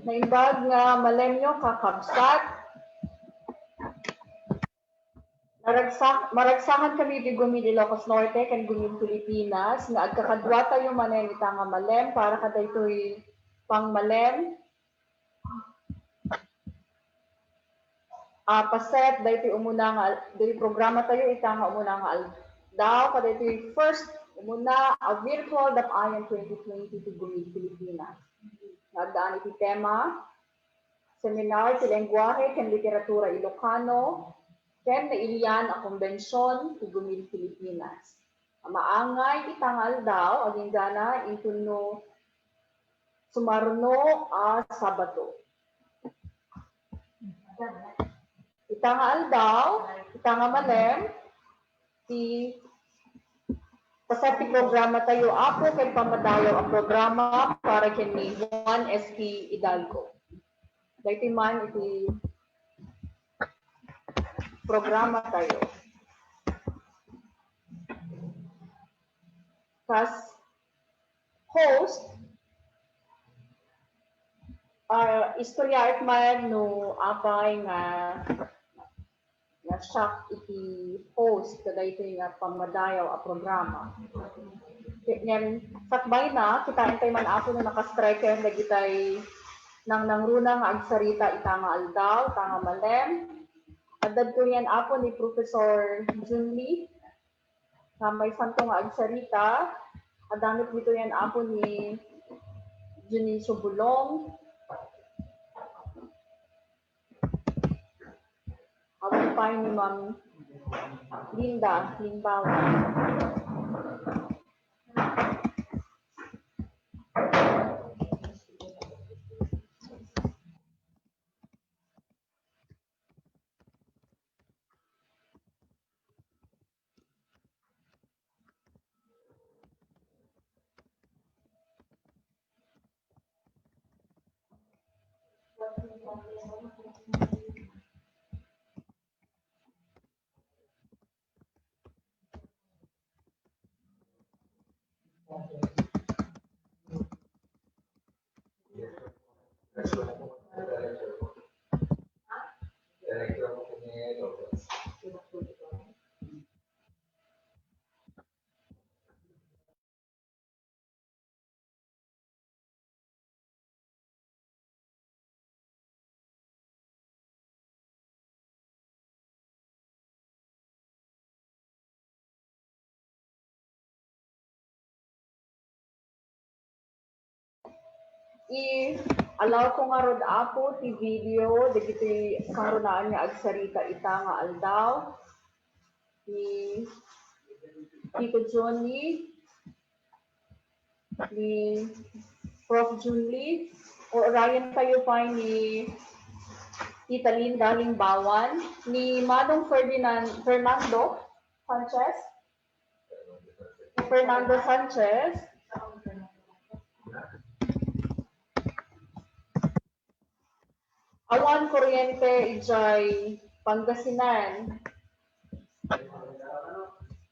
Naimbag nga malemyo kakabsat. Maragsahan kami di GUMIL Ilocos Norte kan GUMIL Pilipinas nga agkakadwa tayo manen ita nga malem para kada ito'y pang malem. Paset dahil umuna nga dahil programa tayo ita nga umuna nga Aldaw kada ito'y first umuna a virtual Dap-ayan 2020 to GUMIL Pilipinas. Nagdaan iti tema seminar sa lengguwahe ken literatura Ilocano ken nailian a konbensyon ti GUMIL Pilipinas. Maangay itang Aldaw aging gana intuno sumarno a Sabado. Itang Aldaw, itang malem ti pasati programa tayo apo kay Pammadayaw ang programa para ken ni Juan S.P. Hidalgo. Dahil man iti programa tayo. Kas host, istorya man no apay nga shock iti host kada ito nga Pammadayaw a programa. Yan, sakbay na, kita intay man ako na nakastriker na gitay nang nangruna nga agsarita ita nga Aldaw, ita nga malem. Adad ko yan apo ni Professor Junli, na may santo nga agsarita. Adamit nito yan apo ni Junicio Bulong. Awang pa ni Ma'am Linda Limbawa. I-allow ko nga rod apo ti video dagiti karonaan nga agsarita ita nga Aldaw ni Tito Johnny ni Prof. Junli o Ryan tayo pa ni Tita Linda Limbawan ni Manong Fernando Sanchez Awan kuryente ijay Pangasinan.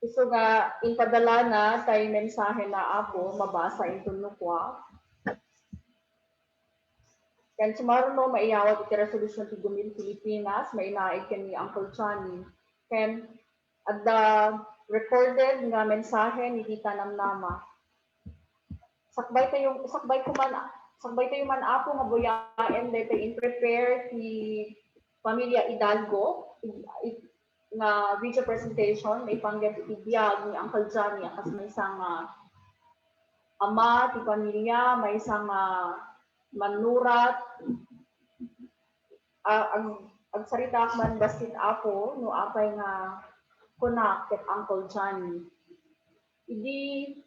Iso nga inpadala na tay mensahe na apo mabasa intuno kwa. Kan sumaruno maiyawat iti resolution ti GUMIL Pilipinas mainaig ken ni Uncle Johnny. Ken at the recorded nga mensahe ni Tita Namnama. Sakbay tayo man apo nga buyaen daytoy in prepare ti pamilya Hidalgo nga video presentation may panggap ibiyag ni Uncle Johnny akas may isang ama ti pamilya, may isang manurat ang sarita man basit apo no apay nga kunak ket Uncle Johnny. Idi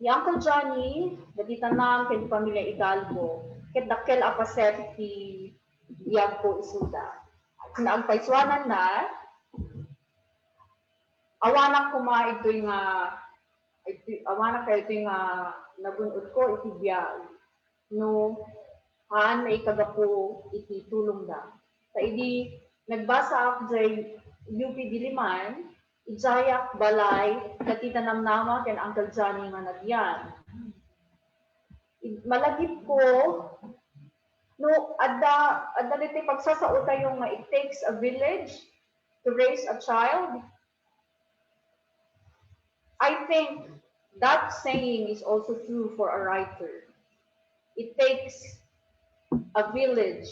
ni Uncle Johnny, dati tanang kay pamilya Hidalgo, ket dakkel apaset ti biyag ko isuda. Na ang paiswanan na, awanak kuma ito'y nga, awanak kayo ito'y nga nagunod ko iti biyag. No, haan na ikagapo iti tulong da. Sa idi, nagbasa ako dyan UP Diliman, ijayak balay natitanamnama ken Uncle Johnny nga nagyan. Malagip ko no adda diti pagsasauta yung nga it takes a village to raise a child. I think that saying is also true for a writer. It takes a village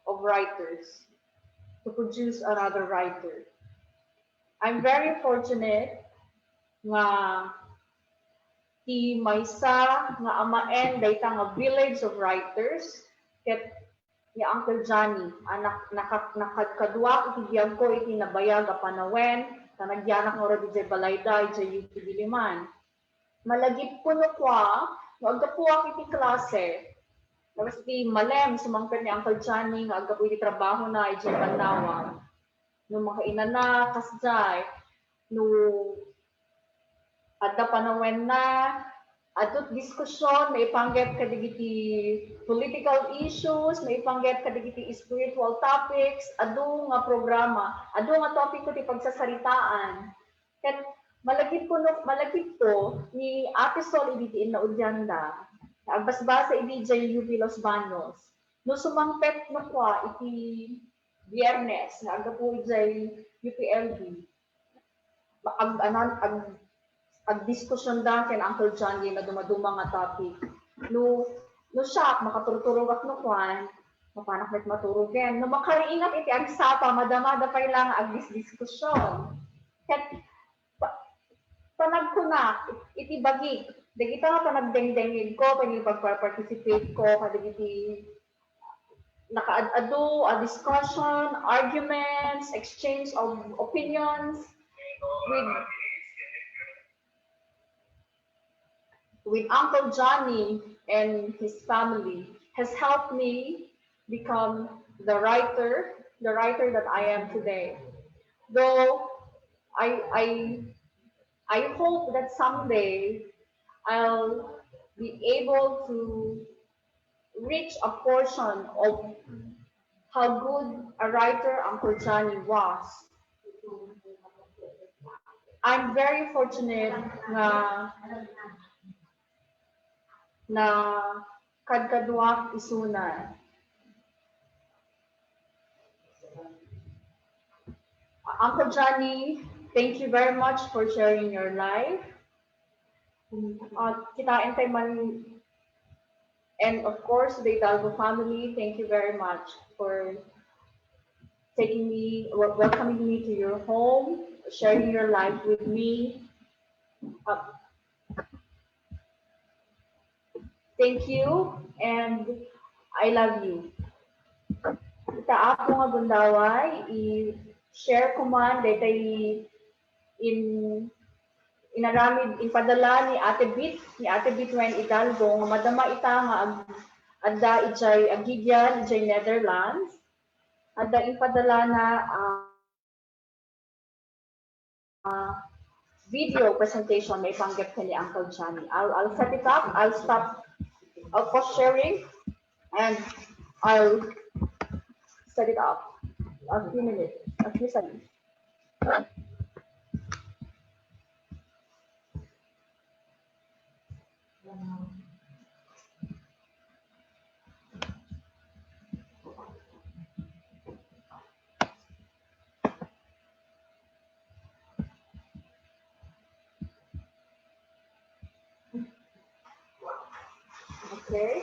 of writers to produce another writer. I'm very fortunate nga ti maysa nga amaen dayta nga village of writers ket ni Uncle Johnny anak nakadkadwa iti biyag ko iti nabayag a panawen tanagyanak nga ro di balayda di UP Diliman. Malagip ko no kwa no agkapuak iti klase. Tapos iti malem sumangpet ni Uncle Johnny nga agkapu iti trabaho na iti Bandawa. No makainana kasjay no adda panawen na adut diskusyon maipanggep kadigiti political issues maipanggep kadigiti spiritual topics adu nga programa adu nga topic ko ti pagsasaritaan ket malagip ko ni Ate Sol ibiti na udyanda agbasbasa ibidi UP Los Baños no sumangpet no kwa iti Biyernes nga aga po ijay UPLB ag diskusyon da ken Uncle John na dumaduma nga topic. No siya makaturturugak no kwan, mapanak met maturugen. No makariingat iti ag sapa madamada pa lang ag diskusyon. Ket panagkunak iti bagi. Dagita nga panagdengdengin ko kani pagpa-participate ko kadagiti nakaadado a discussion, arguments, exchange of opinions with Uncle Johnny and his family has helped me become the writer that I am today. Though I I hope that someday I'll be able to reach a portion of how good a writer Uncle Johnny was. I'm very fortunate na kadkadwak isunan. Uncle Johnny, thank you very much for sharing your life. Kitain tayo man, and of course, the Hidalgo family, thank you very much for welcoming me to your home, sharing your life with me. Thank you, and I love you. Ita ako nga gundaway, i-share ko man, dahil inaramid, ipadala ni Ate Bit Wen Hidalgo, nga madama ita nga adda ijay agigyan, ijay Netherlands, adda ipadala na video presentation may panggap ka ni Uncle Johnny. I'll set it up, I'll pause sharing, and I'll set it up. A few minutes, a few seconds. Okay.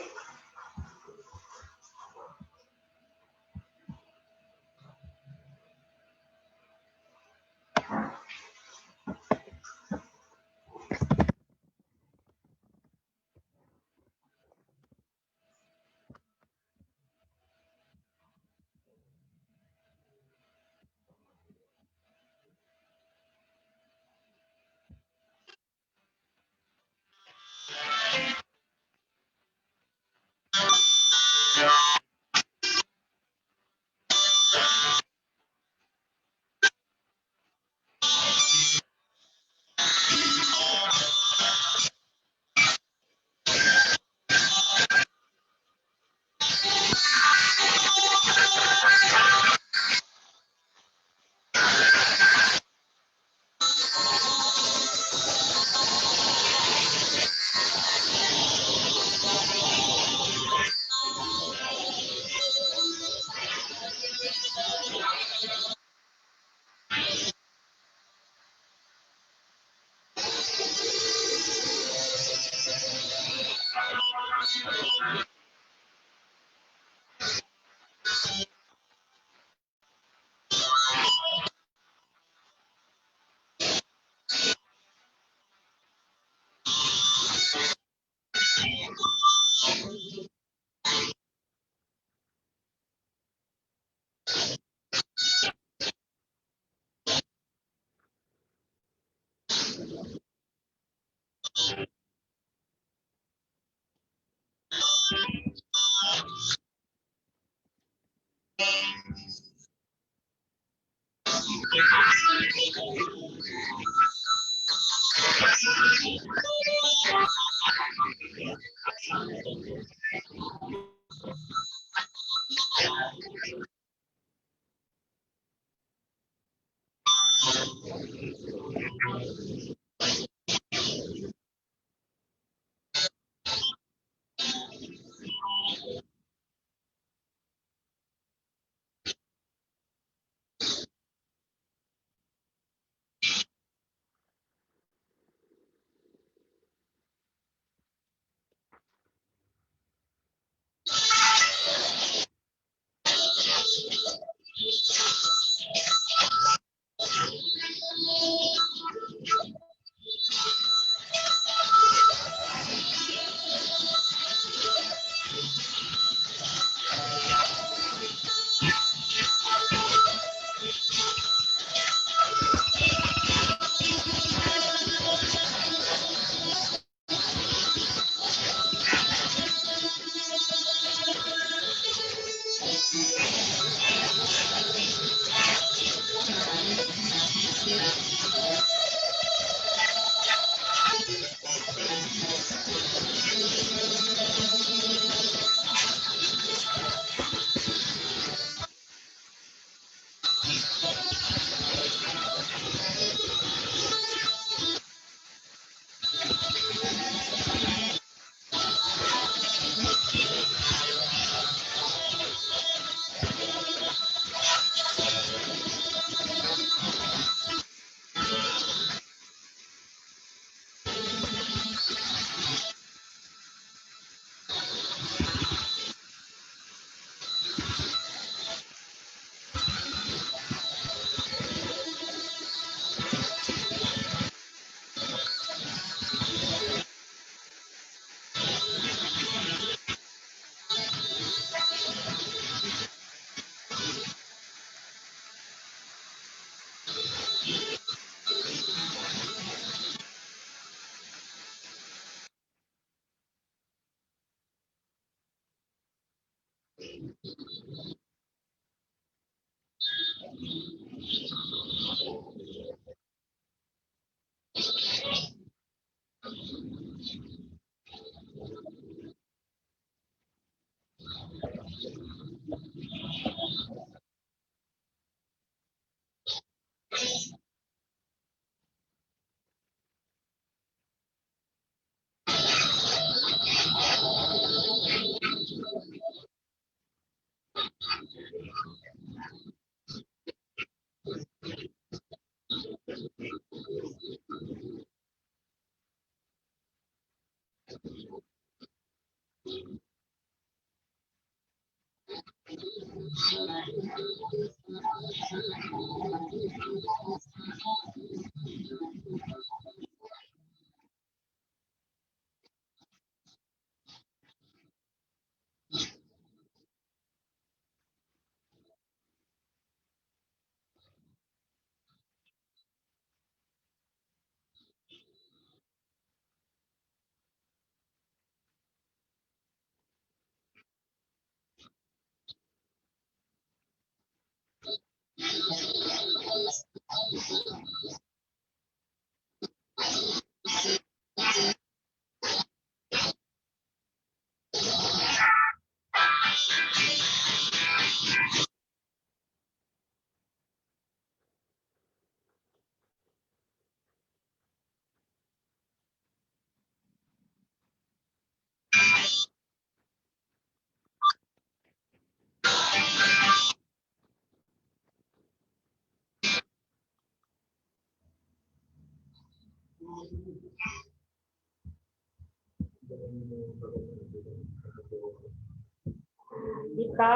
Dita,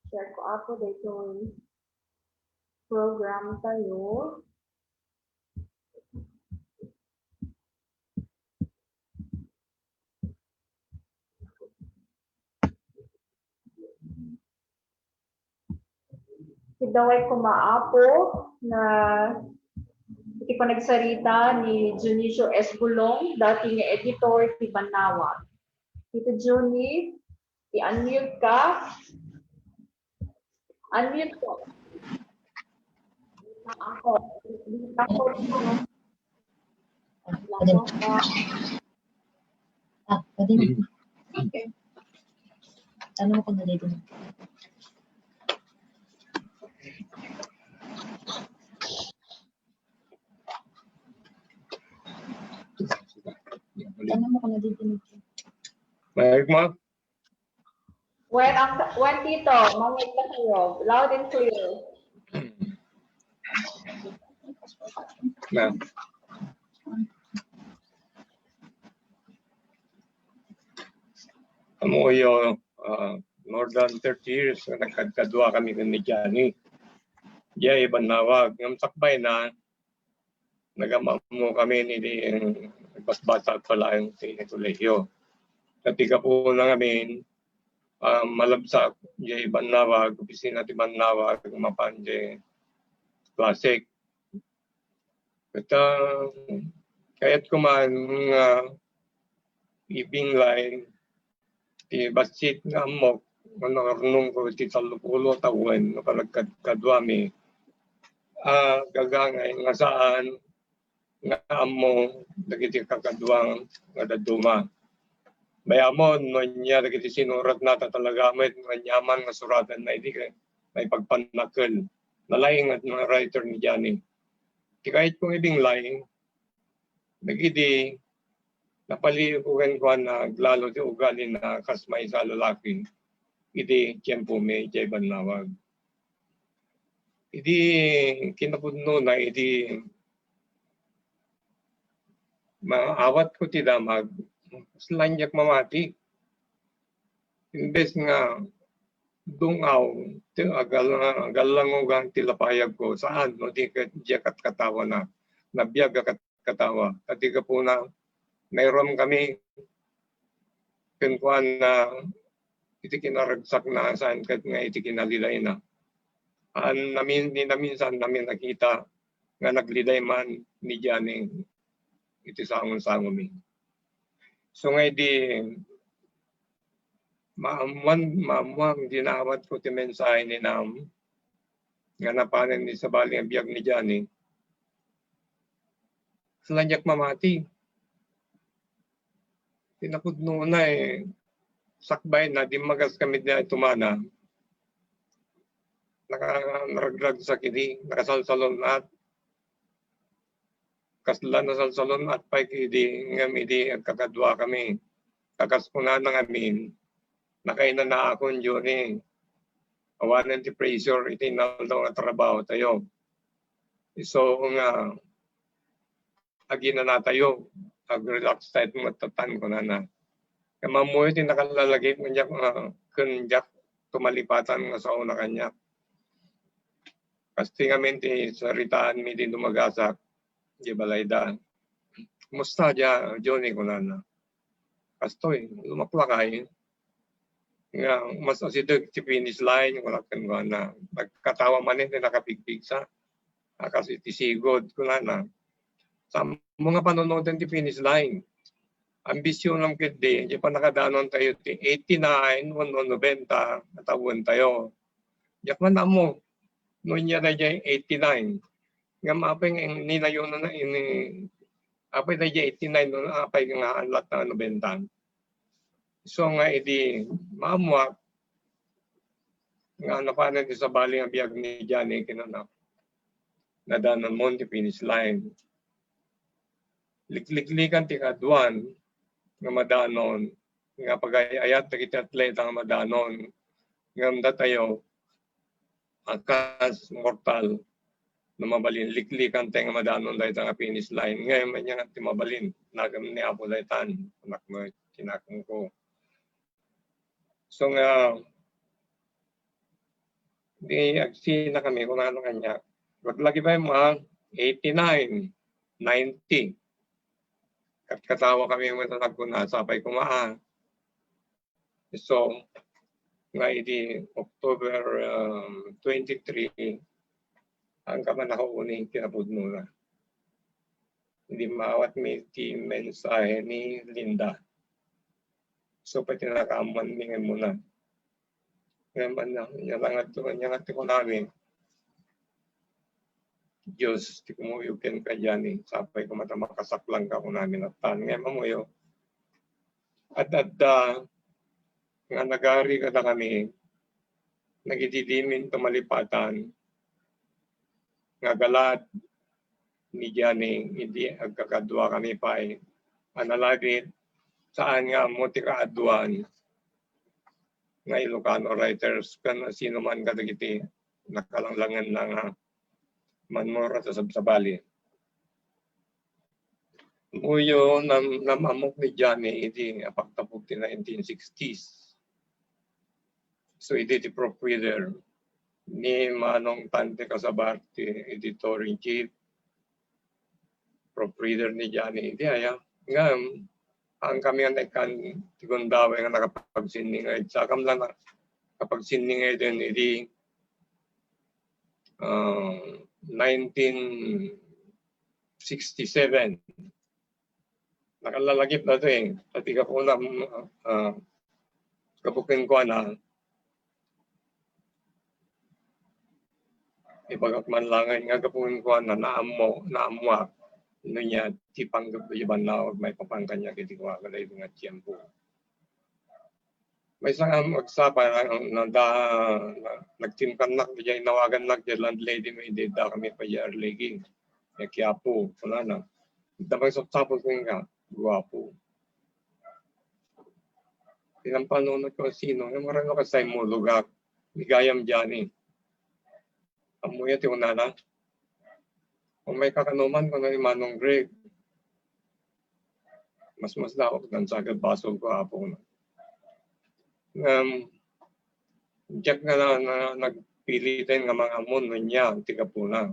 share ko ako dito yung program tayo. Hidaway kumaapo na iti panagsarita ni Junicio S. Bulong, dating editor ti Banawa. Tito Juni, i-unmute ka. Unmute ko. Ako. Pwede na. Okay. Ano mo kung nalito na? Ano mo kung nalito na? Baik, Ma. When Tito, mamit ka kayo. Loud and clear. Na. Amo yo more than 30 years nagkadwa kami ni Johnny. Diya ibang nawag. Ng sakbay na nagamamo kami ni nagbasbasa pala yung kolehiyo. Katika po na ngamin, malabsak, diya ibang nawag, opisina ti ibang nawag, mapan diya classic. Kata, kaya't kuman mga ibing line, ti basit nga amok, manarunong ko ti salupulo tawen, nakalagkadwami, gagangay nga saan, nga amo, dagiti kakadwang, nga daduma. Bayamon, no niya, dagiti sinurat nata talaga, may nyaman nga suratan na hindi may pagpanakil. Nalaing at mga writer ni Johnny. Di kahit kung ibing laing, nagidi, napaliugan ko na lalo di ugali na kasmay sa lalaki. Idi, tiyempo may jay banawag. Idi, kinapudno na, idi, maawat ko ti damag, slanyak mamati. Imbes nga, dungaw, agalang ugang tilapayag ko, saan, no, di kat katawa na, nabiyag kat katawa. At di ka po na, mayroon kami, kinkuhan na, iti kinaragsak na, saan kat nga iti kinalilay na. Minsan namin nakita, nga nagliday man ni Johnny, iti sangon-sangon. So nga di, maamuang dinawat ko ti mensahe ni Nam, nga napanan ni sa baling ang biyag ni Johnny, salanyak mamati. Tinapudno na sakbay na, di magas kami na tumana, nakaraglag sa kidi, nakasalsalon at, kasla na salsalon at pa'y kidi, ngam idi kakadwa kami, kakaspuna na ngamin, nakainan na akong yun awanan ti pressure, iti Aldaw nga trabaho tayo. So nga, agi na natayo, ag-relax tayo matatan ko na. Kamamuyo ti nakalalagay mo niya, kunjak tumalipatan nga sa una kanya. Kasi nga ti saritaan mi din dumagasak, di balayda. Kumusta dya, Johnny ko na. Kastoy, lumaklakay. Nga mas asidag ti finish line wala kan na nagkatawa man din nakapigpig sa kasi ti sigod ko na sa mga panonood ti finish line ambisyon ng kedi di pa nakadanon tayo ti 89 190 natawon tayo yak man mo no niya na jay 89 nga mapay ng ninayon na ini apay na jay 89 no apay nga anlat na 90. So nga edi maamuak nga napanan sa baling ang biyag ni Johnny kinanak. Nadanan mo ti finish line. Liklikan ti kadwan nga madanon nga pagayayat ti atleta nga madanon nga tayo akas mortal na mabalin liklikan ti nga madanon dahil nga finish line. Ngayon man niya ti mabalin nagam ni Apo daytan anak mo kinakong ko. So nga, di agsi na kami kung ano kanya. Lagi ba yung mga 89, 90. Katawa kami yung matatag ko na, sapay kumaan. So, nga iti October 23 ang kaman nakauning kinapudno na. Hindi maawat may mensahe ni Linda. So pati nakaaman ningan muna. Ngayon na, nyangat ko namin. Diyos, ti kumuyukin ka dyan eh. Sapay ko makasak lang ka ko namin at tan. Ngayon mamuyo. At nga nagari ka na kami, nagididimin tumalipatan, nga galad ni Jani, hindi agkakadwa kami pa eh. Analagit, saan nga mo ti kaadwan, nga Ilocano writers, kan sino man kadagiti, nakalanglangan na nga, manmora sa sabsabali. Muyo namamok ni Jani, iti apagtapog ti 1960s. So iti ti prop reader ni Manong Tante Kasabarte, editor-in-chief, prop reader ni Jani, iti aya. Nga, ang kami ang naikan, tigundawe nga nakapagsiningay. Sakam lang nakapagsiningay din, iti 1967. Nakalalagip na ito eh. Pati ka po na kabukin ko na ipagakmanlangan nga kapukin ko na naamwa no niya tipang gabiban na may papangkanya kiti ko kalay nga tiyempo. May isang magsapa na nagtimkanak diya inawagan nak diya landlady may deda kami pa diya arleging. Kaya po, wala na. Dabang sapsapos ko nga, guwapo. Pinampanunod ko sino, yung marano ka sa mo lugar, ligayam dyan eh. Amuya ti unana. Kung may kakanuman ko na Manong Greg, mas lawak ng sagad basol ko hapon. Diyak nga na nagpilitin nga mga amon niya, tiga po na.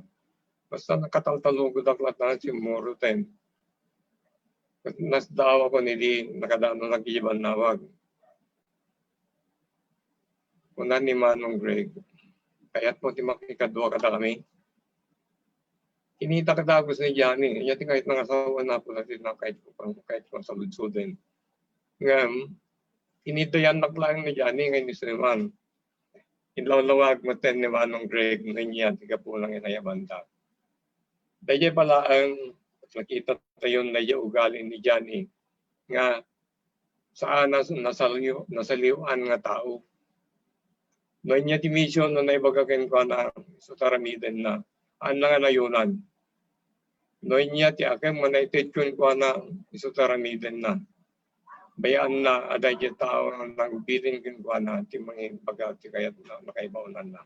Basta nakataltalugod aklat na si Moruten. Nasdawa ko nili, nakadano nag-iban nawag. Una ni Manong Greg, kaya't mo ti makikadwa kada kami. Kinita kadagos ni Johnny. Yati kahit nangasawa na po natin na kahit ko sa ludsuden. Ngam, kinidayan naklang ni Johnny ngayon ni Suleman. Inlawlawag maten ni Manong Greg na niya, tiga po lang inayabanda. Daya pala ang nakita tayo na ugali ni Johnny nga saan nasaliwan nga tao. Noon niya ti mission na naibagakin ko na sa taramiden na nga nayunan. Noon niya ti aking manaitetun ko na sa taramiden na. Bayaan na aday di tao nang bilin ko na ti mga bagati kaya nakaibaunan na.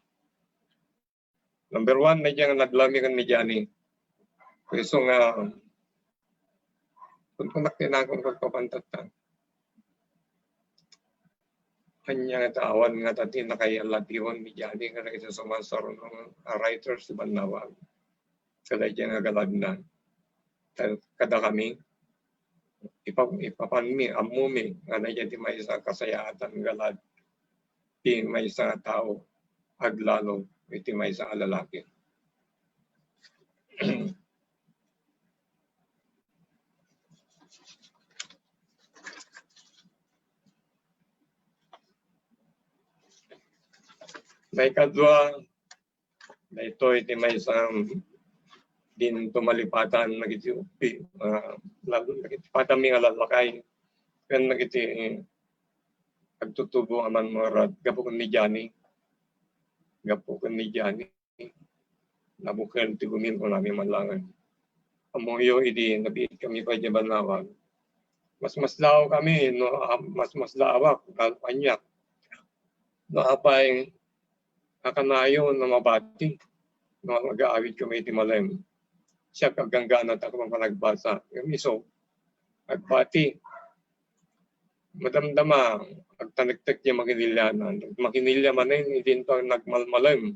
Number 1 na diyang naglamigan ni Johnny. Kweso nga kung naktinakong pagpapantatan. Kanya nga tawan nga tati nakayalatiwan ni Johnny nga isa sumasaro ng writers si Banawag. Kada dyan nga galag na. Kada kami, ipapanmi, amumi, nga na dyan di may isa kasayatan galad. Di may isa tao, aglalo, iti may isa lalaki. May kadwa, na ito iti may isang din tumalipatan nagiti patami nga lalakay kan nagiti agtutubo aman morat gapukon ni Johnny nabukan ti GUMIL ko namin manlangan amoyo idi nabiit kami pa di Banawag mas law kami no mas lawak kalpanyak no apay kakanayo na mabati no mag-aawit kami iti Malem siya kaganggana at ako panagbasa. Yung iso, agpati, madamdama, agtanagtag niya makinilyanan. Makinilya man ay hindi ito nagmalmalam.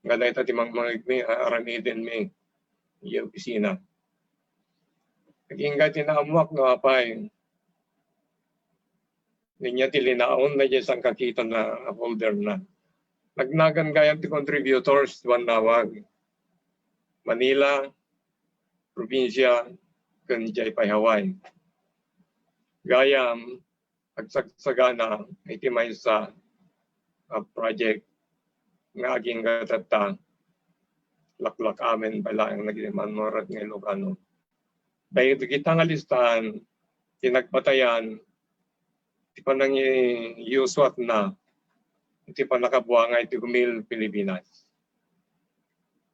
Gaday ito timang mga aramidin may yung opisina. Naging gati na amuak na apay. Ninya tilinaon na dyan sang kakita na holder na. Nagnagan gayam ti contributors, one nawag. Manila, probinsya, kan jay pay Hawaii. Gayam, agsagsagana, iti may sa project nga aging gatata, laklak amin pala ang naging manorat ng Ilocano. Dahil kita nga listahan, tinagpatayan, di pa nang iuswat na, di pa nakabuha nga iti GUMIL Pilipinas.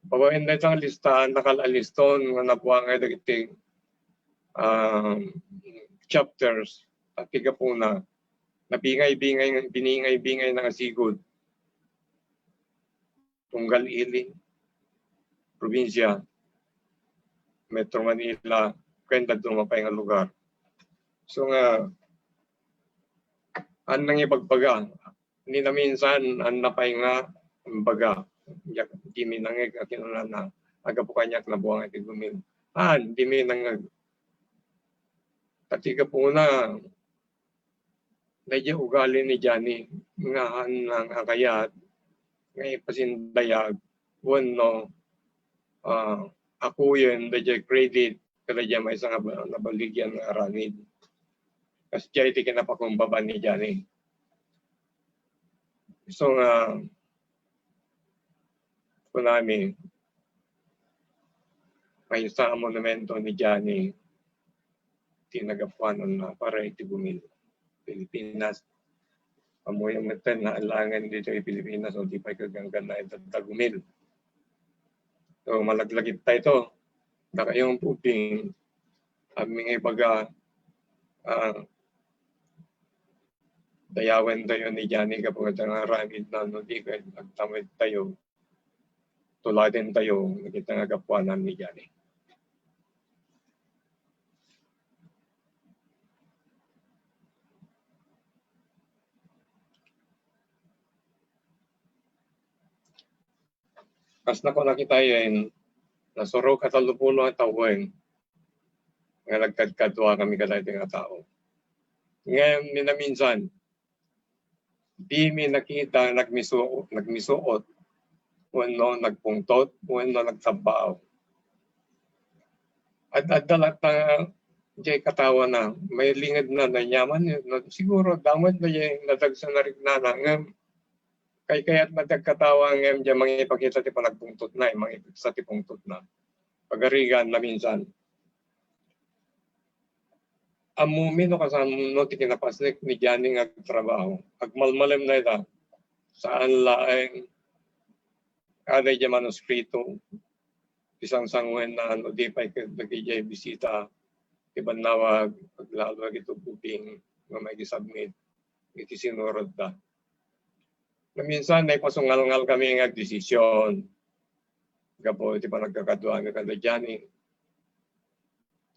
Pawain na itang listahan, nakalaliston nga nabuha nga iti chapters at tiga po na biningay-bingay ng asigod. Tunggal Iling, probinsya, Metro Manila, kwenta dumapay nga lugar. So nga, anang ipagbaga, hindi na minsan, ang napay nga, ang baga, di minangig, kinuna na, aga po kanyak na buwang iti GUMIL. Di minangig. Tatika po na, medyo ugali ni Johnny, nga ang akayat, nga ipasindayag, no, ako yun, medyo credit, kada dyan may isang nabaligyan ng aranid. Kasi dyan iti kinapakumbaba ni Johnny. So nga, kunami, may isang monumento ni Johnny, tinagapuan na para iti GUMIL Pilipinas. Amuyang natin na alangan dito ay Pilipinas o di pa kaganggan na ito GUMIL. So malaglagit tayo ito. Na kayong puping aming ibaga dayawan tayo ni Johnny kapag ang aramid na no di kayo nagtamid tayo. Tuladin tayo nakita nga kapuanan ni Johnny. Kas na ko nakita yun, nasuro katalupulo ang tawin, nga nagkadkadwa kami kada ito nga tao. Ngayon, minaminsan, di mi nakita nagmisuot, wano nagpungtot, wano nagtabaw. At dalat na jay katawa na, may lingad na nanyaman, siguro damad na yung nadagsa na rin na kaya't madagkatawa ng dyan mga ipakita ti panagpungtot na, mga ipakita ti pungtot na. Pagarigan na minsan. Amumin o kasama ti kinapasnik ni Johnny nga trabaho. Agmalmalem na ita. Saan laeng kada dyan manuskrito. Isang sangwen na di pa ikagdagijay bisita. Ibanawag, paglalawag ito bubing nga may isubmit. Iti sinurod na. Na minsan ay pasungal-ngal kami ng desisyon. Gapo, di pa nagkakaduan ng kada Johnny.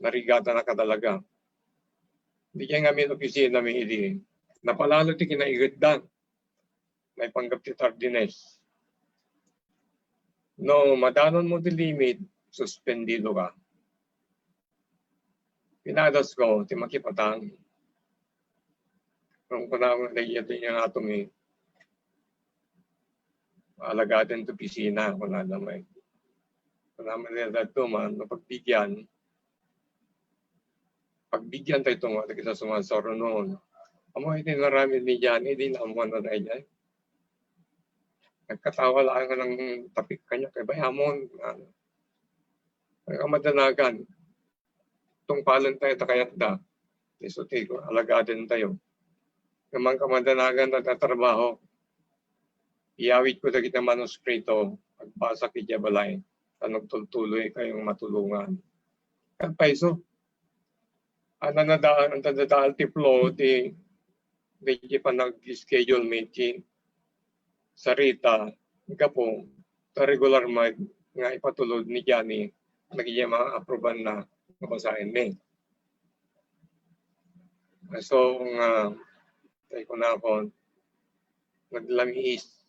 Narigata na ka talaga. Hindi kaya nga may opisina may ili. Napalalo ti kinaigaddan. May panggap ti tardines. No, madanon mo ti limit, suspendido ka. Pinadas ko, ti makipatang. Kung kunang nagyatin niya nga itong alagatin ito pisina kung nadamay. Kung naman nila ito man, pagbigyan tayo ito nga, kita sumasoro noon. Amo ito naramid ni Johnny, hindi na amuan na tayo dyan. Nagkatawa lang ka ng tapik kanya, kay bayamon. Madanagan. Itong palan tayo, takayat da. Isuti ko, alagatin tayo. Naman kamadanagan na tatrabaho, iawit ko na kita manuskrito, pagpasa kay Jabalay, anong tuloy kayong matulungan. At paiso, ang nadadaan tiplo, di pa nag-schedule meeting, sarita, ika po, sa regular mag, nga ipatulod ni Johnny, nagiging mga aproban na mabasahin me. So, tayo ko na ako, naglamis,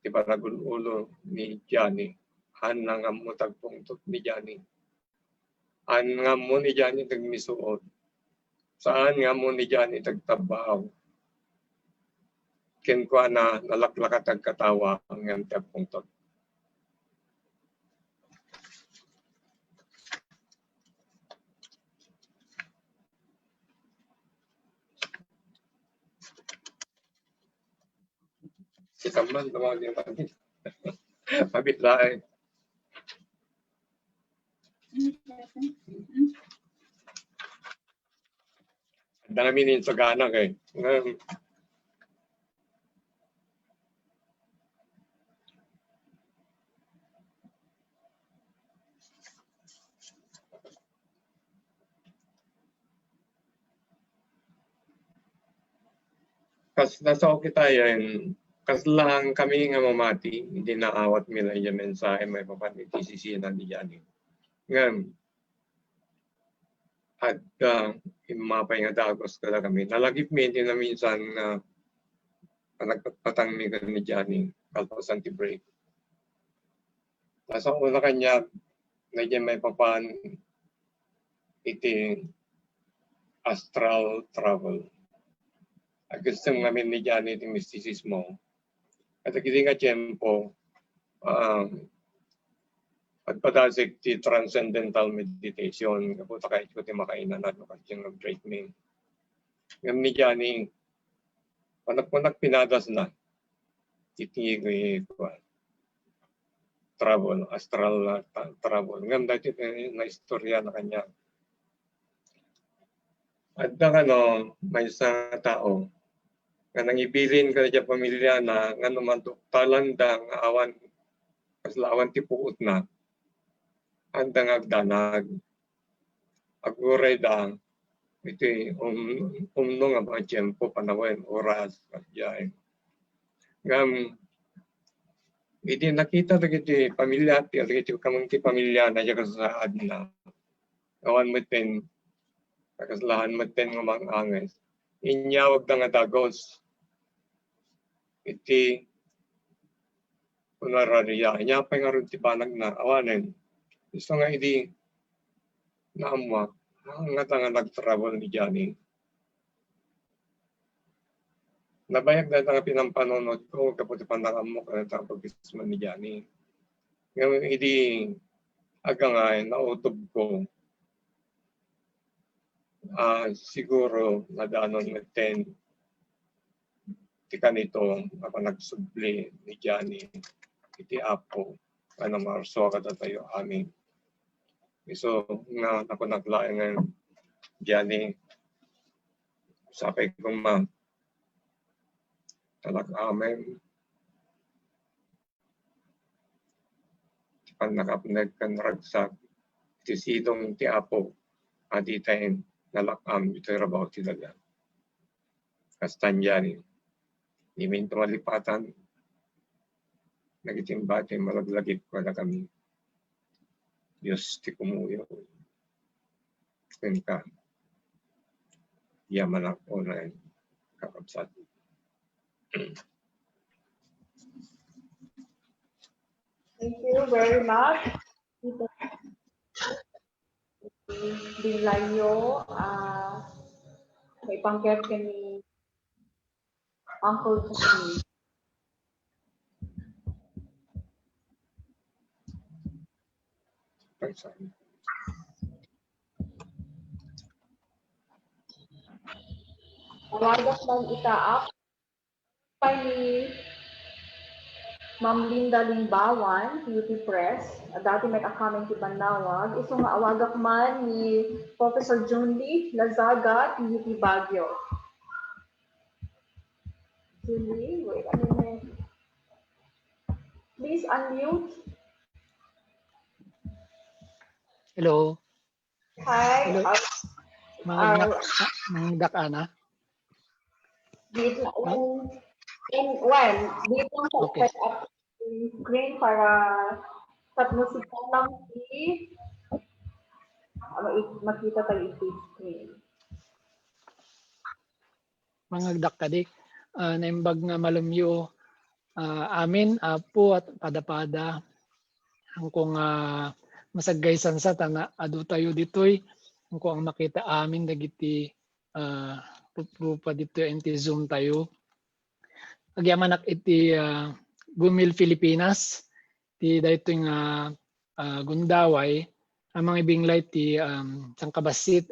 di ba nagulo ni Johnny, nga mo tagpungtot ni Johnny. Nga mo ni Johnny nagmisuot. saan nga mo ni dyan itagtabaw. Kinkwa na nalaklakat ang katawa ang yung tapungtot. Kita man, tawag yung pabit. Pabit lahat. Ang dami nin sa ganang eh. Kas nasa okay tayo yun. Kas lang kami nga mamati, hindi naawat nila yung mensahe may papanitisi na diyan. Ngayon, at imapay nga dagos kala kami. Nalagip mi din na minsan na nagpatang mi ni Johnny, kalpas anti-break. Nasa una kanya, medyo may papan iti astral travel. At gusto namin ni Johnny iti mysticismo. At hindi nga tiyempo, at padasik ti transcendental meditation, kaputa kahit ko ti makainan at makasiyang nag-break me. Ngayon ni Johnny, panak pinadas na, iti travel, astral travel. Ngayon dati na istorya na kanya. At may isang tao, nga nangibilin ka na pamilya na nga naman talandang awan, kaslawan ti puot na. Andang agdanag. Aguray da, ito nga mga tiyempo, panawin, oras, at diyan. Ngam, hindi nakita na iti pamilya, iti kamang ti pamilya na siya kasaad na. Awan mo tin, kaslahan mo tin nga mga angis. Inyawag na nga dagos. Iti, punarariya, inyapay nga rin ti banag na awanin. Gusto nga hindi naamwak, nga nag-travel ni Johnny. Nabayag na nga pinampanonod ko, kaputi pandangamok na pag-isman ni Johnny. Ngayon hindi agangay, nautob ko. Siguro nadanon ng 10 tika nito, ako nagsubli ni Johnny, iti apo, ano marso kada tayo amin. So, nga ako naglaing ngayon, Johnny, sapay ko talag amin. Pan nakapunag kan ragsak, iti sidong ti apo, adi tayo nalakam, ito yung rabaw ti dagan. Kastan Johnny, di min tumalipatan, nagitimbate, malaglagit ko na kami. Diyos ti kumuyo. Ka, yaman ako na kakabsat. Thank you very much. Binglayo, may pangkep ka ni Uncle Tony. Tawagas lang itaap pa ni Ma'am Linda Limbawan, Beauty Press, dati may akaming kipanawag. Iso nga awagak man ni Professor Junli Lazaga, Beauty Baguio. Julie, wait a minute. Please unmute. Hello. Hi. Hello. Mga ana. Dito when dito sa Okay. set up screen para tatnusikan lang makita tayo screen. Mga dakadi. Naimbag nga malumyo amin po at pada-pada ang kung masagaysan sa tana adu tayo ditoy ang kung ang makita amin dagiti rupa dito iti Zoom tayo. Agyamanak iti GUMIL Pilipinas, ti dayto nga gundaway, ang mga ibinglay ti sangkabasit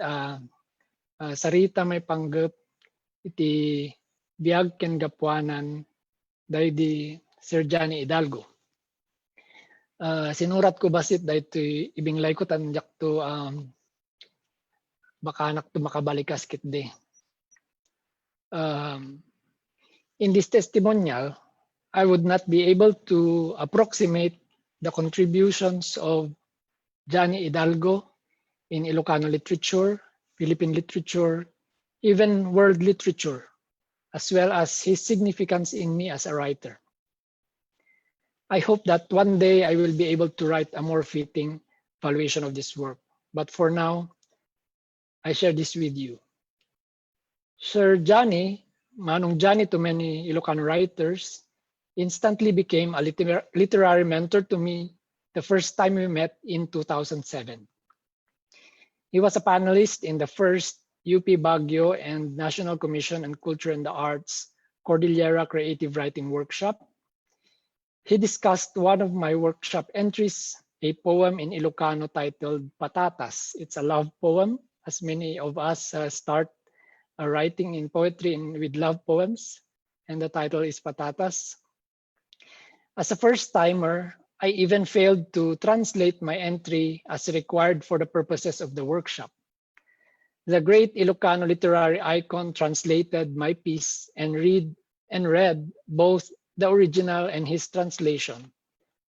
sarita may panggap iti biag ken gapuanan dahi di Sir Johnny Hidalgo. Sinurat ko basit dayto ibinglay ko tanjak to baka anak to makabalikas kitde. In this testimonial, I would not be able to approximate the contributions of Johnny Hidalgo in Ilocano literature, Philippine literature, even world literature, as well as his significance in me as a writer. I hope that one day I will be able to write a more fitting valuation of this work. But for now, I share this with you. Sir Johnny, Manong Johnny to many Ilocano writers, instantly became a literary mentor to me the first time we met in 2007. He was a panelist in the first UP Baguio and National Commission on Culture and the Arts Cordillera Creative Writing Workshop. He discussed one of my workshop entries, a poem in Ilocano titled Patatas. It's a love poem, as many of us start writing in poetry with love poems, and the title is Patatas. As a first-timer, I even failed to translate my entry as required for the purposes of the workshop. The great Ilocano literary icon translated my piece and read both the original and his translation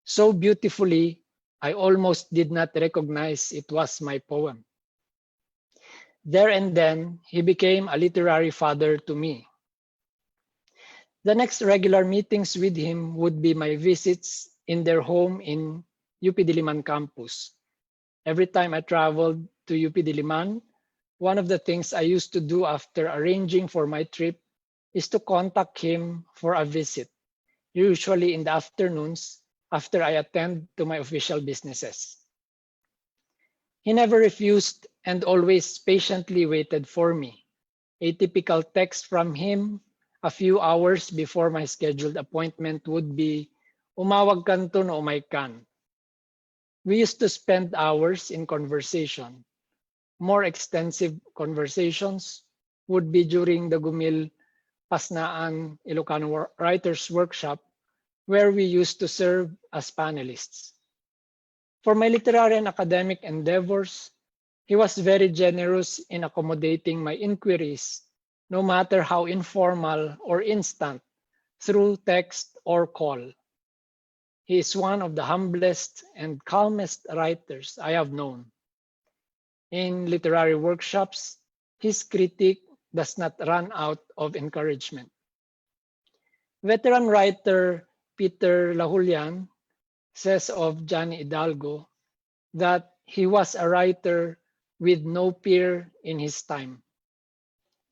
so beautifully, I almost did not recognize it was my poem. There and then, he became a literary father to me. The next regular meetings with him would be my visits in their home in UP Diliman campus. Every time I traveled to UP Diliman, one of the things I used to do after arranging for my trip is to contact him for a visit, usually in the afternoons after I attend to my official businesses. He never refused and always patiently waited for me. A typical text from him a few hours before my scheduled appointment would be, "Umawag kanto no umay kan." We used to spend hours in conversation. More extensive conversations would be during the GUMIL Pasnaan Ilocano Writers Workshop, where we used to serve as panelists. For my literary and academic endeavors, he was very generous in accommodating my inquiries, no matter how informal or instant, through text or call. He is one of the humblest and calmest writers I have known. In literary workshops, his critique does not run out of encouragement. Veteran writer Peter Lahulian says of Johnny Hidalgo that he was a writer with no peer in his time.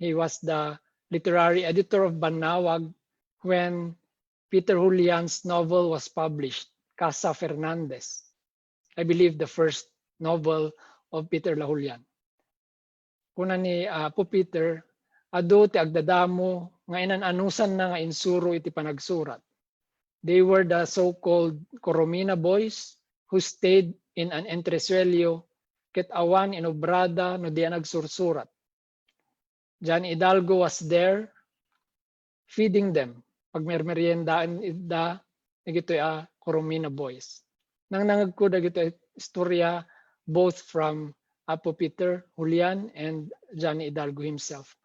He was the literary editor of Banawag when Peter Julian's novel was published, Casa Fernandez. I believe the first novel of Peter Lahulian. Kuna ni po Peter, ado ti agdadamo nga inananusan na nga insuro iti panagsurat. They were the so-called Coromina boys who stayed in an entresuello ket awan inobrada no diya nagsursurat. Johnny Hidalgo was there feeding them. Pag mermeriendaan idda, nagito'y Coromina boys. Nang nangagko dagito istorya both from Apo Peter Julian and Johnny Hidalgo himself.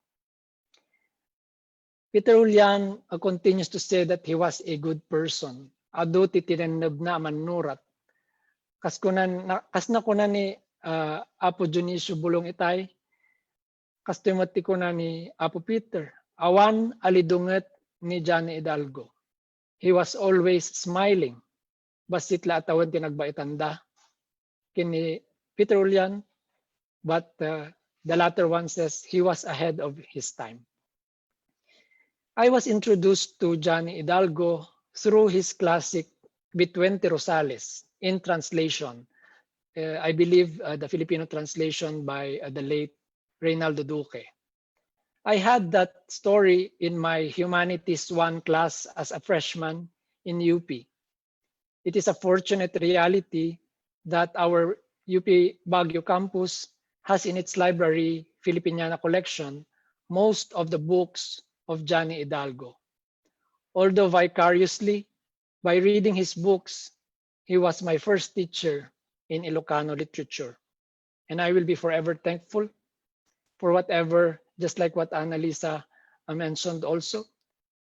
Peter Julian continues to say that he was a good person. Ado ti tineneb na manurat. Kas na kunan ni Apo Dionisio Bulong Itay, kas timoti kunan ni Apo Peter, awan alidunget ni Johnny Hidalgo. He was always smiling. Basit la atawan tinagbaitanda kini Peter Julian, but the latter one says he was ahead of his time. I was introduced to Johnny Hidalgo through his classic Bitwente Rosales in translation. I believe the Filipino translation by the late Reynaldo Duque. I had that story in my Humanities 1 class as a freshman in UP. It is a fortunate reality that our UP Baguio campus has in its library Filipiniana collection most of the books of Johnny Hidalgo. Although vicariously, by reading his books, he was my first teacher in Ilocano literature. And I will be forever thankful for whatever, just like what Annalisa mentioned also,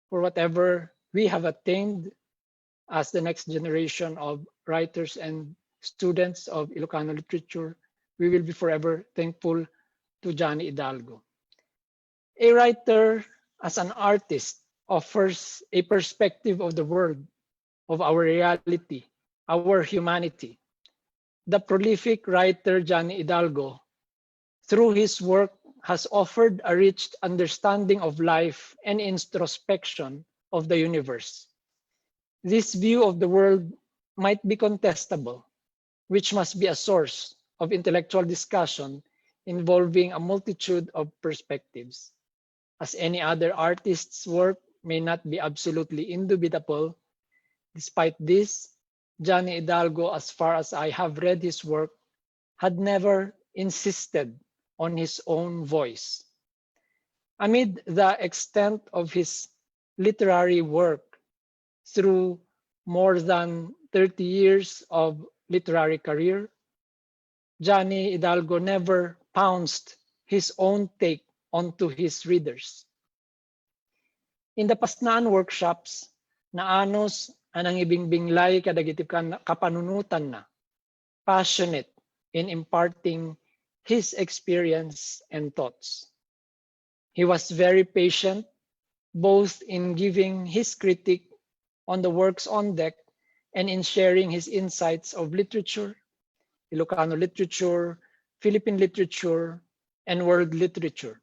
for whatever we have attained as the next generation of writers and students of Ilocano literature. We will be forever thankful to Johnny Hidalgo. A writer as an artist offers a perspective of the world, of our reality, our humanity. The prolific writer Johnny Hidalgo, through his work, has offered a rich understanding of life and introspection of the universe. This view of the world might be contestable, which must be a source of intellectual discussion involving a multitude of perspectives. As any other artist's work may not be absolutely indubitable, despite this, Johnny Hidalgo, as far as I have read his work, had never insisted on his own voice. Amid the extent of his literary work through more than 30 years of literary career, Johnny Hidalgo never pounced his own take onto his readers. In the pasnaan workshops, naanos anang ibingbinglay kadagiti kapanunutan na, passionate in imparting his experience and thoughts. He was very patient, both in giving his critique on the works on deck and in sharing his insights of literature, Ilocano literature, Philippine literature, and world literature.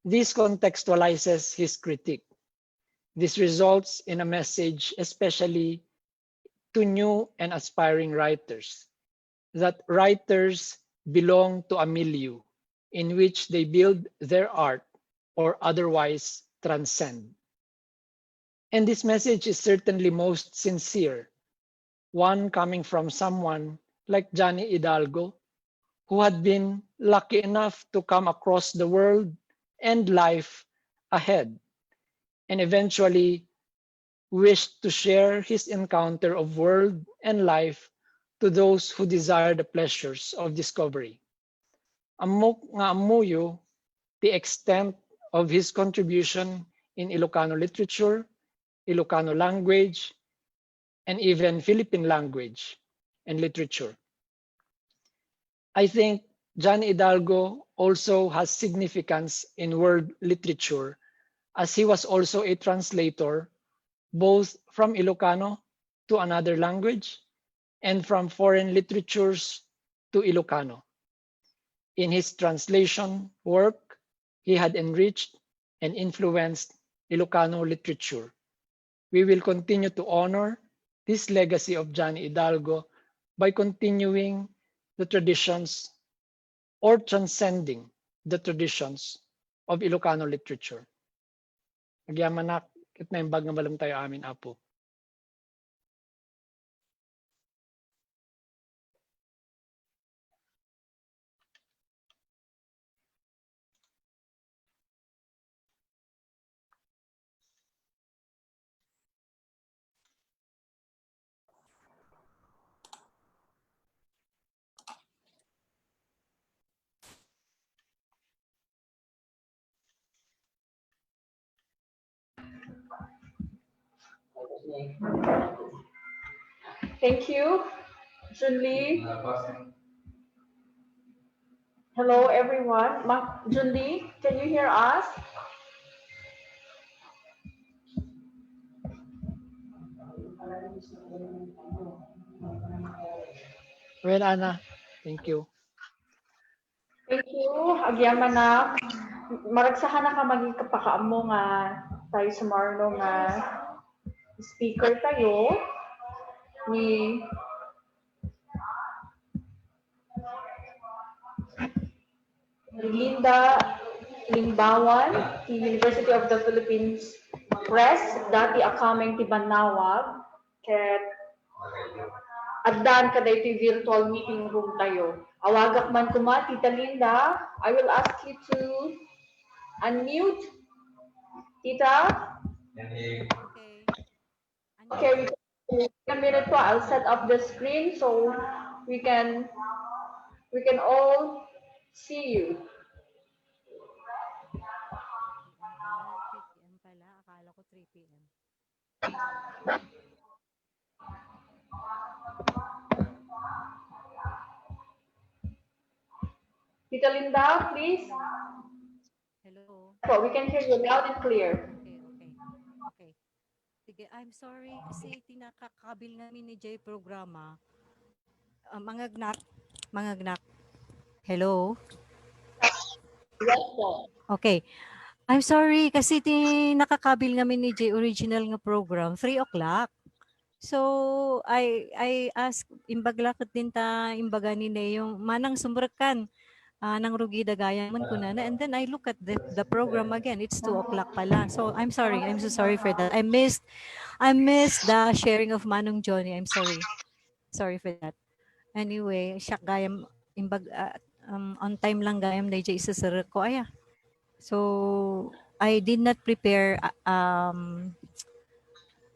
This contextualizes his critique. This results in a message, especially to new and aspiring writers, that writers belong to a milieu in which they build their art or otherwise transcend. And this message is certainly most sincere, one coming from someone like Johnny Hidalgo, who had been lucky enough to come across the world and life ahead, and eventually wished to share his encounter of world and life to those who desire the pleasures of discovery. Amok nga amuyo the extent of his contribution in Ilocano literature, Ilocano language, and even Philippine language and literature. I think John Hidalgo also has significance in world literature, as he was also a translator both from Ilocano to another language and from foreign literatures to Ilocano. In his translation work, he had enriched and influenced Ilocano literature. We will continue to honor this legacy of John Hidalgo by continuing the traditions or transcending the traditions of Ilocano literature. Agyamanak, ket na imbag nga malam tayo amin, Apo. Thank you, Junli. Hello, everyone. Junli, can you hear us? Well, Anna, thank you. Thank you. Agyaman na. Maragsahan na ka maging kapakaamo nga tayo sa Marno nga speaker tayo ni Linda Limbawan, ti University of the Philippines Press, dati akameng ti Banawag, ket addan kaday ti virtual meeting room tayo. Awagak man kuma, Tita Linda, I will ask you to unmute. Tita? Okay. Okay, wait a minute po. I'll set up the screen so we can all see you. 3 pala. 3 p.m. pala. Akala ko 3 p.m. Tita Linda, please. Hello. So we can hear you loud and clear. Okay. Sige, I'm sorry kasi tinakakabil namin ni Jay Programa. Mga gnak. Hello. Yes po. Okay. I'm sorry kasi nakakabil namin ni Jay original nga program 3 o'clock. So I ask imbaglakot din ta imbaga ni yung manang sumberkan nang rugi dagayan man ko na and then I look at the program again. It's 2 o'clock pala. So I'm sorry. I'm so sorry for that. I missed the sharing of Manong Johnny. I'm sorry. Sorry for that. Anyway, siya gayam on time lang gayam na isa ko aya. So I did not prepare a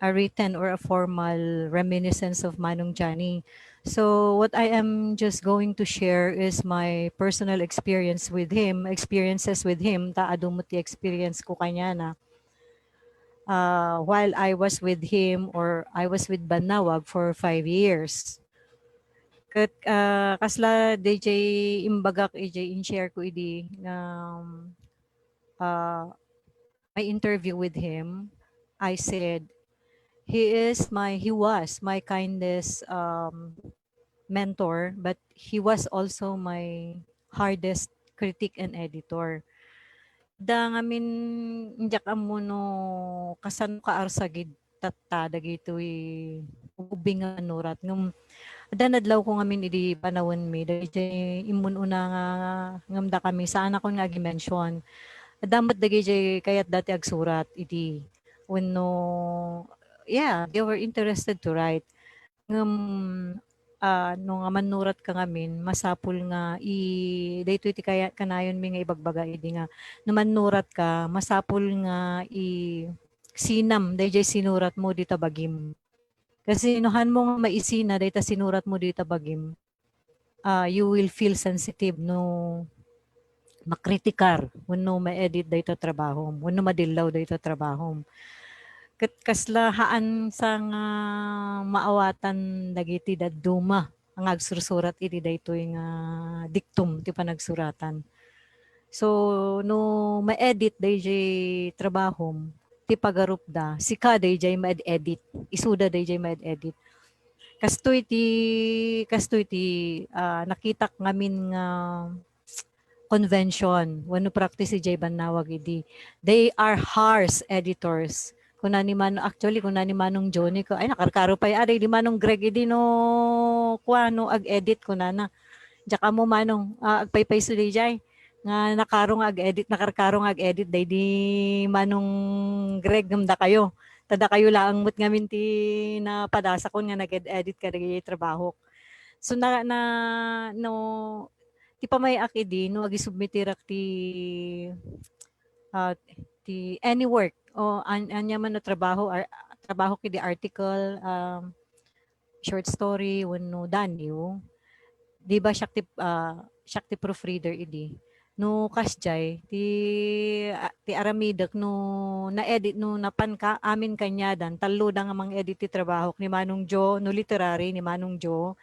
written or a formal reminiscence of Manong Johnny. So what I am just going to share is my personal experiences with him. Ta adumuti experience ko kanya na while I was with him or I was with Banawag for 5 years. Kasla DJ imbagak in share ko idi my interview with him. I said he was my kindest mentor, but he was also my hardest critic and editor. Da ngamin injak amuno kasano ka arsagid tatta dagitoy ubing nga nurat ngam danadlaw ko ngamin idi panawon mi dagiti imun una nga ngamda kami saan ako nga gi-mention damat dagiti kayat dati agsurat idi wenno yeah they were interested to write ngam no nga manurat ka ngamin masapul nga daytoy ti kaya kanayon mi nga ibagbaga idi nga no manurat ka masapul nga sinam dayjay sinurat mo di tabagim kasi inuhan mo nga maisina dayta sinurat mo di tabagim you will feel sensitive no makritikar wenno ma-edit dayta trabaho wenno madillaw dayta trabaho ket kasla haan sa nga maawatan dagiti dadduma ang agsursurat iti daytoy nga diktum ti panagsuratan. So no ma-edit dayjay trabahom ti pagarupda sika dayjay ma-edit isuda dayjay ma-edit. Kastoy ti nakitak ngamin nga convention wano practice si Jay Banawag idi. They are harsh editors kuna ni Manong Johnny ko ay nakarkaro pa aday di Manong Greg idi no kuano ag-edit kuna na jaka mo Manong agpaypay su jay nga nakarkarong ag-edit day di Manong Greg gamda kayo tada kayo lang mut ngamin ti na padasa ko nga nag-edit ka dagiti trabaho so no ti pamayak idi no agi-submitirak ti any work o anya man na trabaho kidi article short story wenno danyo di ba siya ti proofreader idi no kasjay ti aramidek no na-edit no napanka amin kanyadan tallo da nga mang edit ti trabaho ni Manong Jo no literary ni Manong Jo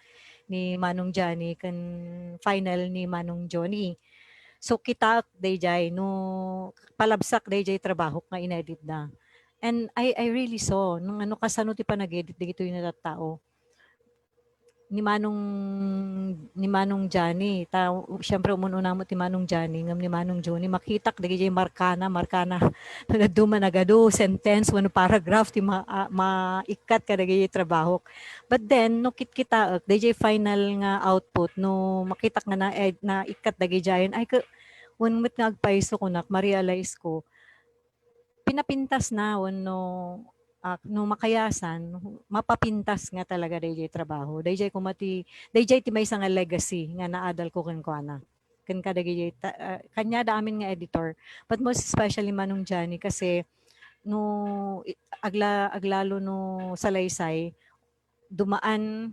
ni Manong Johnny kan final ni Manong Johnny. So kita dayjay no palabsak dayjay trabaho nga inedit na. And I really saw nung ano kasano ti panag-edit dito yung natatao. Ni Manong Johnny syempre umununa mo ti Manong Johnny ngam ni Manong Johnny makitak dayjay markana nagado sentence wano paragraph ti maikat ka dayjay trabaho. But then no kita dayjay final nga output no makitak nga na ikat dayjay ay when mit nagpaiso ko nak, ma-realize ko, pinapintas na no no makayasan, mapapintas nga talaga dayjay trabaho. Dayjay kumati, dayjay ti may nga legacy nga naadal ko ken kuana. Ken kadagay kanya da amin nga editor. But most especially manong Johnny kasi no aglalo no salaysay dumaan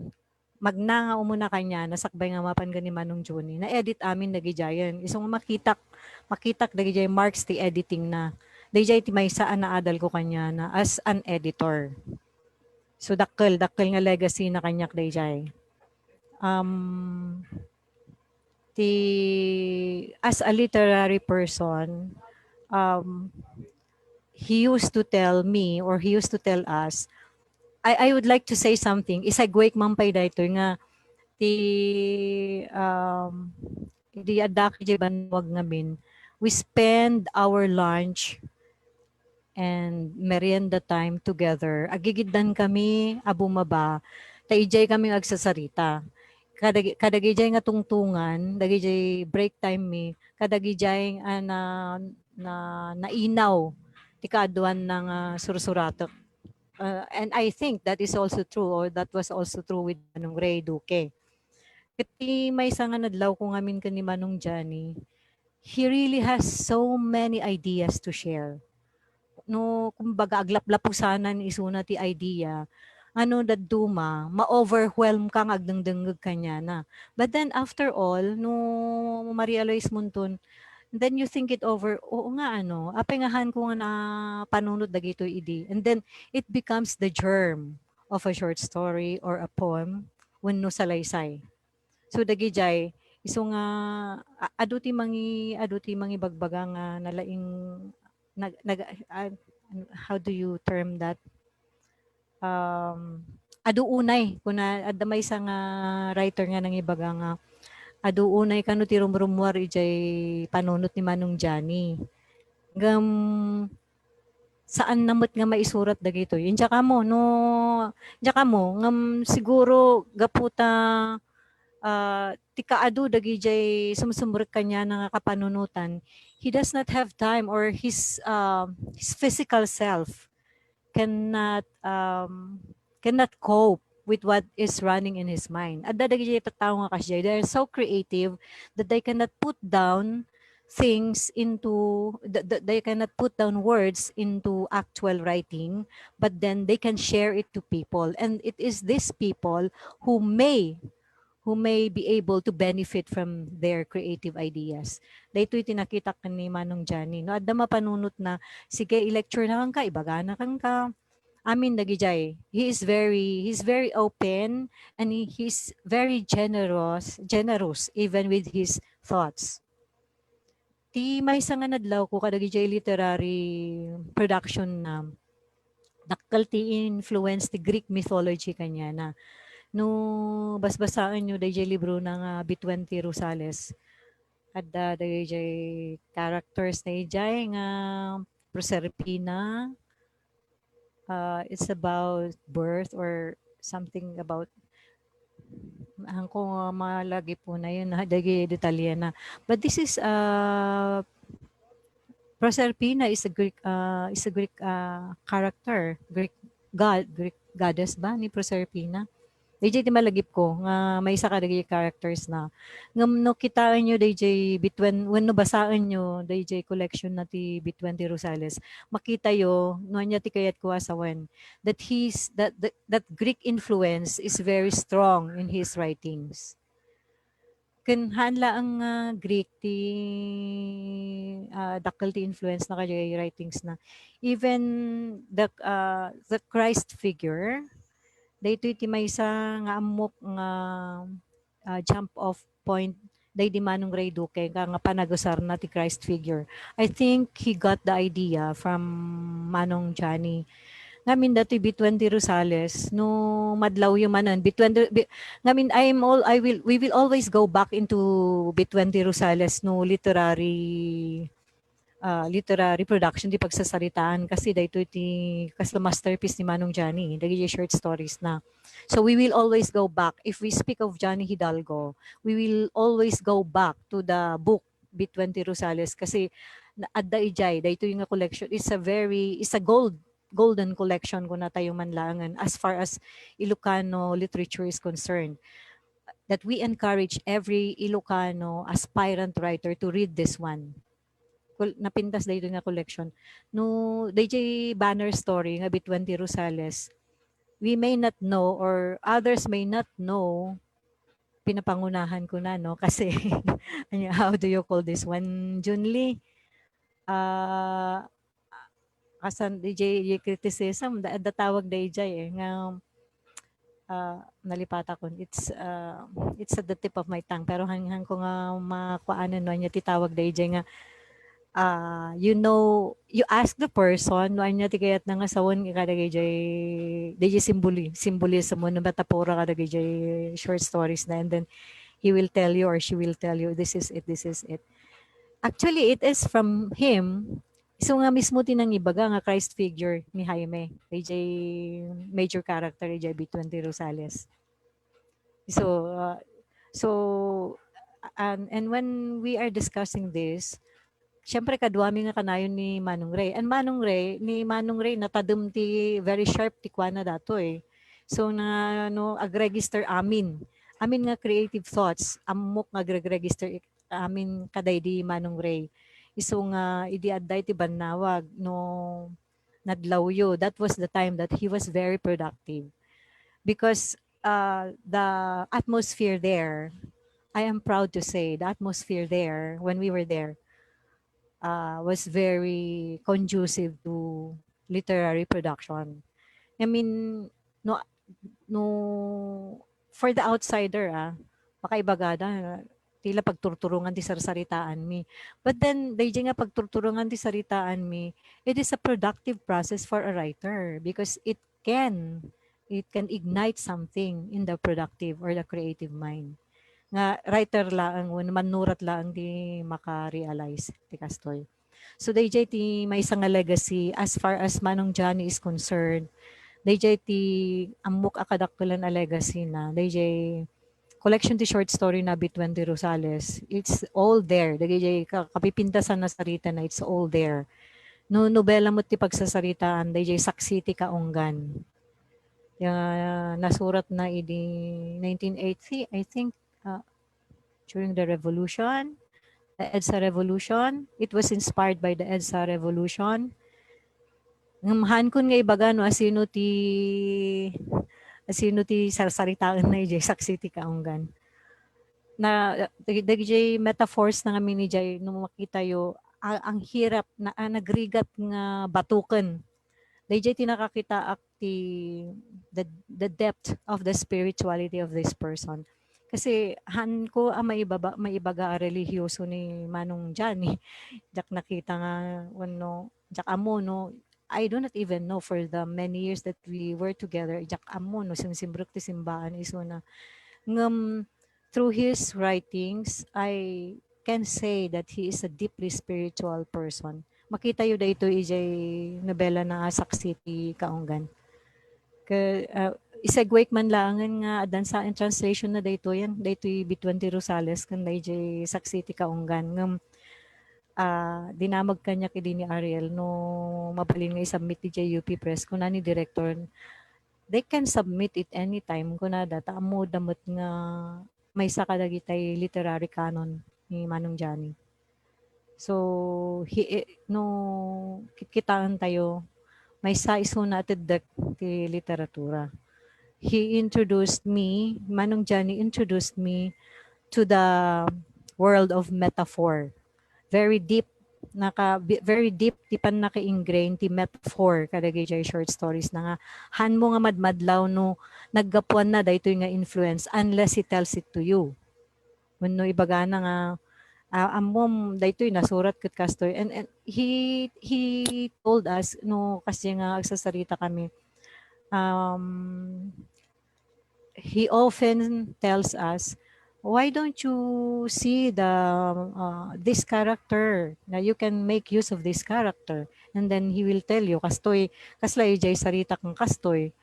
magna nga umuna kanya nasakbay nga mapan gani manong Johnny. Na edit amin dagijayan. Isong makitak dagijay marks ti editing na. Dayjay ti may saan na adal ko kanya na as an editor. So dakkel nga legacy na kanyak dayjay. As a literary person, he used to tell me or he used to tell us, I would like to say something. Isagwake mampay dayto nga di adak di banwag ngamin. We spend our lunch and merienda time together. Agigiddan kami, abumaba, taijay kami agsasarita. Kadagijay nga tungtungan, dagijay break time mi, kadagijay nainaw, tikaduan ng sursurato. And I think that is also true or that was also true with Manong Ray Duque. Kati may nga nadlaw ko ngamin ka ni Manong Johnny, he really has so many ideas to share. No, kumbaga aglaplapusanan isuna ti idea, daduma, ma-overwhelm kang agdengdengeg kanya na. But then after all, no ma-realize mo then you think it over, oo nga apengahan ko nga na panunod dagito idi. And then it becomes the germ of a short story or a poem when no salaysay. So dagijay, iso nga aduti mangi bagbaga nga nalaing how do you term that? Adu unay kuna adamay sa nga writer nga nang ibaga nga adu unay kanu ti rumrumwar ijay panunot ni Manong Johnny. Ngam saan namot nga maisurat dagito. Inja kamo ngam siguro gaputa ti kaadu dagijay sumsumrek kanya nga kapanunutan. He does not have time or his physical self cannot cope with what is running in his mind. At dadagijay tataw nga kasya, they are so creative that they cannot put down things into, they cannot put down words into actual writing, but then they can share it to people. And it is these people who may be able to benefit from their creative ideas. Daytoy tinakita ka ni Manong Johnny. No, adda mapanunot na, sige, i-lecture na ka, ibaga na kang ka. Amin dagijay. He's very open and he's very generous even with his thoughts. Ti may nga nadlaw ko kadagijay literary production na dakkel ti influence ti Greek mythology kanya na no basbasaan nyo dayjay libro ng B20 Rosales at dayjay characters na ijay nga Proserpina. It's about birth or something about ko malagi po na yun dagay detalye na. But this is Proserpina is a Greek character, Greek goddess ba ni Proserpina? DJ ti malagip ko nga may isa ka dagay characters na ngam no kitaan nyo DJ between when no basaan nyo DJ collection na ti B20 Rosales makita yo no nya ti kayat ko asawan that that Greek influence is very strong in his writings. Ken hanla ang Greek ti dakkel ti influence na kay writings na even the Christ figure daytoy ti maysa nga amok nga jump off point day di Manong Ray Duque nga panagusar na ti Christ figure. I think he got the idea from Manong Johnny. Ngamin dati B20 Rosales no madlaw yung manon B20 ngamin we will always go back into B20 Rosales no literary production di pagsasalitaan kasi daytoy ti kasla masterpiece ni Manong Johnny dagiti short stories na. So we will always go back if we speak of Johnny Hidalgo, we will always go back to the book B20 Rosales kasi adda ijay dayto yung collection is a golden collection ko na tayong manlangan as far as Ilocano literature is concerned, that we encourage every Ilocano aspirant writer to read this one. Napintas dayto nga collection no DJ banner story nga B20 Rosales. We may not know or others may not know, pinapangunahan ko na, no? Kasi, how do you call this one, Junli? Kasan DJ criticism, da tawag DJ nga, nalipata ko. It's at the tip of my tongue. Pero hanggang ko nga makuaanan no, niya titawag DJ nga, you know, you ask the person, no, anya tikayat na nga sawon kada DJ symbolism mo, no, batapura kada DJ short stories na, and then he will tell you or she will tell you, this is it. Actually, it is from him. So nga mismo tinang ibaga nga Christ figure ni Jaime, DJ major character, DJ B20 Rosales. And when we are discussing this, syempre kadwami nga kanayon ni Manong Ray. And ni Manong Ray natadum ti very sharp ti kuana dato eh. So na no ag-register amin nga creative thoughts amok nga ag-register amin kaday di Manong Ray. Iso nga idi adday ti banawag no nadlawyo. That was the time that he was very productive because the atmosphere there, I am proud to say, the atmosphere there when we were there was very conducive to literary production. I mean, no for the outsider, makaibagada, tila pagturturungan ti sarsaritaan mi. But then, dahil nga pagturturungan ti saritaan mi, it is a productive process for a writer because it can ignite something in the productive or the creative mind. Nga writer laang manurat laang di maka-realize ti kastoy. So DJ ti may isang legacy as far as Manong Johnny is concerned. DJ ti amok akadaktulan a legacy na DJ collection ti short story na B20 Rosales. It's all there. DJ kapipintasan na sarita na it's all there. No nobela mo ti pagsasaritaan DJ saksi ti kaunggan. Nasurat na idi 1980 I think during the revolution, the EDSA revolution. It was inspired by the EDSA revolution. Ngamahan kun nga ibaga no asino ti sarsaritaan na ijay saksi ti kaunggan. Na dagijay metaphors na kami ni jay nung makita yo ang hirap na nagrigat nga batuken. Dayjay ti nakakita the depth of the spirituality of this person. Kasi han ko maibaga religyoso ni Manong Johnny. Jak nakita nga jak amo no, I do not even know for the many years that we were together. Jak amo no simsimbruk ti simbaan iso na through his writings I can say that he is a deeply spiritual person. Makita yu dayto ijay nobela na saksi ti kaunggan. Isegwake man langan nga adan sa translation na dayto yan dayto B20 Rosales kan dayjay saksi ti kaunggan ngem dinamag kanya kidi ni Ariel no mabalin nga i-submit ti JUP Press kun ni director, they can submit it anytime kun data amo damot nga may sakadagitay literary canon ni Manong Johnny. So kitaan tayo may saiso na atid ti literatura. Manong Johnny introduced me to the world of metaphor. Very deep ti pan naka-ingrain ti metaphor kadagay jay short stories na nga han mo nga madmadlaw no naggapuan na daytoy nga influence unless he tells it to you. Wenno ibaga na nga amom daytoy nasurat ket kastoy and he told us no kasi nga agsasarita kami, he often tells us, why don't you see this character na you can make use of this character, and then he will tell you kastoy kaslay jay sarita kang kastoy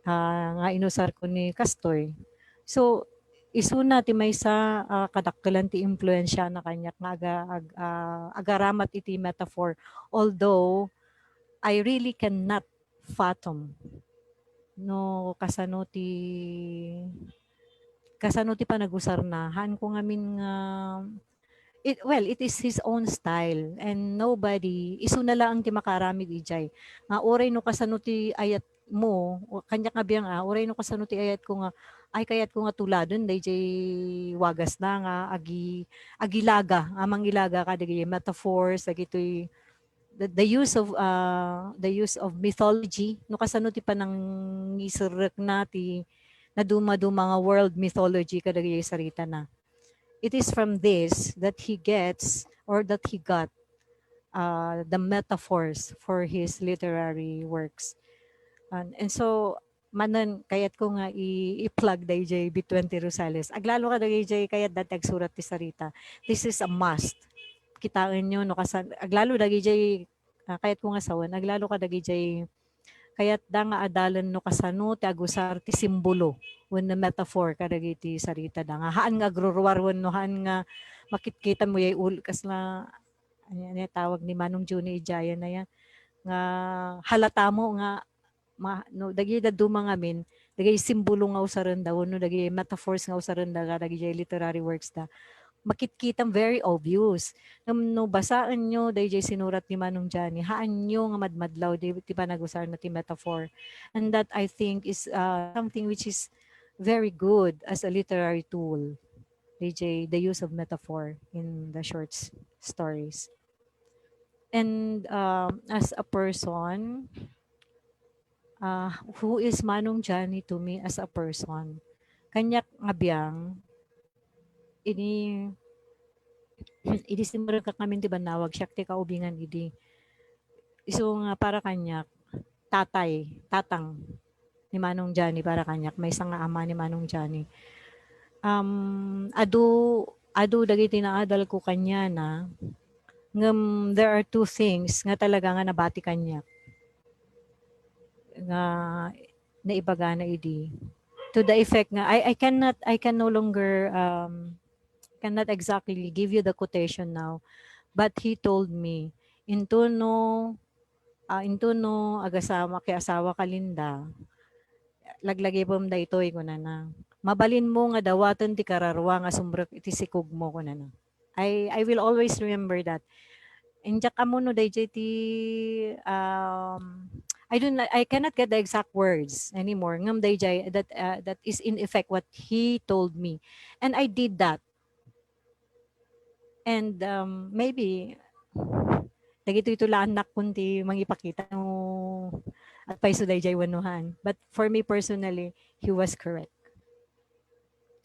nga inusar ko ni kastoy. So isuna ti maysa kadakkelan ti impluwensya na kanyak nga agaramat iti metaphor. Although I really cannot fathom no kasano ti panagusarnahan ko ngamin nga it is his own style and nobody isu na lang ti makaramid ijay nga oray no kasano ti ayat mo kanya nga biyang oray no kasano ti ayat ko nga ay kayat ko nga tuladon dayjay wagas na nga agilaga amang ilaga kadagiti metaphors dagitoy the use of mythology no kasano ti panang isurek na ti na duma-duma nga world mythology kadagiti sarita na. It is from this that he gets or that he got the metaphors for his literary works. And so, manan kayat ko nga i-plug DJ B20 Rosales. Aglalo ka DJ kayat dati agsurat ti sarita. This is a must. Kitaan nyo, no, aglalo DJ, kayat ko nga sawan, aglalo ka DJ kayat da nga adalan no kasano ti agusar ti simbolo when the metaphor kadagiti sarita da nga haan nga agrurwar wenno haan nga makikita mo yay kas na ano tawag ni Manong Juni Ijaya na yan nga halata mo nga no dagi da duma ngamin dagi simbolo nga usaran da no dagi metaphors nga usaran da dagi literary works da makitkitam very obvious. No basaan nyo, dayjay sinurat ni Manong Johnny, haan nyo nga madmadlaw, di ba nag-usar na ti metaphor. And that I think is something which is very good as a literary tool. DJ, the use of metaphor in the short stories. And as a person, who is Manong Johnny to me as a person? Kanyak nga biyang, ini idi simura ka kami ti banawag siya ti kaubingan idi. So nga para kanyak tatang ni Manong Johnny para kanyak may isang nga ama ni Manong Johnny. Adu dagiti naadal ko kanya na ngam there are two things nga talaga nga nabati kanya nga naibaga na idi to the effect nga I can no longer cannot exactly give you the quotation now, but he told me, intuno agasama kay asawa kalinda, laglagay pom da ito ko na. Mabalin mo nga dawatan ti kararwa nga sumbrek iti sikog mo ko na. I will always remember that. Injak amo no dayjay ti I cannot get the exact words anymore. Ngam dayjay that is in effect what he told me. And I did that. And maybe dagito ito anak kunti mangipakita no at paiso dayjay wanuhan. But for me personally, he was correct.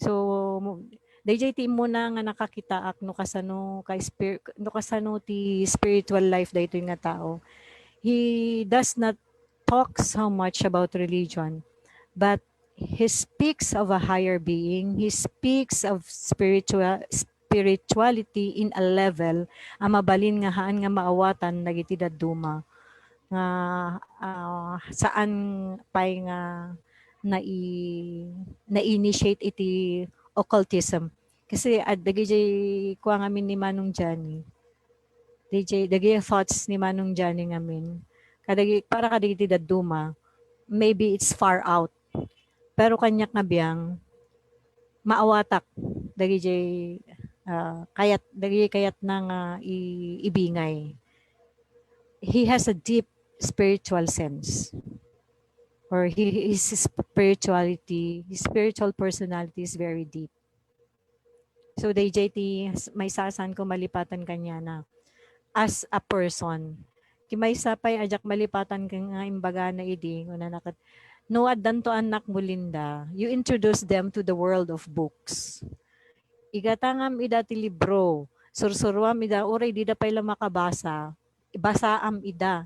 So dayjay ti mo na nga nakakita ak no kasano ti spiritual life dayto nga tao. He does not talk so much about religion, but he speaks of a higher being. He speaks of spirituality in a level mabalin nga haan nga maawatan dagiti dadduma nga saan pay nga na-initiate iti occultism kasi dagiti kuha ngamin ni Manong Johnny dagiti thoughts ni Manong Johnny ngamin para kadagiti dadduma maybe it's far out pero kanyak nga biyang maawatak dagiti kayat na nga ibingay. He has a deep spiritual sense. Or his spiritual personality is very deep. So DJT, may sasan ko malipatan kanya na as a person. Kimay sapay ajak malipatan ka nga imbaga na idi. No addan to anak mo Linda, you introduce them to the world of books. Igatangam ida ti libro, sursurwam ida, oray di da pala makabasa, basaam ida,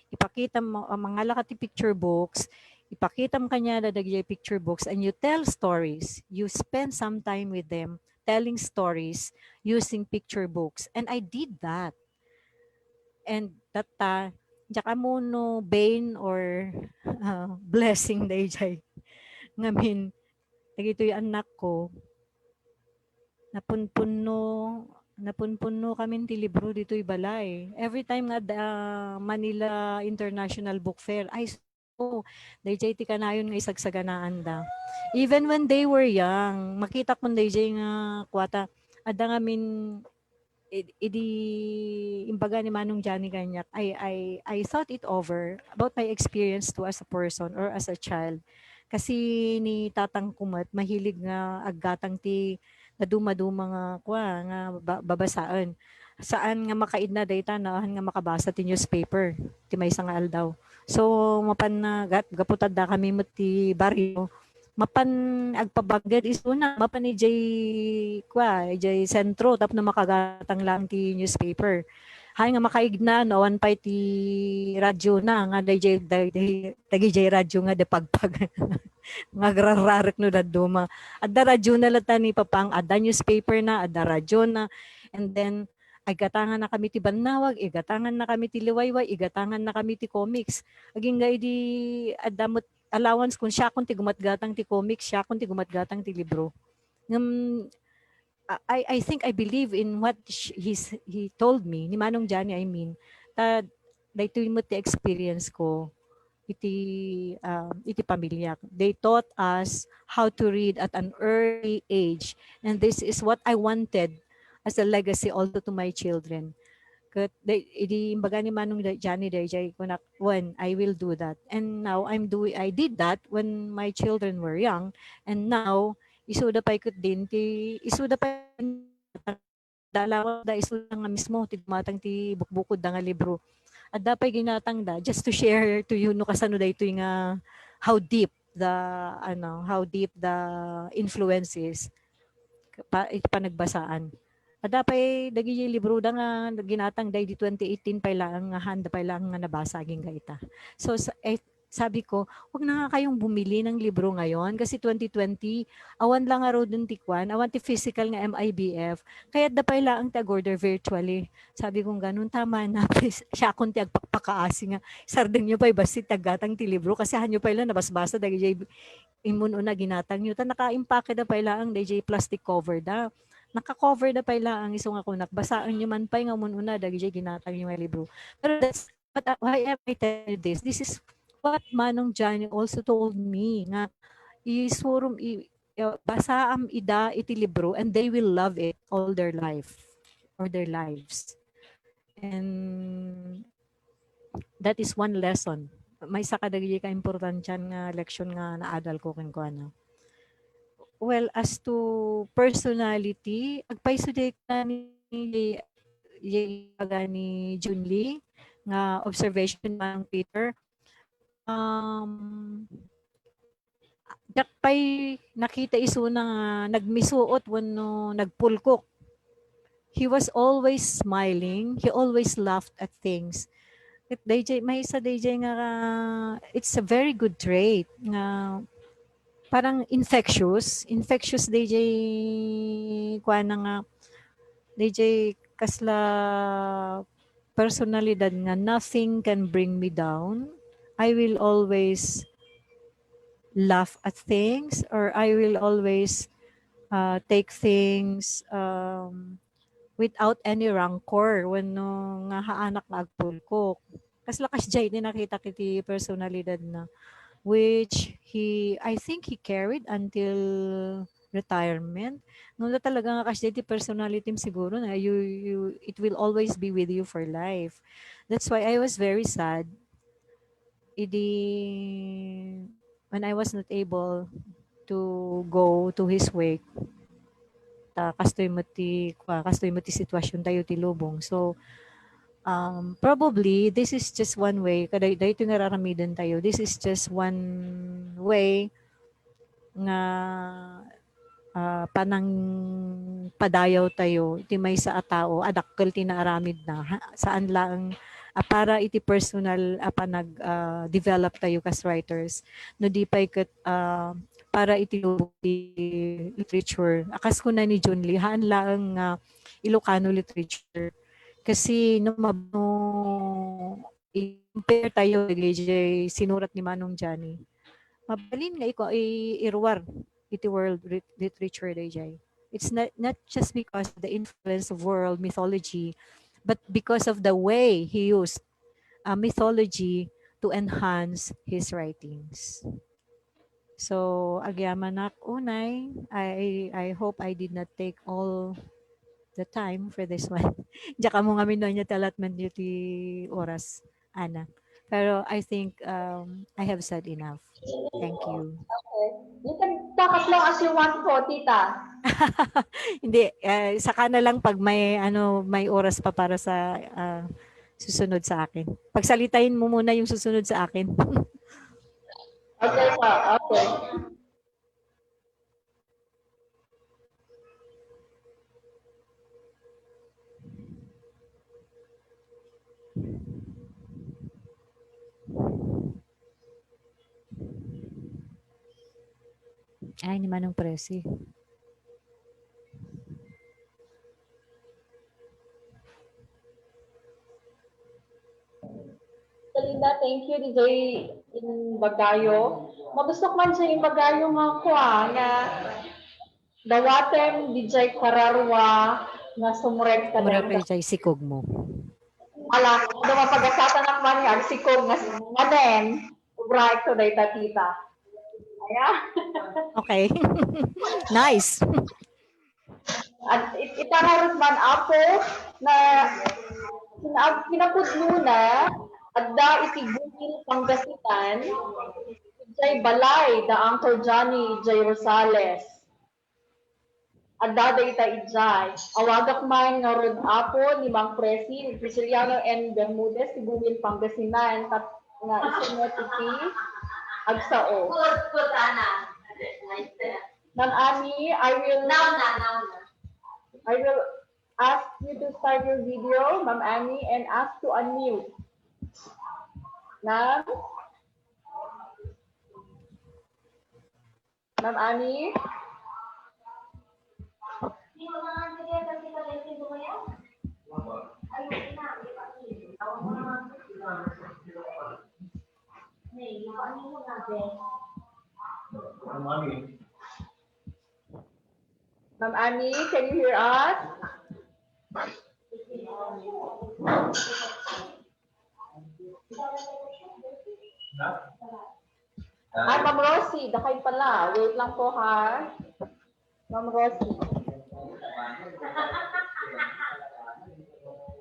ipakita mo, mga lakati picture books, ipakita mo kanya na dagay picture books, and you tell stories, you spend some time with them, telling stories, using picture books, and I did that. And that, jaka mo no bane or blessing dayjay. Ngamin, dagito yung anak ko, napunpuno napunpuno kami ti libro dito'y balay. Every time nga Manila International Book Fair, ay so, dayjay ti kanayon nga isagsaganaan da. Even when they were young, makita ko dayjay nga kwata, ada nga min idi imbaga ni Manong Johnny ganyak, I thought it over about my experience to as a person or as a child. Kasi ni tatang kumat mahilig nga aggatang ti naduma-duma nga nga babasaan. Saan nga makaid na data naahan nga makabasa ti newspaper ti maysa nga aldaw. So mapan na gaputad da kami met ti baryo mapan agpabagad is una mapan ni Jay sentro tap na makagatang lang ti newspaper. Hay nga makaigna no one pa ti radyo na nga dayjay radyo nga de pagpag nga grararik no daduma. Adda radyo na lata ni papang adda newspaper na adda radyo na and then igatangan na kami ti Bannawag, igatangan na kami ti Liwayway, igatangan na kami ti comics. Aging nga di adamot allowance kung siya kung ti gumatgatang ti comics, siya kung ti gumatgatang ti libro. I think I believe in what he told me, ni Manong Johnny, I mean, dahito mo ti experience ko, iti pamilya. They taught us how to read at an early age. And this is what I wanted as a legacy also to my children. Idi imbaga ni Manong Johnny Dayjay when I will do that. And now I did that when my children were young. And now, isuda pa ikot din, isuda pa dalawa da isuda nga mismo, tigmatang ti bukbukod da nga libro. At dapay ginatang da, just to share to you, no kasano da ito nga, how deep the influence is, panagbasaan. Adapay dagi libro da nga ginatang day di 2018 pa lang nga handa pa lang nga nabasa ging gaita. So sabi ko, wag na nga kayong bumili ng libro ngayon kasi 2020 awan lang nga dun tikwan, awan ti physical nga MIBF. Kaya dapay lang ang tag-order virtually. Sabi ko ganun tama na siya kun ti agpakpakaasi nga. Sarden nyo pa basi tagatang ti libro kasi hanyo pa lang nabasbasa dagi imun una ginatang nyo. Ta naka-impake da pa lang DJ plastic cover da. Naka-cover na pa ang isong ako basaan nyo man pa nga una dagi ginatang yung libro. Pero that's why am I tell this? This is what Manong Johnny also told me nga isurum basaam ida iti libro and they will love it all their life or their lives. And that is one lesson. May sakadagi ka importansyan nga leksyon nga naadal ko ken kuana. Well, as to personality, agpaiso ka ni Junli nga observation ng Peter. Dakpay nakita iso na nagmisuot wano nagpulkok. He was always smiling. He always laughed at things. May isa nga it's a very good trait nga parang infectious DJ kuana nga DJ kasla personalidad nga nothing can bring me down. I will always laugh at things or I will always take things without any rancor when nga haanak na agpulkok. Kasla kasjay din nakita kiti personalidad na which I think he carried until retirement. Nung talaga nga kasi di personality siguro na it will always be with you for life. That's why I was very sad when I was not able to go to his wake. Kastoy mo ti sitwasyon tayo ti lubong. So probably this is just one way kada dahito nga raramidan tayo, this is just one way nga panang padayaw tayo iti may sa tao adakkel ti naaramid na saan lang para iti personal panag develop tayo kas writers no di pa iket para iti literature akas ko na ni John Lee haan lang Ilocano literature. Kasi i-compare tayo kay sinurat ni Manong Johnny. Mabalin nga iko irwar iti world literature DJ. It's not just because of the influence of world mythology, but because of the way he used mythology to enhance his writings. So, Agyamanak Unay, I hope I did not take all the time for this one. Diyan mo nga niya talatman ti oras, Ana. Pero I think I have said enough. Thank you. Okay. You can talk as long as you want po, tita. Hindi, saka na lang pag may oras pa para sa susunod sa akin. Pagsalitain mo muna yung susunod sa akin. Okay po, okay. Ay, ni Manong Presi. Linda, thank you, DJ in Bagayo. Mabustok man sa yung Bagayo nga kuha, nga dawaten DJ Kararwa nga sumurek ka Mura din. pa sikog mo. Ala, dumapag-asata ng manhag, sikog nga manen, ubray ko day tita. Ayan. Okay. Nice. At itangarot man ako na pinapudluna at da iti GUMIL Pangasinan jay balay da Uncle Johnny Jay Rosales. At da ita ijay. Awagak man nga rod apo ni Mang Presi, ni Prisciliano and Bermudez ti GUMIL Pangasinan kat nga isunod iti agsao. Good, Ana. Ma'am Ami, I will ask you to start your video, Ma'am Annie, and ask to unmute. Ma'am? Ma'am Annie? Ma'am Annie, can you hear us? Ma'am Rosie, dakay pala. Wait lang po ha. Ma'am Rosie.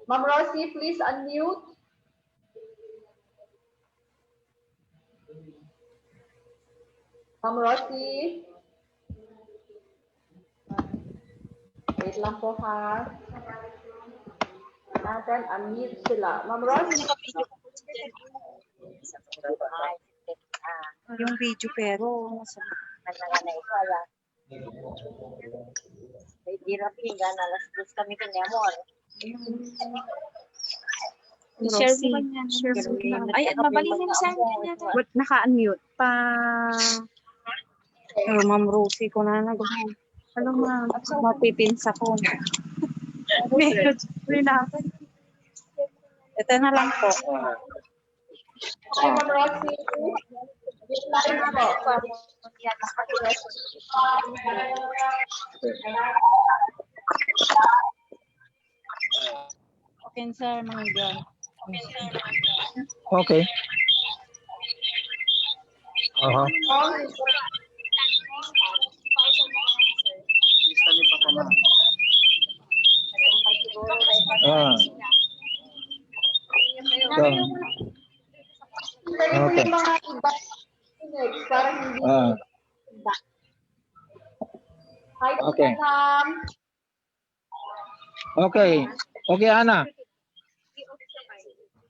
Ma'am Rosie, please unmute. Ma'am Rosie. Wait lang po ha. Natin, unmute sila. Ma'am Rosie. Yung video pero nasa nanganay ko ala. Hindi rapin gana alas 2 kami kanyamon. Share mo kanya. Share mo lang. Ay, mabalinin sa akin niya. What, naka-unmute pa. Ma'am Rosie ko na nagawa. Ano ma'am? Mapipinsa ko. Meron. Rinapan. Ito na lang po. Hi, Ma'am Rosie. Live po. Okay, sir, mga gan. Okay. Dali mo yung mga iba minutes para hindi Hi, Okay. Ma'am. Okay. Okay, Ana.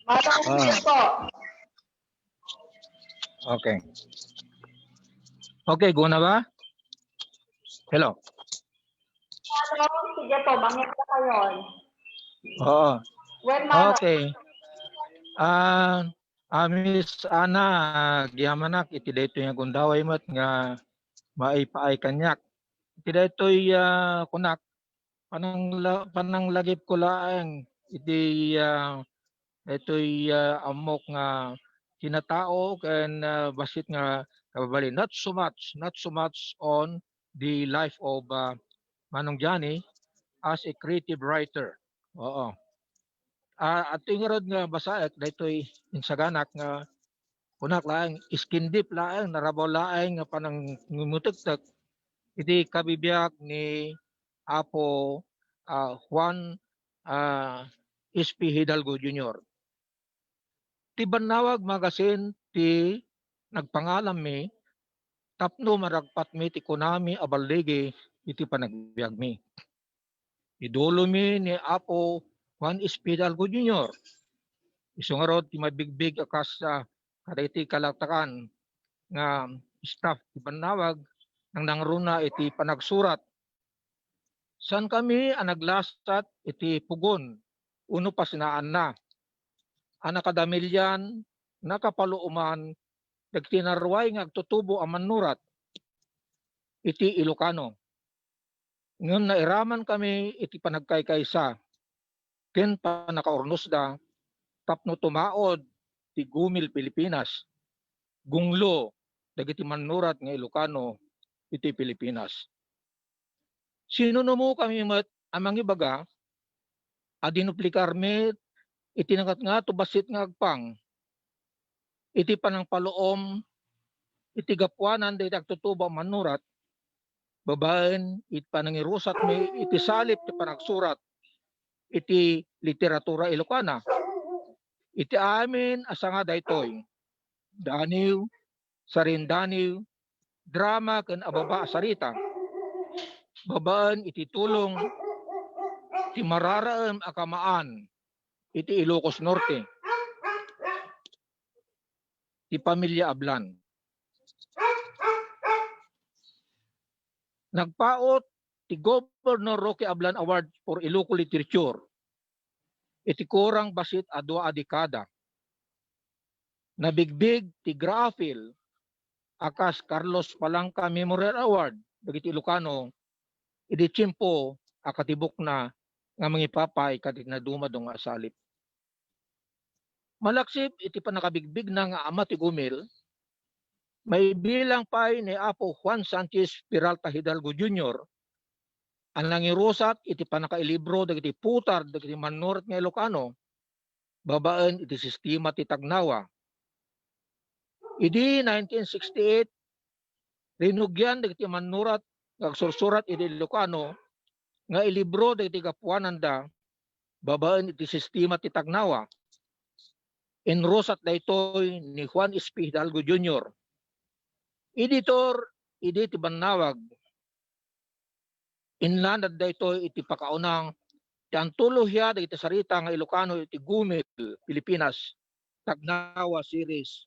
Madam po. Okay. Okay, go na ba? Hello. Ano? Sige po, mangit na kayo. Oo. When, Ma'am? Okay. Miss Ana, gihamanak, iti dayto yung gundaway mat nga maipaay kanyak. Iti dayto kunak, panang lagip ko laang, iti ito'y amok nga kinatao and basit nga kababali. Not so much on the life of Manong Johnny as a creative writer. Oo. At tingurod nga basaek daytoy insaganak nga kunak laeng skin deep laeng narabaw laeng nga panang ngumutek iti kabibiyag ni Apo Juan S.P. Hidalgo Jr. Ti Banawag Magazine ti nagpangalam mi tapno maragpat mi ti kunami abaldege iti panagbiag mi. Idulo mi ni Apo Juan S.P. Hidalgo Jr. Isungarod ti mabigbig akas kada iti kalaktakan nga staff ti Banawag nang nangruna iti panagsurat. San kami ang naglasat iti pugon, uno pa sinaan na. Ang nakadamilyan, nakapaluuman, nagtinarway nga agtutubo ang manurat, iti Ilocano. Ngayon nairaman kami iti panagkaykaysa, ken pa nakaurnos da, tapno tumaod ti GUMIL Pilipinas, gunglo, dagiti manurat nga Ilocano, iti Pilipinas. Sino mo kami amang ibaga, adinuplikar mi, itinagat nga tubasit nga agpang, iti panang paluom, iti gapuanan, iti agtutuba manurat, babaen, iti panangirusat mi, iti salip, iti panagsurat, iti literatura Ilocana. Iti amin, asa nga daytoy, daniw, sarindaniw, drama, ken ababa sarita. Babaan iti tulong ti mararaem akamaan iti Ilocos Norte. Ti pamilya Ablan. Nagpaot ti Governor Roque Ablan Award for Iloco Literature. Iti kurang basit a 2 dekada. Nabigbig ti Grafil akas Carlos Palangka Memorial Award dagiti Ilocano. Idi tiyempo akatibok na nga mangipapay kadit na dumadong asalip. Malaksip iti panakabigbig na nga ama ti GUMIL, may bilang pay ni Apo Juan Sanchez Peralta Hidalgo Jr. ang nangirusat iti panakailibro dagiti putar dagiti manurat nga Ilocano, babaen iti sistema ti Tagnawa. Idi 1968, rinugyan dagiti manurat nagsursurat iti Ilocano nga ilibro dagiti gapuanan da babaen iti sistema ti Tagnawa. Inrusat daytoy ni Juan S.P. Hidalgo Jr. Editor idi ti Banawag. Inlandad daytoy iti pakaunang ti antolohiya dagiti sarita nga Ilocano iti GUMIL Pilipinas Tagnawa series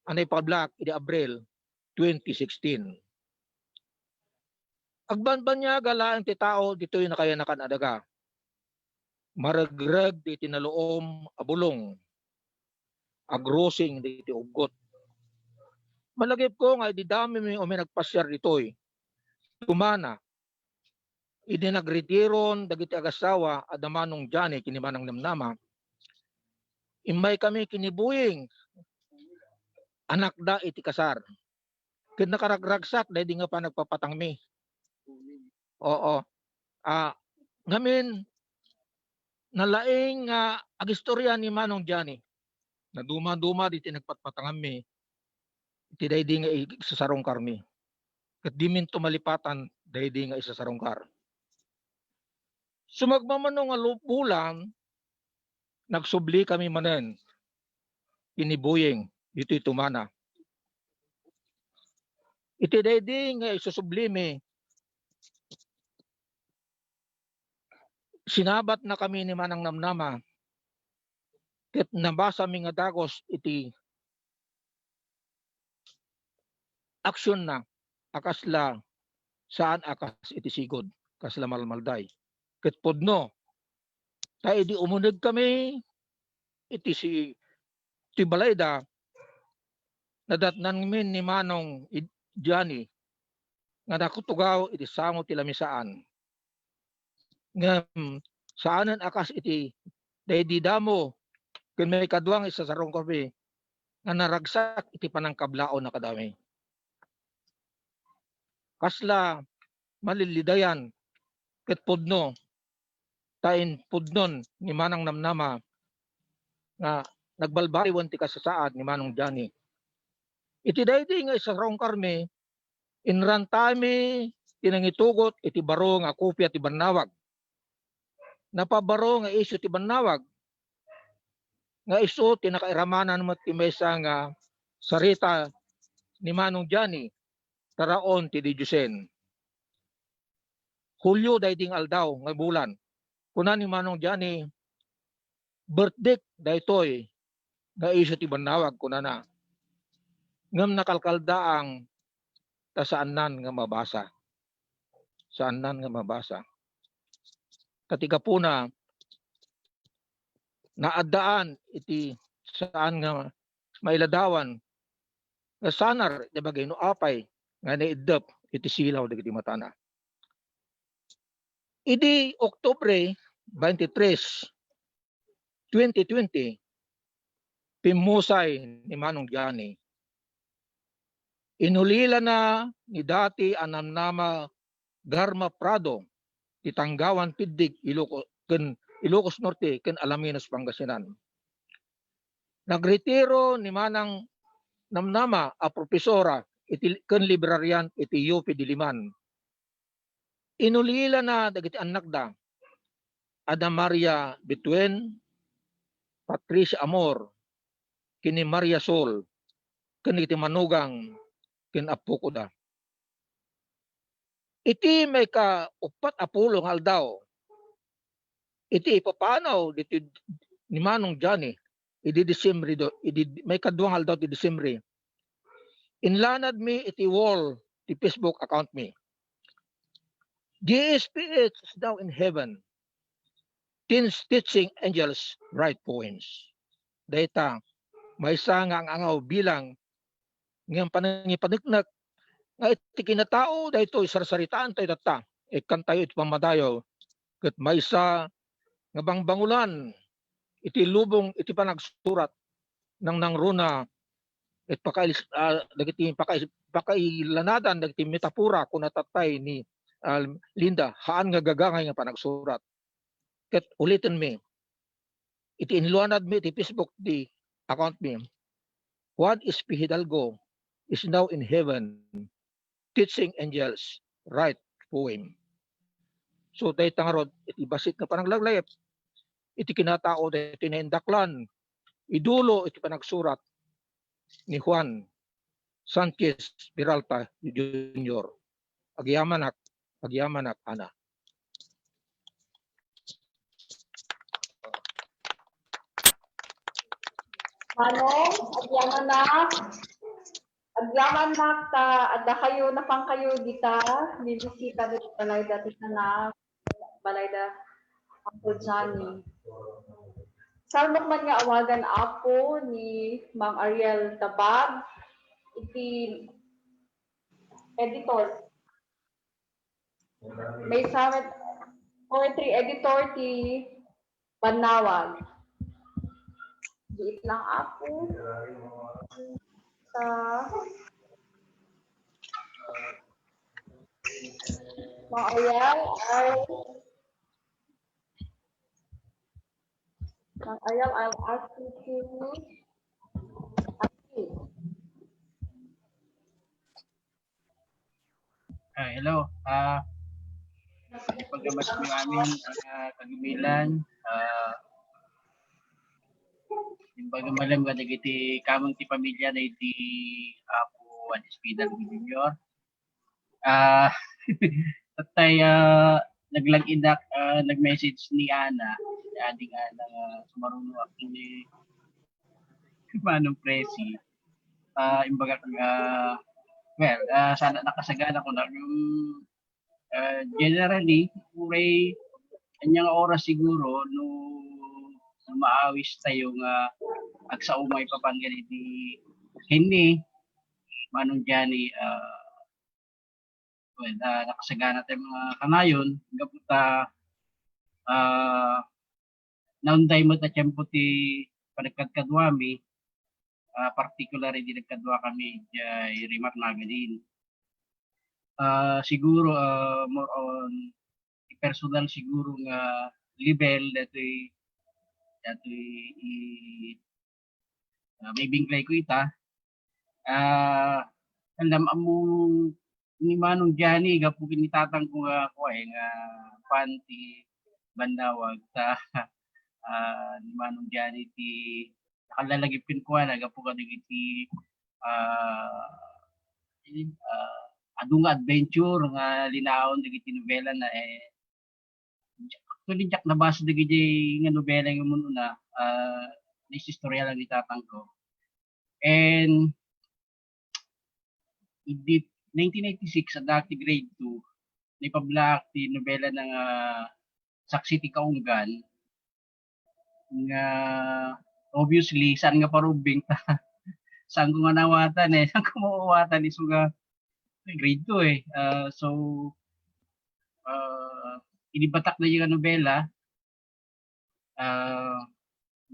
anay pablak iti Abril 2016. Agbanbanya galaan ti tao dito'y nakayanakan adaga. Maragreg di tinaluom abulong. Agrosing di ugot. Malagip ko nga ididami mi o may nagpasyar dito'y. Tumana. Idi nagretiron dagiti agasawa adamanong Johnny kinimanang namnama. Imay kami kinibuing. Anak da iti kasar. Kin nakaragragsak dahil di nga pa nagpapatang mi. Oo. Ngamin, nalaing agistorya ni Manong Johnny. Na duma-duma di tinagpatpatangam mi. Iti dahi di nga isasarongkar mi. Kat di min tumalipatan dahi di nga isasarongkar. Sumagmamano nga bulan, nagsubli kami manen. Inibuying, dito'y tumana. Iti dahi di nga isusubli mi. Sinabat na kami ni Manang Namnama. Ket nabasa mi nga dagos iti aksyon na akasla saan akas iti sigod kasla malmalday. Ket podno tayo di umuneg kami iti ti balayda nadatnan min ni Manong Johnny nga nakutugaw iti samo ti lamisaan. Ngem saanen akas iti daydi damo ken may kadwang isasarong kami nga naragsak iti panangkablao na kadami. Kasla malilidayan ket pudno tain pudnon ni manang namnama nga nagbalbariwan ti kasasaad ni Manong Johnny. Iti daydi nga isa raong karmi inrantami tinangitugot iti baro nga kopya ti Bannawag. Napabaro nga isyu ti Bannawag nga isu ti nakairamanan mo ti maysa nga sarita ni Manong Johnny taraon ti Diyosen. Hulyo dayding aldaw nga bulan. Kuna ni Manong Johnny birthday daytoy nga isyu ti Bannawag kuna na. Ngam nakalkaldaang ta saan nan nga mabasa. Saan nan nga mabasa. Katika puna naadaan iti saan nga mailadawan nga sanar di bagay no apay nga naidap iti silaw dagiti matana. Idi Oktubre 23, 2020 pimusay ni Manong Johnny. Inulila na ni dati anamnama Garma Prado ti Tanggawan Piddig Ilocos Norte ken Alaminos Pangasinan. Nagretiro ni manang namnama a propesora iti ken librarian iti UP Diliman. Inulila na dagiti anak da Ada Maria Betuen, Patricia Amor, kini Maria Sol, ken iti manugang ken apo ko da. Iti may ka upat apulong aldaw. Iti ipapanaw diti ni Manong Johnny idi Disyembre do may kaduang aldaw ti Disyembre. Inlanad mi iti wall ti Facebook account mi. GSPH is now in heaven. Teens teaching angels write poems. Data may nga ang angaw bilang ngayong panangipanagnak nga iti kinatao daytoy sarsaritaan tayo data ikan tayo iti Pammadayaw ket maysa nga bangbangulan iti lubong iti panagsurat nang nangruna et dagiti pakailanadan dagiti metapura kun natatay ni Linda haan nga gagangay nga panagsurat ket ulitin mi iti inluanad mi iti Facebook di account mi Juan S.P. Hidalgo is now in heaven teaching angels write poem. So tayo tangarod iti basit nga panaglaglay iti kinatao iti naindaklan idulo iti panagsurat ni Juan Sanchez Peralta Jr. Agyamanak ana. Manong, agyaman na ta, adda kayo, napang kayo dita, bibisita dito balayda, tita na, balayda, Uncle Johnny. Sarnok man nga awagan ako ni Mang Ariel Tabag, iti editor. May summit poetry editor ti Bannawag. Diit lang ako sa Mang Ariel I'll ask you to Hello. Pagdamas po namin kagumilan. Yung bagamalam nga nagiti kamang ti pamilya na iti Apo Juan S.P. Jr. Tatay naglag-idak nag-message ni Ana, ading Ana nga sumarunong ako ni Manong Presi. Imbaga sana nakasagana ko na yung generally uray kanyang oras siguro no maawis tayo nga agsaumay papanggan iti hindi Manong Johnny nakasagana tayo mga kanayon gaputa naunday mo ta tiyempo ti panagkadkadwami particular di nagkadwa kami Rimat Magazine. Siguro more on personal siguro nga level datoy may bingklay ko ita. Alam among ni Manong Johnny gapo kinitatang ko nga nga panti bandawag ta ni Manong Johnny ti nakalalagipin ko na gapo kadagiti adunga adventure nga linaon dagiti nobela na actually jak nabasa dagiti nga nobela nga muno na istorya lang itatang ko. And in 1996 sa dati grade 2 naipablak ti nobela ng Saksi ti Kaunggan nga obviously saan nga parubing ta saan ko nga nawatan saan ko mawawatan iso nga grade 2 so inibatak na yung nobela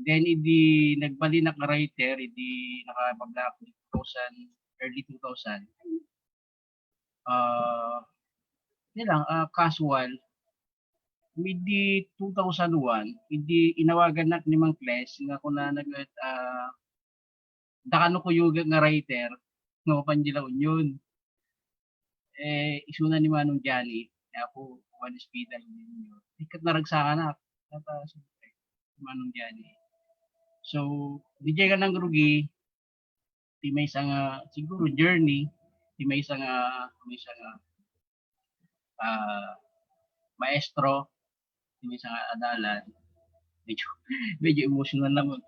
then idi nagbali na writer idi nakapablak 2000 early 2000 nilang casual midi 2001 idi inawagan nak ni Mang Kles nga kuna nagat dakano ko yung nga writer nga panjila union isuna ni Manong Johnny ako Juan S.P. ikat na ragsakan na Manong Johnny so DJ ka ng rugi ti may isang siguro journey ti may isang maestro ti may isang adalan medyo emotional naman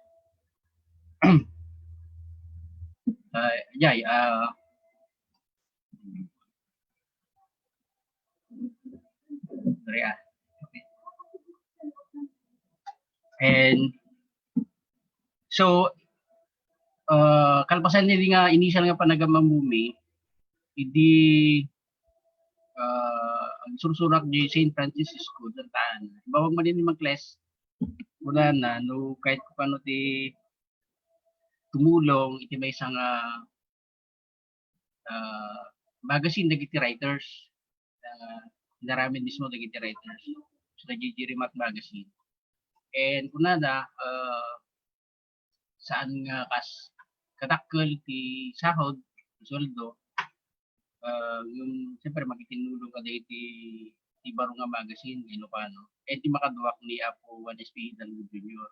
sorry okay. And so kalpasan nila nga initial nga panagamamumi idi ang sursurak di St. Francis School dantaan bawag man din ni Mag-Kles wala na no kahit paano ti tumulong iti may isang magazine dagiti writers naramin mismo dagiti writers so dagiti Rimat magazine and kunada saan nga kadakkel ti sahod sweldo yung siyempre makitinulong ka diti ti baro nga magazine Ilocano and ti makaduwak ni Apo Juan S.P. Hidalgo Jr.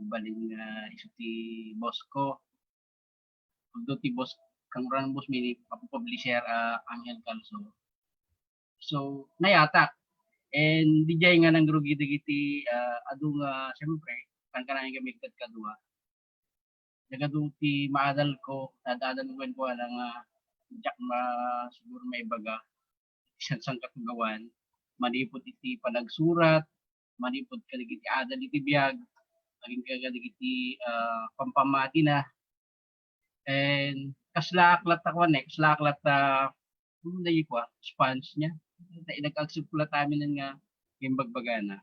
Balin nga iso ti boss ko although ti boss kang rang boss mini papublisher Angel Calso so nayatak and dijay nga nang grugi dagiti adu nga siyempre kan kanang gamigkat kadua nagadu ti maadal ko dadaan ko nga jak siguro may baga isang katugawan manipod iti panagsurat manipod kadagiti adal iti biag aging kadagiti pampamati na and kaslaklat ako kaslaklat hindi ko sponge niya nag-accept amin nga yung bagbagana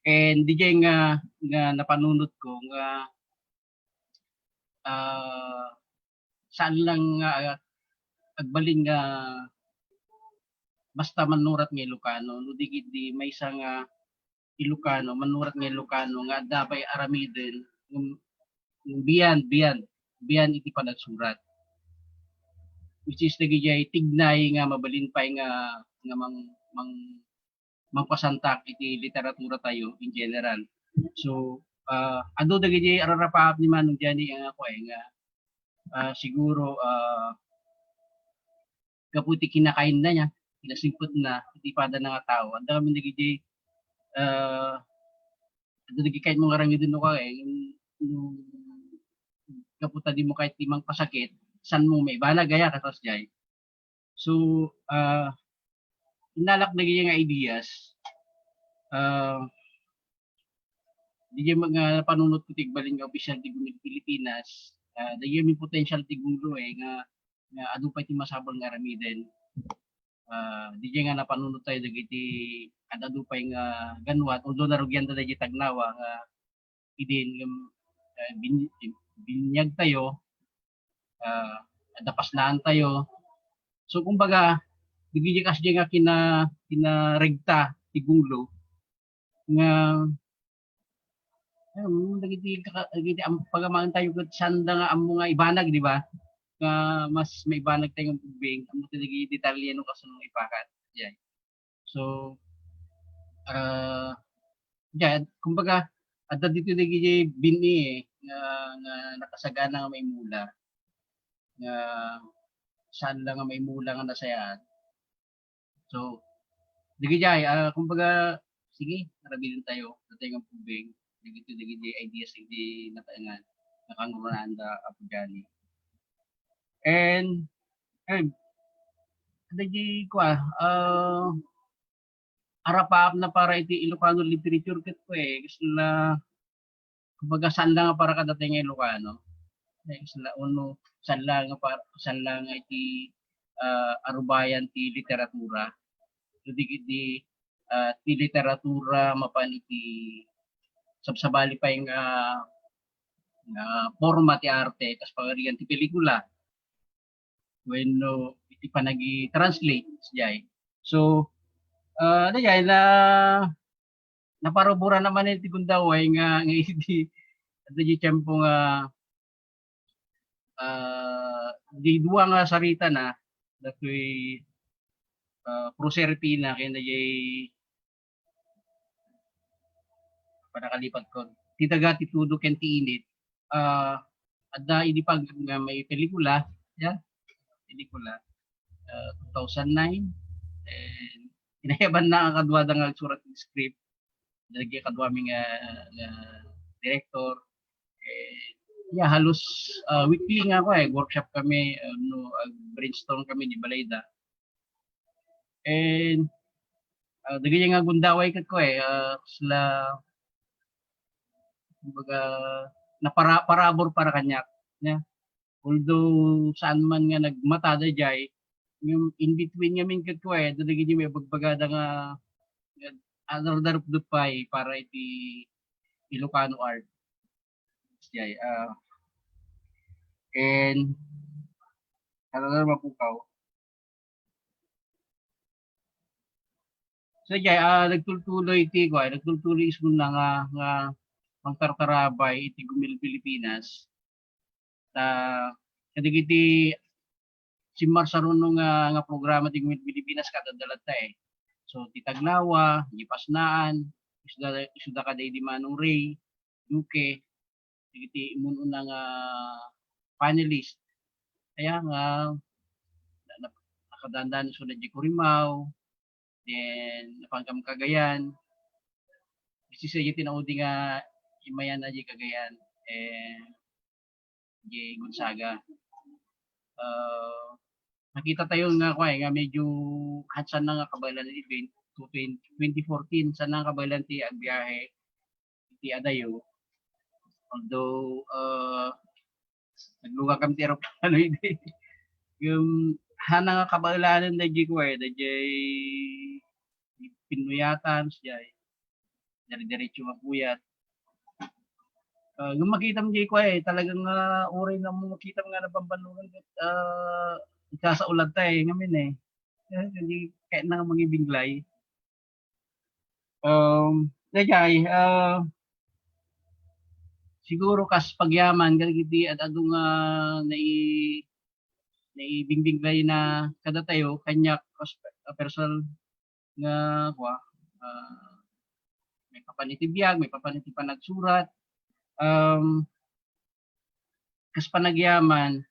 and DJ nga napanunot ko nga saan lang agbalin nga basta manurat nga Ilocano no digit di may isang Ilocano manurat nga Ilocano nga dapat aramiden biyan iti panagsurat which is nagijay tignay nga mabalin pa nga mangpasantak iti literatura tayo in general so ado dagiti ararapaap ni Manong Johnny ang ako nga siguro kaputi kinakain na niya kinasimpot na iti pada na nga tao ang dami dagiti ado dagiti kahit mga rangi din ko kaputa di mo kahit timang pasakit san mo may bala gaya katas jay so inalak dagiti nga ideas di mga panunot ko tigbalin nga official ti GUMIL Pilipinas dahil may potential ti gulo nga adu pa ti masabol nga ramiden di nga napanunot tayo dagiti adu pa nga ganwat although narugyan ta dagiti tagnawa nga idin binyag tayo adapaslaan tayo so kumbaga digiti kas nga tinaregta ti Gunglo nga dagiti pagamaan tayo ket sanda nga ammo nga ibanag di ba? Nga mas maibanag tayong tubig ammo ti detalye no kasunong ipakat. Yeah. So kumbaga adda dito dagiti bini nga nakasagana nga may mula nga saan lang nga may mula nga nasayaan. So digijay kumbaga sige narabilin tayo datay nga tubig dagiti ideas hindi nataangan nakanguraan da apugani. And dagi ko arapaap na para iti Ilocano literature ket ko gusto na kumbaga saan lang nga para kadatay nga Ilocano. Gusto na uno saan lang nga iti arubayan ti literatura. So di ti literatura mapan iti sabsabali pa yung forma ti arte kas pagarigan ti pelikula when iti panagi translate jay. So jay na naparubura naman iti gundaway nga iti di tiyempo nga di duwa nga sarita na datoy Proserpina kaya na jay panakalipat ko. Titaga titudo ken ti init. Adda idi pag may pelikula, pelikula 2009 and inayaban na ang kadwa nga surat ng script. Dalagi kadwa mi nga director. Halos weekly nga ako workshop kami brainstorm kami ni Balayda. And dagiti nga gundaway ket ko sila kumbaga naparabor para kanyak although saan man nga nagmata da jay yung in between nga min ket ko dagiti may bagbagada nga another dupay para iti Ilocano art jay and another mapukaw. So jay nagtultuloy ismo na nga pangtartarabay iti GUMIL Pilipinas kadigiti simmar sarunong nga programa ti GUMIL Pilipinas kadadalat so ti Taglawa, ti Pasnaan, isuda kaday di Manong Ray, Duque, digiti imununa nga panelist. Kaya nga nakadandaan so na di Kurimaw, then napangkam Cagayan. Isi sa tinaudi nga imayan na di Cagayan di Gonzaga. Nakita tayo nga nga medyo hansan na nga kabaylan event 2014 sa nga kabaylan ti agbiyahe ti Adayo. Although nagluga kami ti aeroplano hindi yung hana nga kabaylanan na di ko da jay pinuyatan jay dire-diretso mapuyat. Yung makita mo ko talagang oray na mo makita nga na pambanungan ikasaulat ngamin hindi kahit na magibinglay. Dajay siguro kas pagyaman galgiti at adung naibingbinglay na kada tayo kanyak personal nga may papanitibiyag, may papaniti panagsurat. Kas panagyaman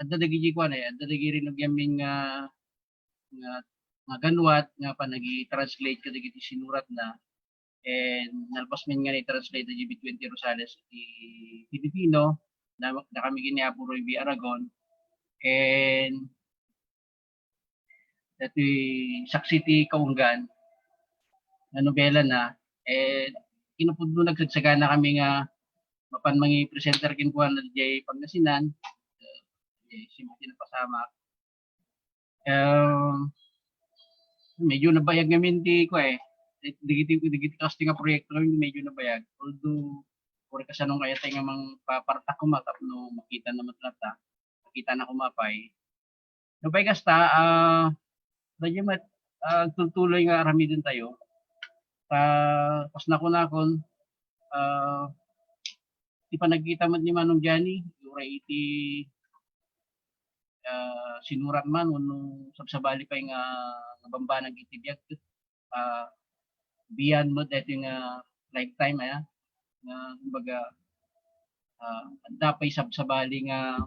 adda dagiti adda dagiti rin nagyamin nga ganwat nga panagi translate kadagiti sinurat na and nalpas min nga ni translate da between ti Rosales ti Filipino na kami giniapo Roy B. Aragon and dati saksi ti Kaunggan na nobela na kinupudlo nagsagsagana kami nga mapan mangi presenter kin kuan na DJ Pangasinan simple na pasama medyo nabayag ngamin ti digiti casting nga proyekto kami medyo nabayag although pure kasanong kaya tayo nga mang papartak ko no makita na matlata makita na kumapay nabay kasta tutuloy nga arami din tayo. Pas nakon ti panagkita man ni Manong Johnny, yura iti sinurat man no sabsabali pa nga bambanag iti biag beyond mo dito nga lifetime nga kumbaga dapat sabsabali nga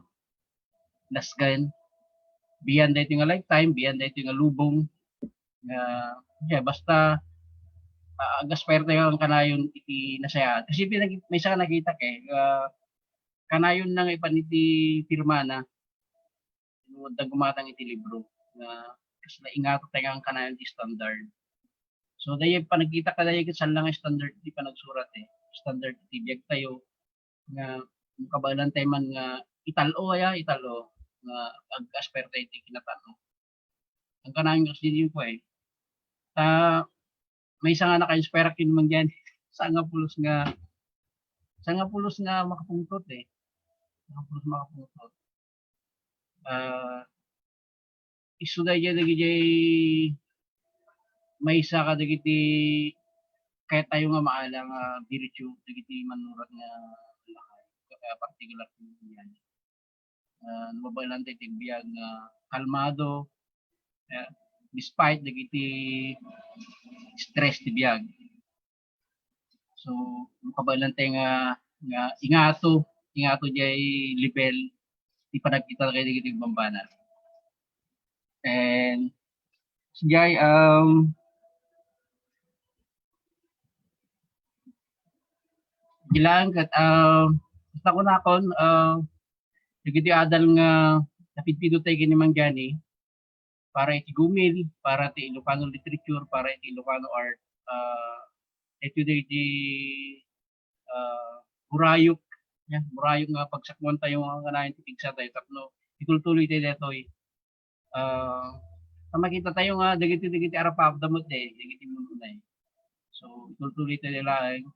lasgan beyond dito nga lifetime, beyond dito nga lubong basta agasperte ang kanayon iti nasaya kasi may isa nakita kanayon nang ipaniti firma na gumatang iti libro na kasi ingato tayo ang kanayon ti standard. So dahil panagkita ka dahil saan lang standard di pa nagsurat standard ti biag tayo nga kabalan tayo man nga italo nga ag-asperte iti kinatano. Ang kanayon kasi din po may isa nga naka-inspire kin man diyan sa nga pulos nga makapungtot makapungtot isuday may isa ka dagiti kahit tayo nga maalang virtue dagiti manurat nga kaya particular yan nababalan tayo tibiyag kalmado despite dagiti stress tibiyag so mababalan tayo nga ingato jay level di pa nagkita kayo dagiti bambana and sigay gilang kat basta ko nakon dagiti adal nga napidpido tayo kini Mangjani para iti GUMIL, para iti Ilocano literature, para iti Ilocano art ito di burayok nga pagsakmuan tayo mga kanayon tipigsa tayo tapno ituloy tayo dito makita tayo nga dagiti arapabdamot dagiti mundo na so ituloy tayo lang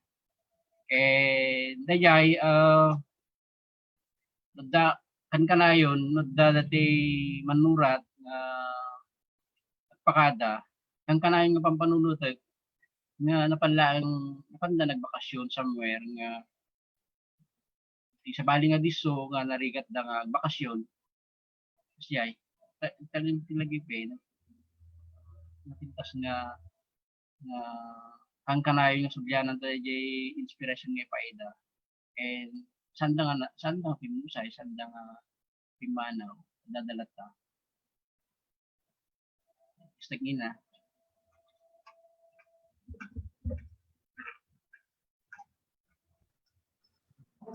dayay kan kanayon dati manurat pakada kan kanayon nga pampanunutot nga napanda nagbakasyon somewhere nga sa bali nga diso nga narigat da nga bakasyon siya talin tilagi napintas nga ang kanayo nga subyanan tayo jay inspiration nga paida and sanda nga pimusay sanda nga pimanaw dadalata istagina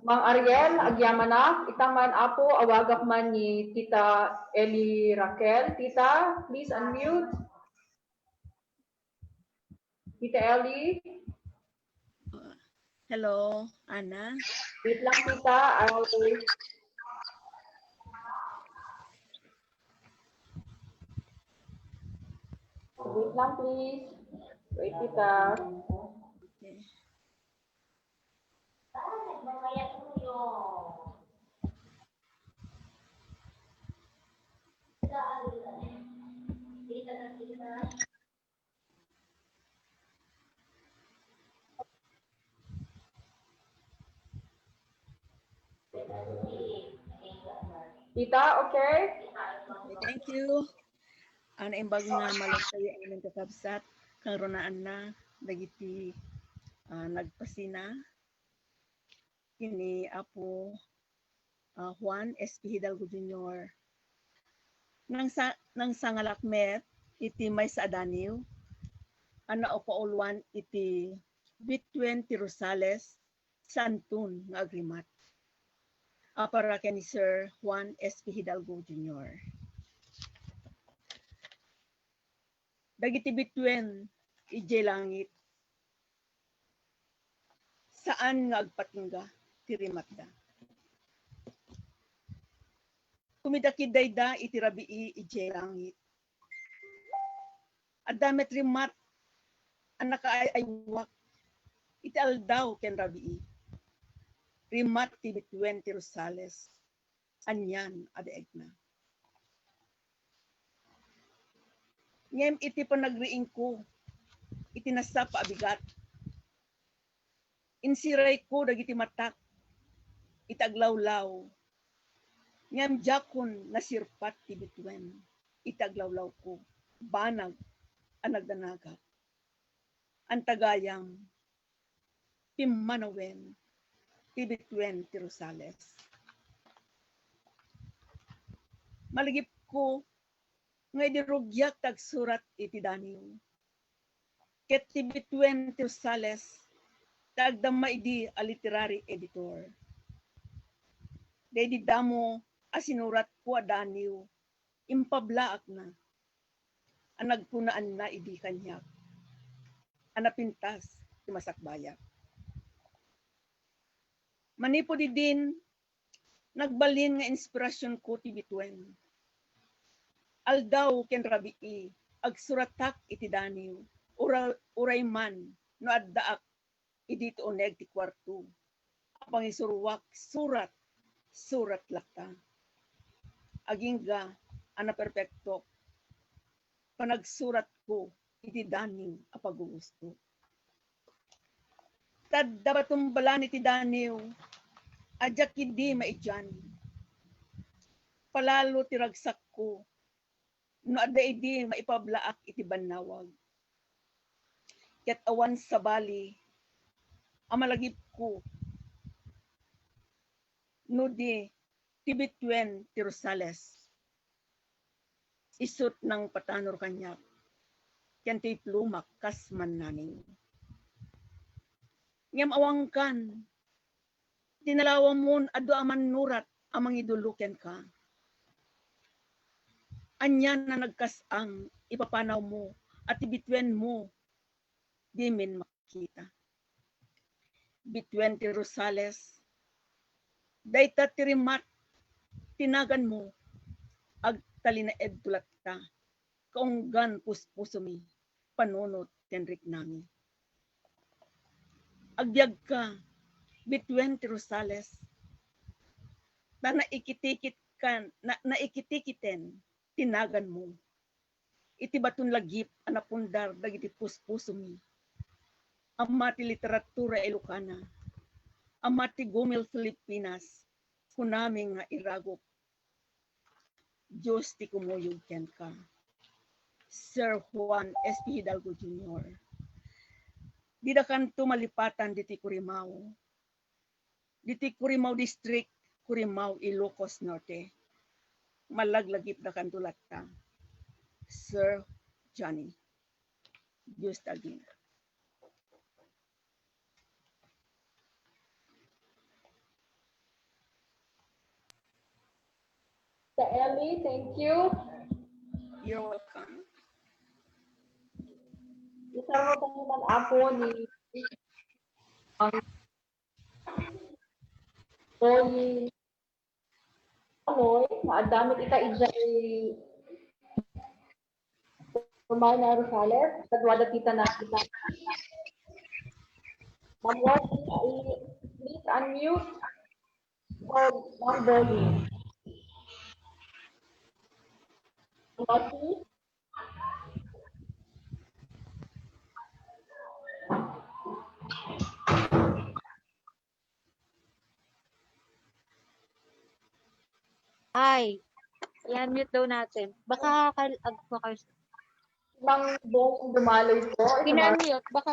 Mang Ariel, agyaman na, itaman apo, awagak man ni Tita Eli Raquel. Tita, please unmute. Tita Eli. Hello, Ana. Wait lang, Tita. Wait lang, please. Wait, Tita. Okay. Tita, okay? Okay, thank you. Ana imbag nga malagtayo ang kakabsat kang runaan na dagiti nagpasina kini Apo Juan S.P. Hidalgo Jr. Nang sangalakmet iti may sa Adaniw ana opaulwan iti between ti Rosales Santun nga agrimat para kay ni Sir Juan S.P. Hidalgo Jr. Dagiti between ije langit saan nga agpatingga ti rimatda. Kumidakiday da iti rabii ije langit. Adamet rimat ang nakaaywak iti Aldaw ken rabii. Rimat ti between ti Rosales anyan adaeg na. Ngem iti panagriing ko, iti nasa paabigat. Insiray ko dagiti matak, itaglawlaw. Ngem jakon nasirpat ti bitwen, itaglawlaw ko, banag anagdanaga. Antagayam, Pammadayaw, ti bitwen ti Rosales. Maligip ko, ngay dirugyak tagsurat iti daniw. Ket ti bitwen ti Rosales, tagdamma idi a literary editor. Day di damo asinurat ko a daniw, impablaak na. Anagkunaan na idi kanyak. Anapintas ti masakbayak. Manipo di din, nagbalin nga inspirasyon ko ti bitwen. Aldaw ken rabii, agsuratak iti daniw, uray man, no addaak, idito oneg ti kwarto. Pangisurwak, surat lakta. Agingga, ana perpekto, panagsurat ko, iti daniw, apagugusto. Tadda batumbalan iti daniw, adyak hindi maidyan. Palalo tiragsak ko, no adda idi maipablaak iti banawag. Ket awan sa bali, amalagip ko, no di tibitwen ti Rosales. Isut ng patanor kanyak, yan ti plumak kas mannaning. Ngem awangkan, tinalawa mon ado aman nurat amang iduluken ka. Anyan na nagkasang ipapanaw mo at ibitwen mo, di min makita. Bitwen ti Rosales, dayta tirimat, tinagan mo, ag talinaed tulat ta, kaunggan puspusumi, panunot tenrik nami. Agbyag ka, bitwen ti Rosales, na naikitikiten, tinagan mo. Iti batun lagip, anapundar, dagiti puspusumi. Amati literatura Ilocana, amati GUMIL Filipinas, kunaming nga iragop. Diyos ti kumuyog ken ka. Sir Juan S.P. Hidalgo Jr. Didakan tumalipatan diti Curimaw. Diti Curimaw District, Curimaw, Ilocos Norte. Malaglagip na kantulat ta. Sir Johnny. Diyos taging. Sa Ellie, thank you. You're welcome. Isang tanungan ako ni Tony Anoy, maadamit ita ijay Romay na Rosales, kadwada kita na kita. Mamwa, please unmute for one volume. Mati? Ay, i-unmute daw natin. Baka Ibang bong dumaloy po. pin-unmute. Baka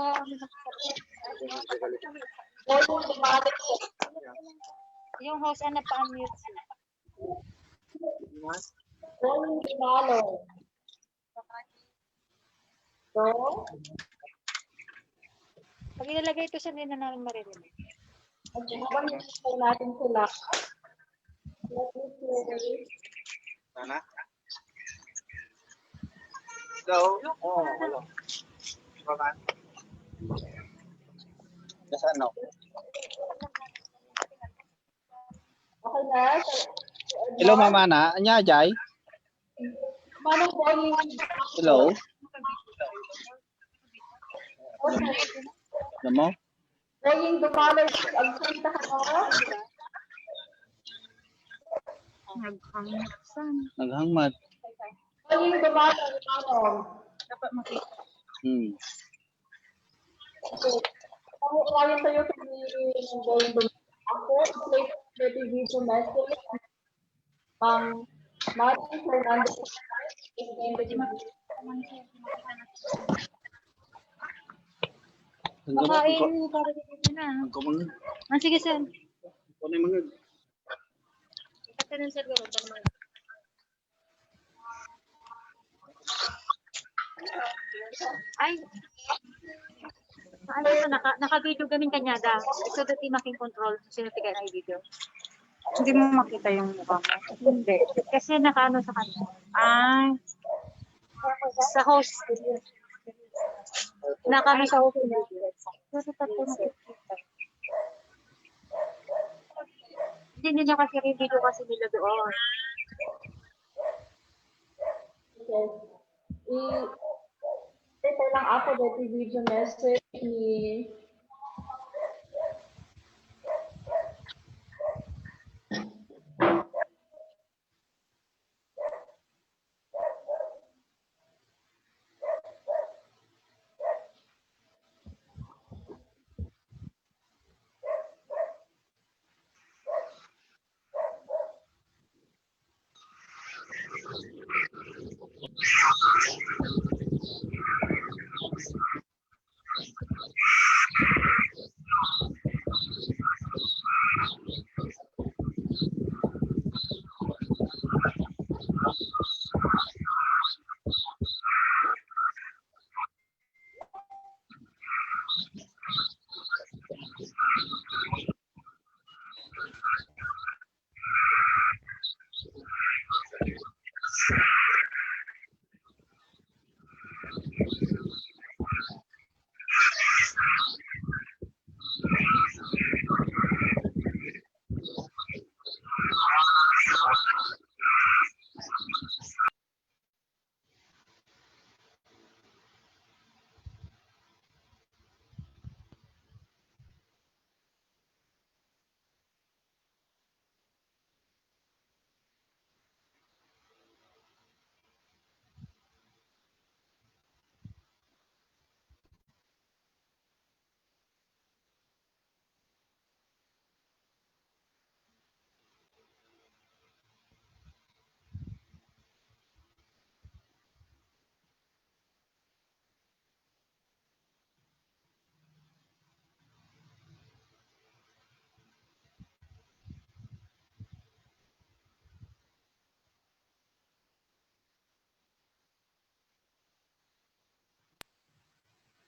Bong dumaloy po. yung host ang napa-unmute. Bong dumaloy. So, Pag ilalagay ito sa din na namin maririnig. habang hinihintay natin sila, let me play. Sana? Hello? Oo, hello. Paman? Nasaan no? Okay na? Hello, Mama na. Anya, Jai? Manong bowling. Hello? Alam mo? Bowling dumaloy. Ang salita ka na. Naghangmad. Bowling dumaloy. Manong. Dapat makita. Okay. Ako ngayon sa'yo kung going to ako, play the video message ang Martin Fernandez is going to be Makain para dito na. Sige, sir. Ito na, sir. Ay, ano ito, naka-video gamin kanyada. So that making control, sino tigay na video. Hindi mo makita yung mukha mo. Hindi. Kasi nakaano sa kanya. Ay, Sa host. Nakaano sa host. Hindi niya kasi video kasi nila doon. okay. Ito lang ako the video message ni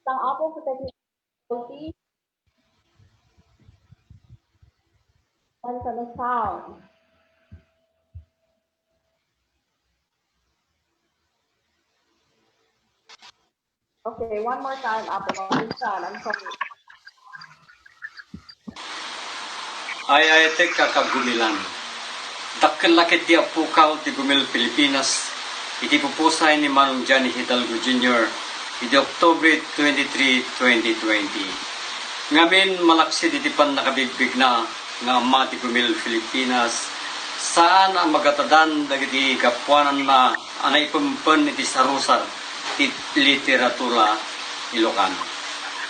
Tang ako sa technology and sa the sound. Okay, one more time, Apo. I'm sorry. Ay tek kakagumilan. Dakkel lakit di apukaw ti Gumil Pilipinas. Iti pupusay ni Manong Johnny Hidalgo Jr. Iti Oktubre 23, 2020. Ngamin malaksid iti pan nakabigbig na nga ama ti Gumil Pilipinas. Saan ang magatadan dagiti kapwanan na anay pumpen iti sarusar ti literatura Ilocano.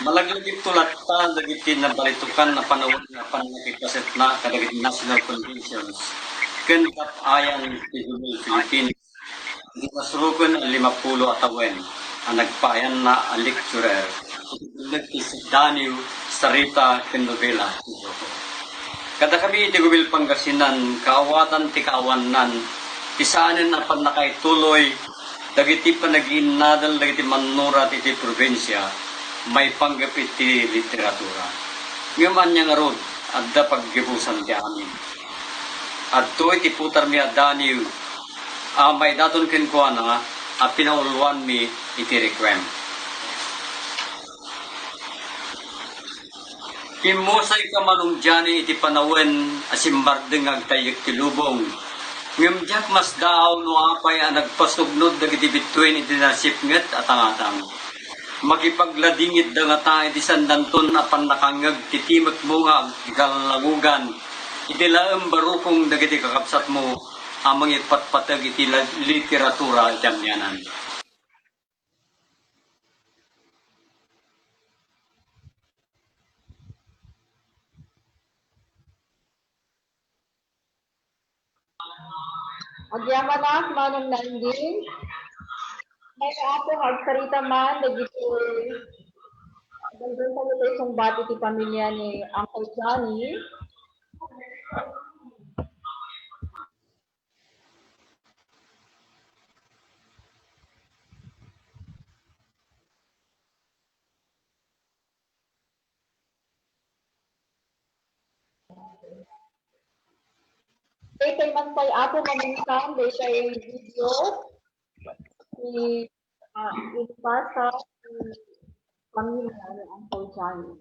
Malaglagit tulat ta dagiti nabalitukan na panawon na panangipikaset na kadagiti national conventions. Ken Dap-ayan ti Gumil Pilipinas. Di nasruken ang 50 atawen ang nagpayan na ang lecturer. Nagtisidaniw sarita ken nobela. Kada kami ti Gumil Pangasinan kaawatan ti kaawanan ti saanen na panakaituloy dagiti panaginadal dagiti manurat iti probinsya may panggapit ti literatura. Ngaman niya nga rod, adda paggibusan ti amin. Adto iti putar mi adaniw, may daton kenkwa na, pinauluan mi iti requiem. Kimusay ka manong Johnny iti panawen asimbardeng agtayek ti lubong. Ngem jak mas daaw no apay ang nagpasugnod dagiti bituin iti nasipnget at angatang. Magipagladingit da nga tayo iti sandanton apan nakangag titimek mo nga ikalangugan. Iti laem barukong dagiti kakapsat mo amang ipatpatag iti literatura jamyanan. Agyamanak manong nanding. May ako hagkarita man, nagito Dagdag sa ito isang bati ti pamilya ni Uncle Johnny. Kay man kay ako maminsan, kay video ni ipasa ni pamilya ni Uncle Johnny.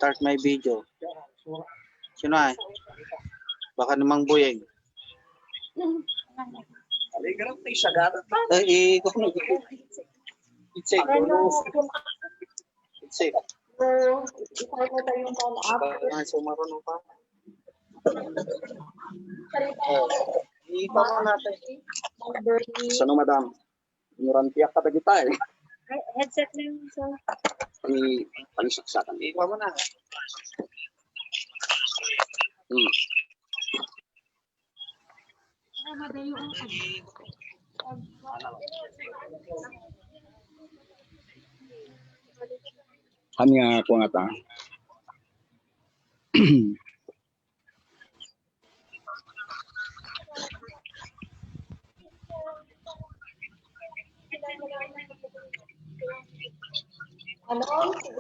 Start my video. Sino ay? Baka namang buyeg. Ikaw na. It's safe. It's safe. So, i-start mo tayong call-up. So, marunong pa. Salita mo. Ikaw na natin. Bernie. Sano, madam? Nurantiyak ka kita eh. Headset na yung so. Panisaksakan. Ikaw mo na. Hanya ko nga ta. Manon, sige.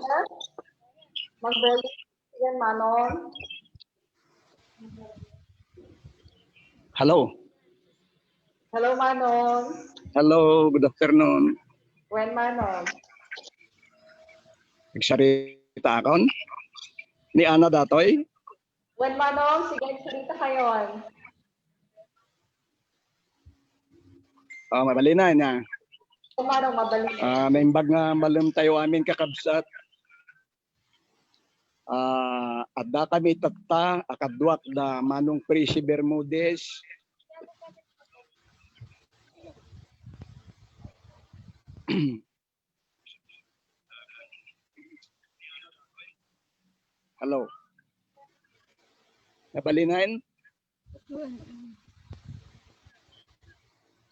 Mag-volume. Sige, Manon. Hello. Hello, Manon. Hello, good afternoon. When, Manon? Nagsarita akon? Ni Ana datoy? When, Manon? Sige, salita kayo. Mabali na niya. Manong, mabalik. Naimbag nga malam tayo amin kakabsat. Adda kami tatta, akadwak da Manong Presi Bermudez. Hello. Nabalinain?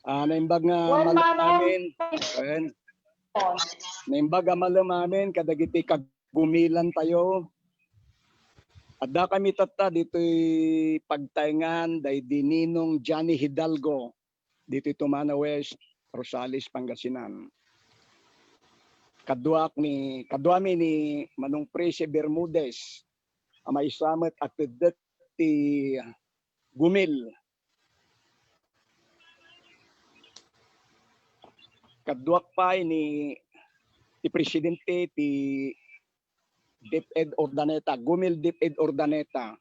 Naimbag nga malam amin. Naimbag nga malam amin, kadagiti kagumilan tayo. Adda kami tata dito'y pagtaingan day dininong Johnny Hidalgo dito'y Tumana West, Rosales, Pangasinan. Kadwami ni Manong Presi Bermudez, may samat at ti GUMIL. Kadwak pa ni Presidente ti Dap-ayan Ordaneta, GUMIL Dap-ayan Ordaneta,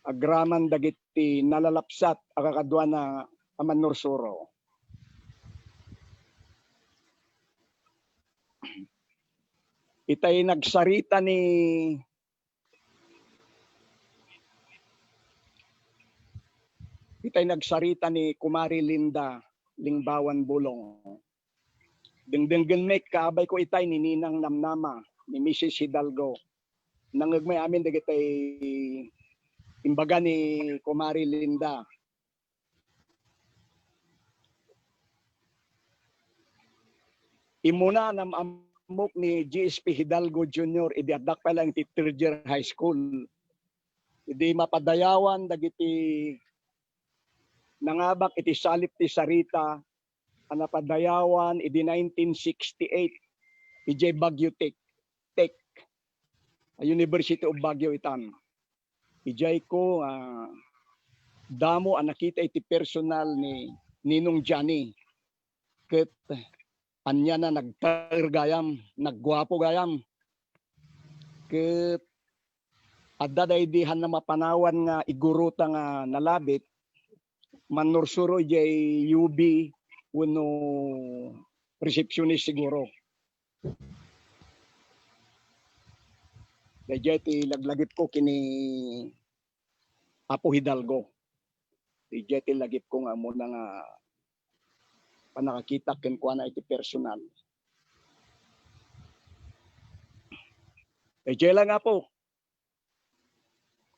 agraman dagiti nalalapsat akakadwa na amanursuro. Itay nagsarita ni Kumari Linda Lingbawan Bulong. Dengdenggen mek kaabay ko itay ni Ninang Namnama ni Mrs. Hidalgo. Nangagmay amin dagitay imbaga ni Kumari Linda. Imuna namamok ni G.S.P. Hidalgo Jr. Idiadak pa lang ti third year high school. Idi mapadayawan dagiti nangabak iti salip ti Sarita anapadayawan idi 1968 iti Baguio Tech University of Baguio itan. Ijay ko damo ang nakita iti personal ni Ninong Johnny. Ket anya na nagtaer gayam, naggwapo gayam. Ket adda daydihan na mapanawan nga iguruta nga nalabit manursuro ijay UB uno receptionist siguro. Dayjay ti laglagip ko kini Apo Hidalgo. Dayjay ti lagip ko nga muna nga panakakita ken kuana iti personal. Dayjay lang Apo.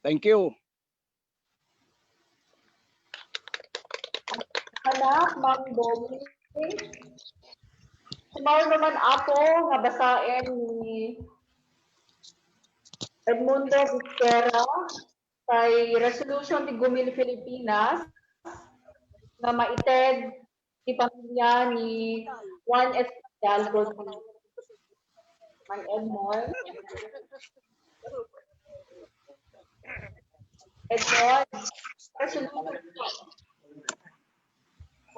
Thank you. Anak, Ma'am Bobby. Sumawag naman Apo nga basain ni Edmundo Vizquera kay resolution ti GUMIL Pilipinas na maited ti pamilya ni Juan S.P. Mang Edmond. Edmond, resolution.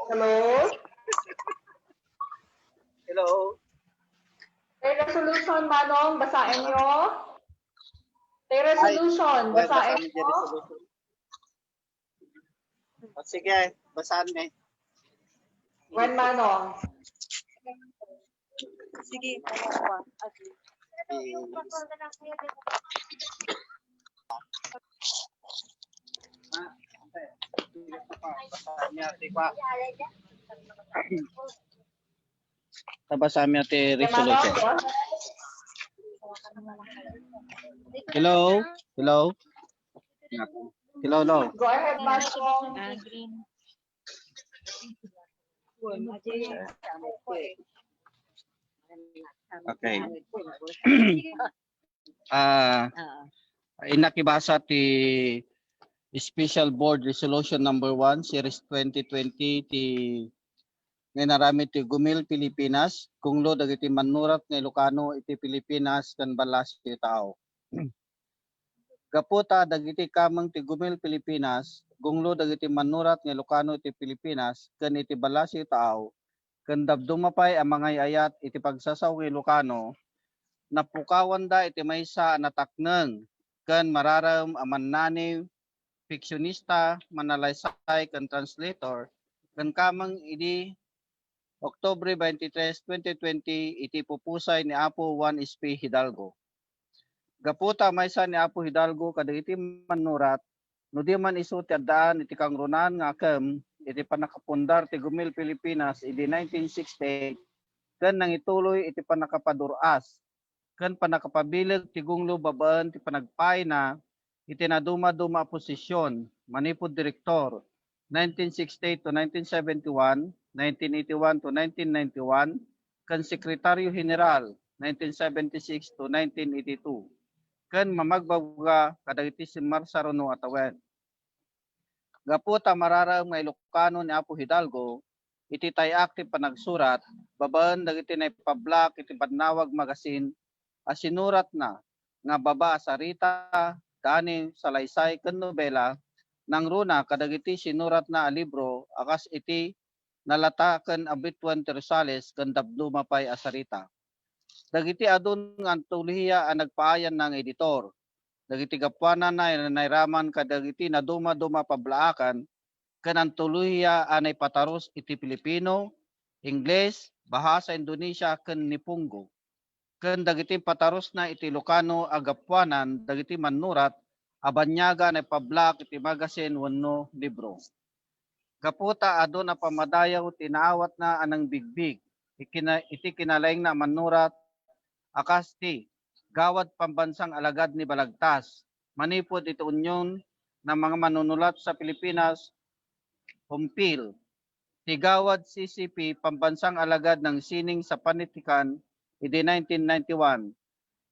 Hello? Hello. Resolution, Manong, basain nyo. Tay resolution, basahin basahin mo. resolution. O, sige, basahan mo. When Manong. Sige. Basahin mo ate Kay resolution. Manong, Hello? Hello? Hello, hello. go ahead, Manong. Okay. Inakibasa ti Special Board Resolution number 1 Series 2020 ti narami ti GUMIL Pilipinas kung lo dagiti manurat nga Ilocano iti Pilipinas kan balas ti tao. Kaputa dagiti kamang ti GUMIL Pilipinas kung lo dagiti manurat nga Ilocano iti Pilipinas kan iti balas ti tao kan dabdumapay ang mga ayat iti pagsasaw nga Ilocano napukawan da iti maysa natakneng kan mararam amannani fiksyonista manalaysay kan translator kan kamang idi Oktubre 23, 2020 iti pupusay ni Apo Juan S.P. Hidalgo. Gaputa maysa ni Apo Hidalgo kadagiti manurat no di man isu ti addaan iti kangrunan nga kem iti panakapundar ti GUMIL Pilipinas idi 1968 ken nangituloy iti panakapaduras ken panakapabileg ti gunglo babaan ti panagpay na iti naduma-duma posisyon manipud direktor 1968 to 1971, 1981 to 1991, ken sekretaryo general 1976 to 1982, ken mamagbaga kadagiti si Marsarono atawen. Gaputa mararam nga Ilocano ni Apo Hidalgo iti tayak ti panagsurat babaan dagiti naipablak iti Badnawag Magasin asinurat na nga baba sarita dani salaysay ken nobela nang runa kadagiti sinurat na a libro akas iti nalataken abituan ti Rosales ken dabdumapay a sarita. Dagiti adun nga antolohiya ang nagpaayan ng editor. Dagiti gapwanan na nairaman kadagiti naduma-duma pablaakan ken antolohiya anay pataros iti Pilipino, Ingles, bahasa Indonesia ken Nipunggo. Ken dagiti pataros na iti Ilocano agapwanan dagiti manurat abanyaga na pablak iti magasin wenno libro. Kaputa adon na Pammadayaw tinaawat na anang bigbig iti kinalaing na manurat akas ti gawad pambansang alagad ni Balagtas manipod iti unyon ng mga manunulat sa Pilipinas humpil ti gawad CCP pambansang alagad ng sining sa panitikan iti 1991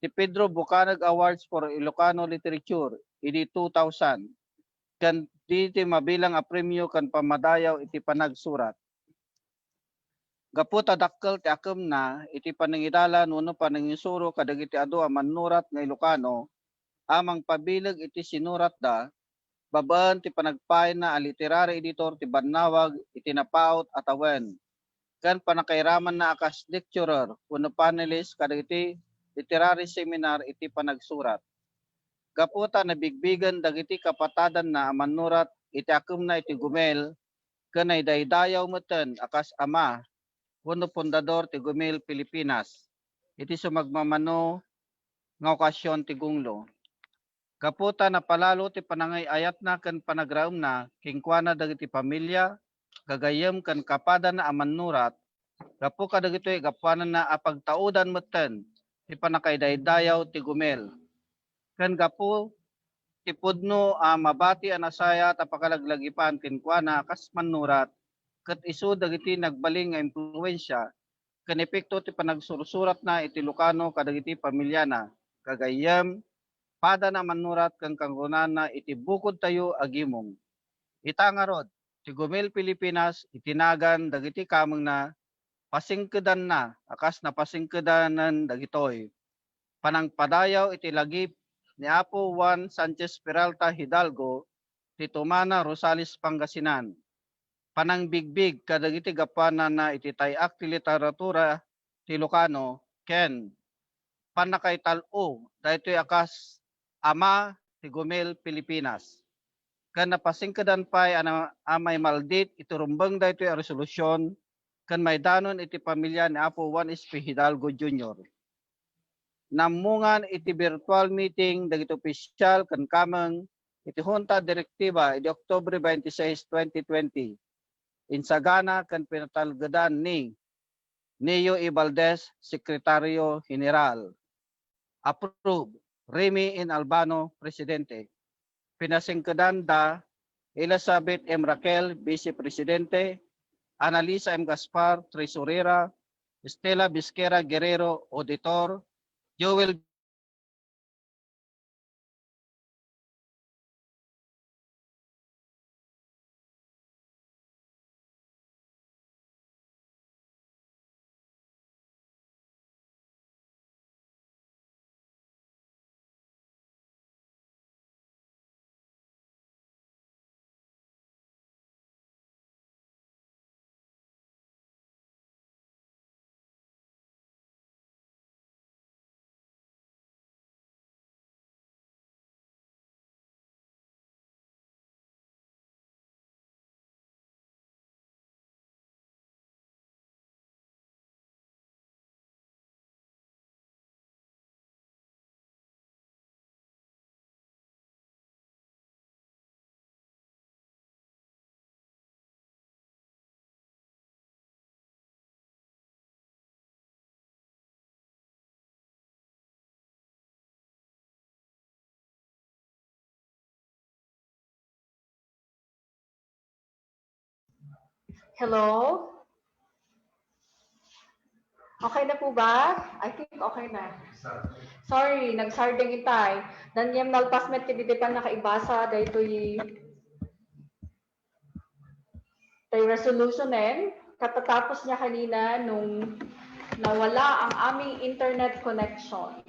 ti Pedro Bucanag Awards for Ilocano Literature iti 2000 kan diti mabilang a premyo kan Pammadayaw iti panagsurat. Gaputa dakkel ti akem na iti panangidalan wenno panangisuro kadagiti adu a manurat nga Ilocano amang pabileg iti sinurat da babaan ti panagpaay na a literary editor ti Badnawag iti napaut atawen kan panakairaman na akas lecturer wenno panelist kadagiti literary seminar iti panagsurat. Gaputa nabigbigan dagiti kapatadan na manurat iti akem na iti GUMIL ken daydayaw meten akas ama wenno pundador ti GUMIL Pilipinas iti sumagmamano nga okasyon ti gunglo. Gaputa napalalo ti panangayayat na ken panagraom na kingkuana dagiti pamilya gagayem ken kapada na manurat gapu kadagitoy gapwanan na apagtaudan meten ti panakaydaydayaw ti GUMIL. Ken gapu ti pudno mabati anasaya tapakalaglagipan kenkwana kas manurat ket isu dagiti nagbaling nga impluwensya ken epekto ti panagsursurat na iti Ilocano kadagiti pamilyana kagayem pada na manurat ken kangrunan na iti bukod tayo agimong. Ita nga rod ti GUMIL Pilipinas itinagan dagiti kameng na pasingkedan na akas na pasingkedanan dagitoy. Panangpadayaw iti lagip ni Apo Juan Sanchez Peralta Hidalgo ti Tumana Rosales Pangasinan. Panangbigbig kadagiti gapwanan na iti tayak ti literatura ti Ilocano ken panakaytal-o daytoy akas ama ti GUMIL Pilipinas. Kan napasingkadan pay amay maldit iturumbang daytoy a resolusyon kan may danon iti pamilya ni Apo Juan S.P. Hidalgo Jr. Namungan iti virtual meeting dagiti opisyal kan kameng iti Junta Direktiba iti Oktubre 26, 2020. Insagana kan pinatalgadan ni Neo E. Valdez, Sekretaryo General. Approve. Remy N. Albano, Presidente. Pinasingkadan da Elizabeth M. Raquel, Vice Presidente. Analisa M. Gaspar, Tresurera. Estela Vizquera Guerrero, Auditor. Joel Hello? Okay na po ba? I think okay na. Sorry, nagsarding itay. Danyem nalpasmet kiditipan nakaibasa daytoy tay resolutionen. Katatapos niya kanina nung nawala ang aming internet connection.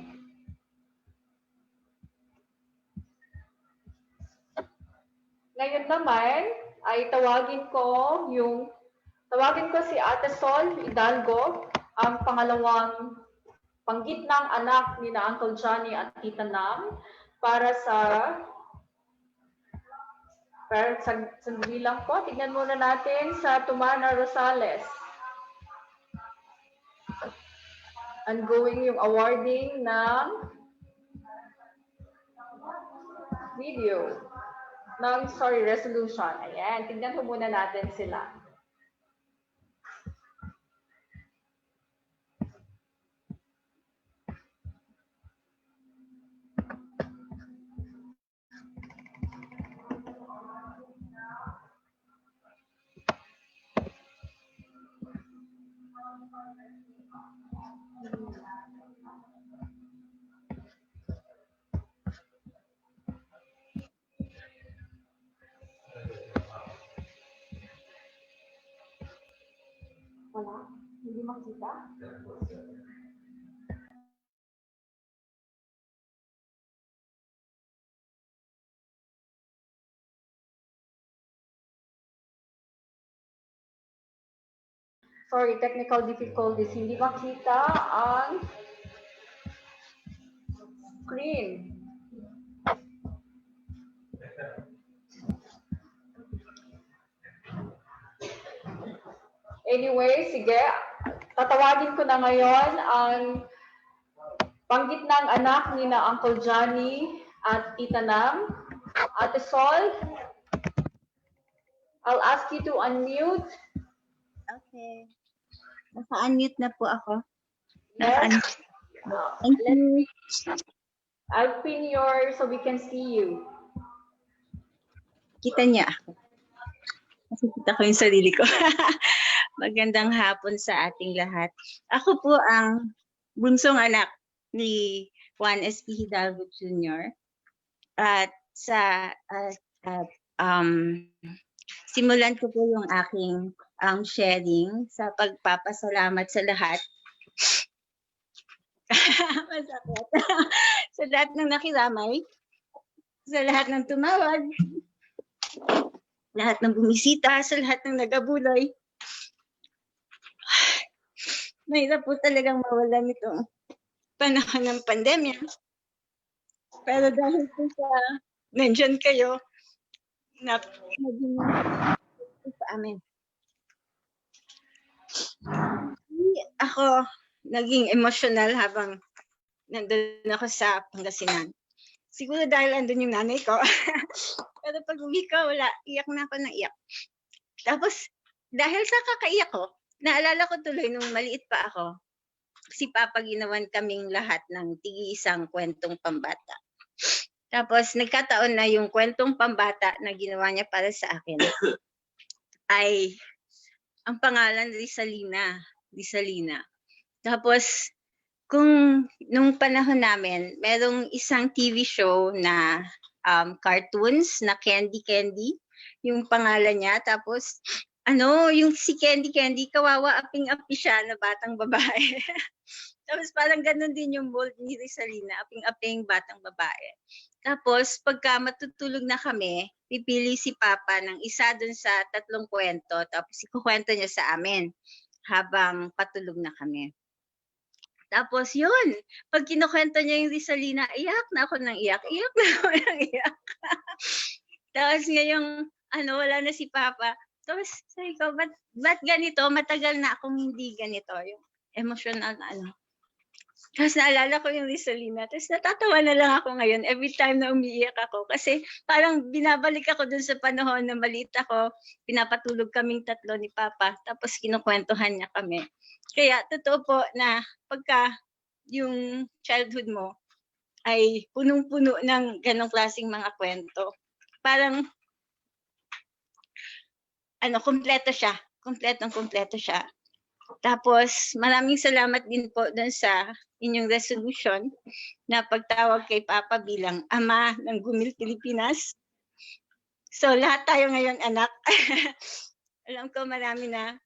Ngayon naman ay tawagin ko si Ate Sol Hidalgo, ang pangalawang panggitnang anak ni na Uncle Johnny at Tita Nam para sandali lang po. Tignan muna natin sa Tumana Rosales. Ongoing yung awarding ng resolution. Ayan, tignan po muna natin sila. Wala? Hindi makita? Sorry, technical difficulties. Hindi makita ang screen. Anyway, sige. Tatawagin ko na ngayon ang panggitnang anak ni na Uncle Johnny at Tita Nam. Ate Sol, I'll ask you to unmute. Okay. Naka-unmute na po ako. Yes. Thank you. I'll pin so we can see you. Kita niya ako. Nakikita ko yung sarili ko. Magandang hapon sa ating lahat. Ako po ang bunsong anak ni Juan S.P. Hidalgo Jr. At simulan ko po yung aking sharing sa pagpapasalamat sa lahat. Masakit. Sa lahat ng nakiramay, sa lahat ng tumawag, lahat ng bumisita, sa lahat ng nagabulay. Mahirap po talagang mawalan itong panahon ng pandemya. Pero dahil po sa nandyan kayo, naging sa amin. Ako, naging emotional habang nandun ako sa Pangasinan. Siguro dahil andun yung nanay ko. Pero pag uwi ko, wala. Iyak na ako ng iyak. Tapos, dahil sa kakaiyak ko, naalala ko tuloy nung maliit pa ako, si Papa ginawan kaming lahat ng tig-isang kwentong pambata. Tapos, nagkataon na yung kwentong pambata na ginawa niya para sa akin ay ang pangalan Rizalina. Tapos, nung panahon namin, merong isang TV show na cartoons na Candy, yung pangalan niya. Tapos, yung si Candy, kawawa, aping-api siya na batang babae. Tapos parang ganun din yung mold ni Rizalina, aping-aping batang babae. Tapos, pagka matutulog na kami, pipili si Papa ng isa dun sa 3 kwento, tapos ikukwento niya sa amin habang patulog na kami. Tapos yun, pag kinukwento niya yung Rizalina, iyak na ako ng iyak. Tapos ngayong, wala na si Papa. Tapos sabi ko, ba't ganito? Matagal na akong hindi ganito. Yung emotional na Tapos naalala ko yung Rizalina. Tapos natatawa na lang ako ngayon every time na umiiyak ako. Kasi parang binabalik ako dun sa panahon na maliit ako. Pinapatulog kaming 3 ni Papa. Tapos kinukwentuhan niya kami. Kaya totoo po na pagka yung childhood mo ay punong-puno ng ganong klaseng mga kwento. Parang, kompleto siya. Kompletong-kompleto siya. Tapos, maraming salamat din po dun sa inyong resolution na pagtawag kay Papa bilang ama ng GUMIL Pilipinas. So, lahat tayo ngayon anak. Alam ko marami na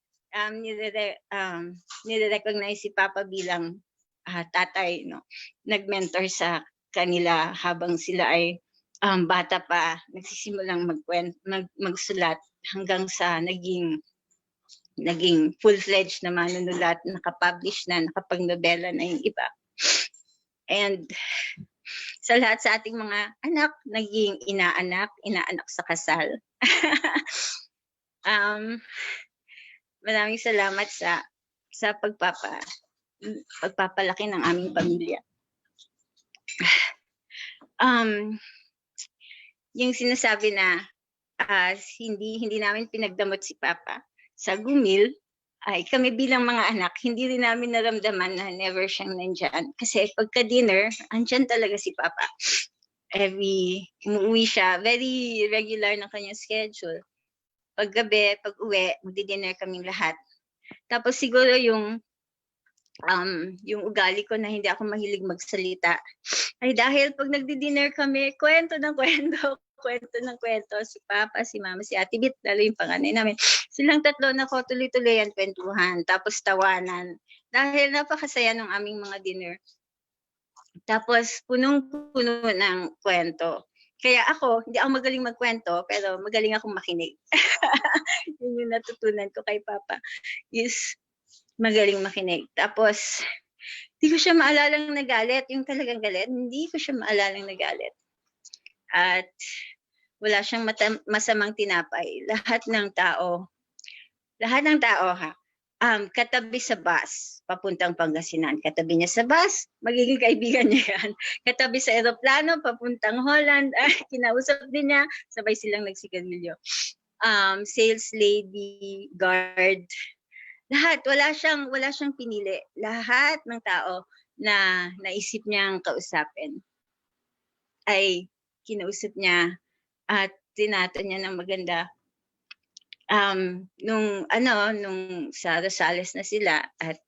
nire-recognize si Papa bilang tatay, no? Nag-mentor sa kanila habang sila ay bata pa, nagsisimulang magsulat hanggang sa naging full-fledged na manunulat, nakapublish na, nakapag-nobela na yung iba. And sa lahat sa ating mga anak, naging inaanak sa kasal. Maraming salamat sa pagpapalaki ng aming pamilya. Yung sinasabi na hindi namin pinagdamot si Papa sa GUMIL, ay kami bilang mga anak, hindi rin namin naramdaman na never siyang nandyan. Kasi pagka-dinner, andyan talaga si Papa. Umuwi siya, very regular ng kanyang schedule. Paggabi, pag-uwi, magdi-dinner kaming lahat. Tapos siguro yung ugali ko na hindi ako mahilig magsalita ay dahil pag nagdi-dinner kami, kwento ng kwento, si Papa, si Mama, si Ate Bit, lalo yung panganay namin. Silang 3 na ko, tuloy-tuloy yan, kwentuhan, tapos tawanan. Dahil napakasaya ng aming mga dinner. Tapos punong-puno ng kwento. Kaya ako, hindi ako magaling magkwento, pero magaling akong makinig. Yun yung natutunan ko kay Papa, is magaling makinig. Tapos, hindi ko siya maalalang nagalit, yung talagang galit, hindi ko siya maalalang nagalit. At wala siyang masamang tinapay. Lahat ng tao katabi sa bus, papuntang Pangasinan. Katabi niya sa bus, magiging kaibigan niya yan. Katabi sa eroplano, papuntang Holland, kinausap din niya, sabay silang nagsigarilyo. Sales lady, guard, lahat, wala siyang pinili. Lahat ng tao na naisip niyang kausapin ay kinausap niya at tinato niya ng maganda. Nung sa Rosales na sila at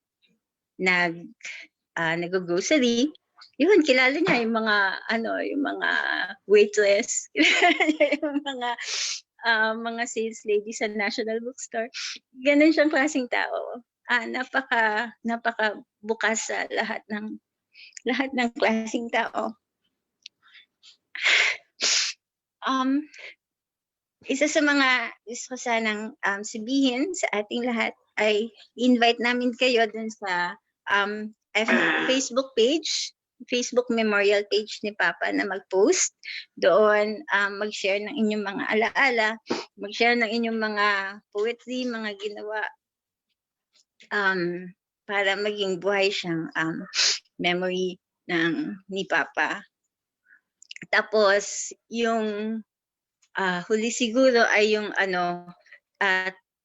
nag-grocery, yun, kilala niya yung mga waitress, yung mga sales lady sa National Bookstore. Ganun siyang klaseng tao. Napaka bukas sa lahat ng klaseng tao. Isa sa mga gusto ko sanang sabihin sa ating lahat ay invite namin kayo dun sa Facebook page Facebook memorial page ni Papa na mag-post doon, mag-share ng inyong mga alaala, mag-share ng inyong mga poetry, mga ginawa, para maging buhay siyang memory ni Papa. Tapos, yung huli siguro ay yung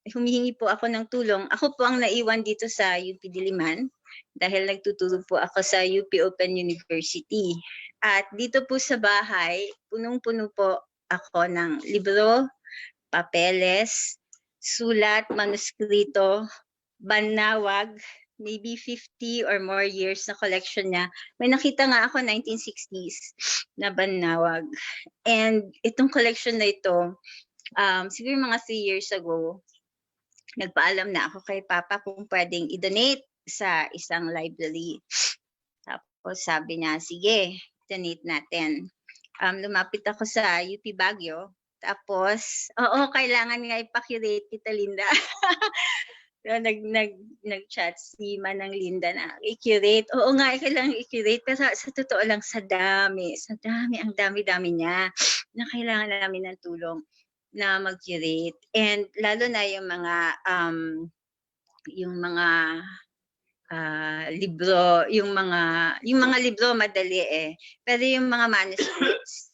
humihingi po ako ng tulong. Ako po ang naiwan dito sa UP Diliman dahil nagtuturo po ako sa UP Open University. At dito po sa bahay, punong-puno po ako ng libro, papeles, sulat, manuskrito, banawag, maybe 50 or more years na collection niya. May nakita nga ako 1960s na banawag. And itong collection na ito, siguro mga 3 years ago, nagpaalam na ako kay Papa kung pwedeng i-donate sa isang library. Tapos sabi niya, sige, donate natin. Lumapit ako sa UP Baguio. Tapos, oo, kailangan nga ipa-curate, Tita Linda. Nag-chat si Manang Linda na i-curate. Oo nga, kailangan i-curate. Pero sa totoo lang, sa dami, ang dami-dami niya na kailangan namin ng tulong na mag-curate. And lalo na yung mga libro, yung mga libro madali eh. Pero yung mga manuscripts,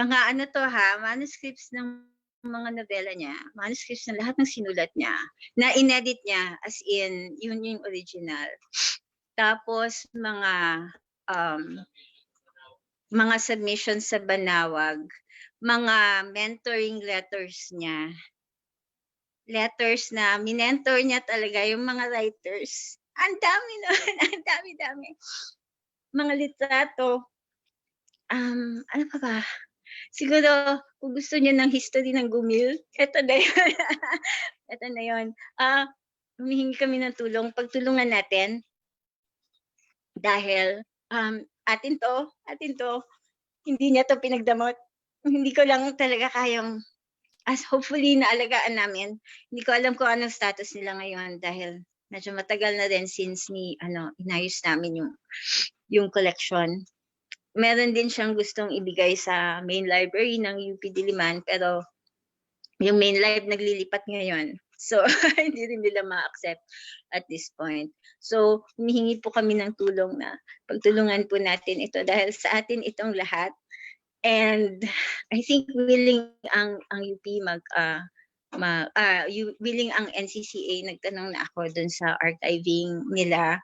manuscripts ng mga nobela niya, manuscripts ng lahat ng sinulat niya, na inedit niya, as in, yun yung original. Tapos, mga submissions sa banawag, mga mentoring letters niya, letters na minentor niya talaga yung mga writers. Ang dami naman, ang dami-dami. Mga litrato. Ano pa ba? Siguro, kung gusto niyo ng history ng GUMIL, eto na yun. Eto na yun. Humihingi kami ng tulong. Pagtulungan natin. Dahil, atin to, hindi niya to pinagdamot. Hindi ko lang talaga kayang, hopefully naalagaan namin. Hindi ko alam kung anong status nila ngayon dahil medyo matagal na din since inayos namin yung collection. Meron din siyang gustong ibigay sa main library ng UP Diliman, pero yung main lib naglilipat ngayon. So, hindi rin nila ma-accept at this point. So, humihingi po kami ng tulong na pagtulungan po natin ito dahil sa atin itong lahat. And I think willing ang UP willing ang NCCA, nagtanong na ako dun sa archiving nila.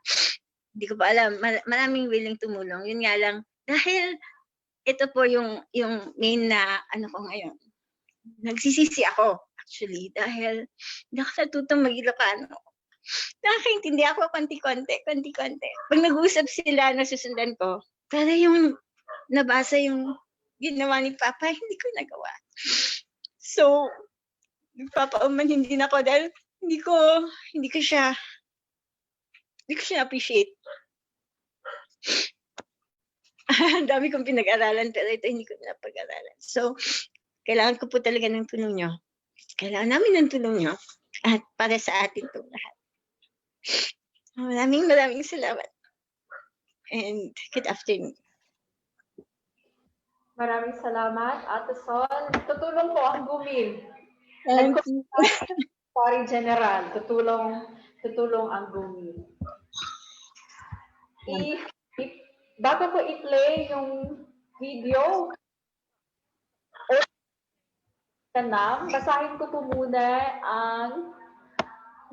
Hindi ko pa alam, maraming willing tumulong. Yun nga lang, dahil ito po yung main na ko ngayon. Nagsisisi ako actually dahil hindi ako natutong mag-Ilocano. Nakakaintindi ako konti-konti. Pag nag-uusap sila, nasusundan ko. Pero yung nabasa yung ginawa ni Papa, hindi ko nagawa. So, nagpapaumanhin din ako dahil hindi ko siya appreciate. Ang dami kong pinag-aralan pero ito hindi ko napag-aralan. So, kailangan ko po talaga ng tulong nyo. Kailangan namin ng tulong nyo at para sa atin itong lahat. Maraming salamat. And good afternoon. Maraming salamat, Ate Sol. Tutulong po ang GUMIL. Sorry, General. Tutulong ang GUMIL. Bago ko i-play yung video, basahin ko po muna ang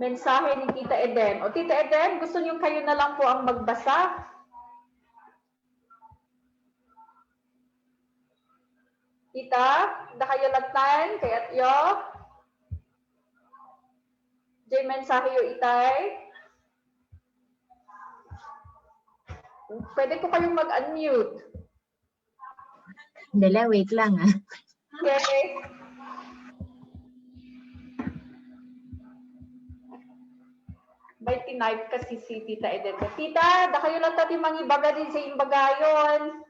mensahe ni Tita Eden. O Tita Eden, gusto niyo kayo na lang po ang magbasa? Tita, da kayo lagtan, kayat yo. Jay mensahe yo itay. Pwede ko kayong mag-unmute. Dala, wait lang Okay. May tinipe kasi si Tita Eden. Tita, da kayo lang tati mangibaga din sa imbagayon.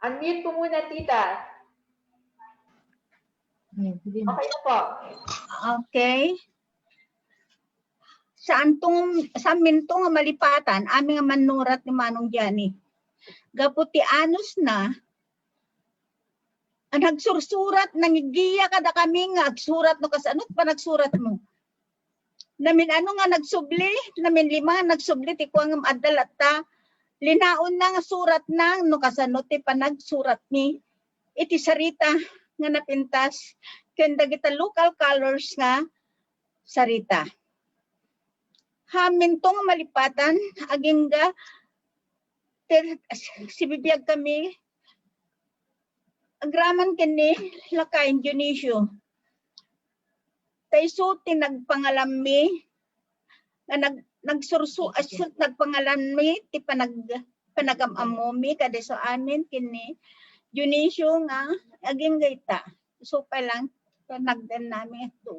Unmute mo muna, tita. Okay na po. Okay. Sa minto nga malipatan, aming nga manurat ni Manong Jani. Gaputi anos na, ang nagsursurat, nangigiya kada kami nga, agsurat no kasanot pa nagsurat mo. Namin ano nga nagsubli, namin 5 nagsubli, ti ko ang adalata, linaon na nga surat na, no kasanot ti pa nagsurat ni, iti sarita nga napintas, kenda kita local colors nga sarita. Hamin tong malipatan, aging ga, sibibiyag kami, agraman kini, lakay, Indonesia. Tayso, tinagpangalami, na nagpangalami, ti panagamamomi, kada so amin, kini, Indonesia nga, aging gaita. So, pa lang, panagdan namin ito.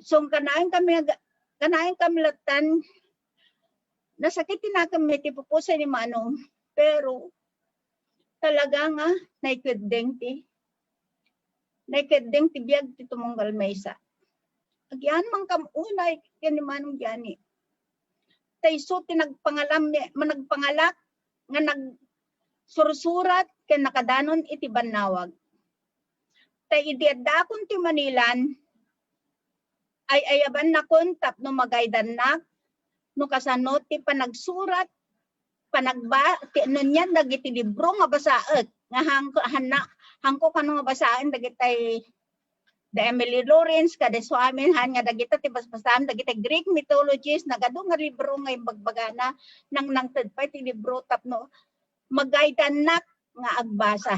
So, kanain kami latan, nasakitin na kami, tipupusan ni Manong, pero talaga nga, naikadeng ti biyag ti tumunggal maysa. Agyan mang kamunay, yan ni Manong Jani. Tayso, managpangalak, nga nagsursurat, kaya nakadanon iti banawag. Tay idiadakon ti Manilan, ay ayaban na kon tapno magaydan na, no kasano ti panagsurat, ti ano niyan, dagiti libro nga basaet, nga hangko kano nga basaan, dagitay the Emily Lawrence, kada so amin, nga dagita ti basbasan, dagitay Greek mythologies, nagado nga libro nga imbagbagana, nang tadpay ti libro tapno, magaydan na nga agbasa.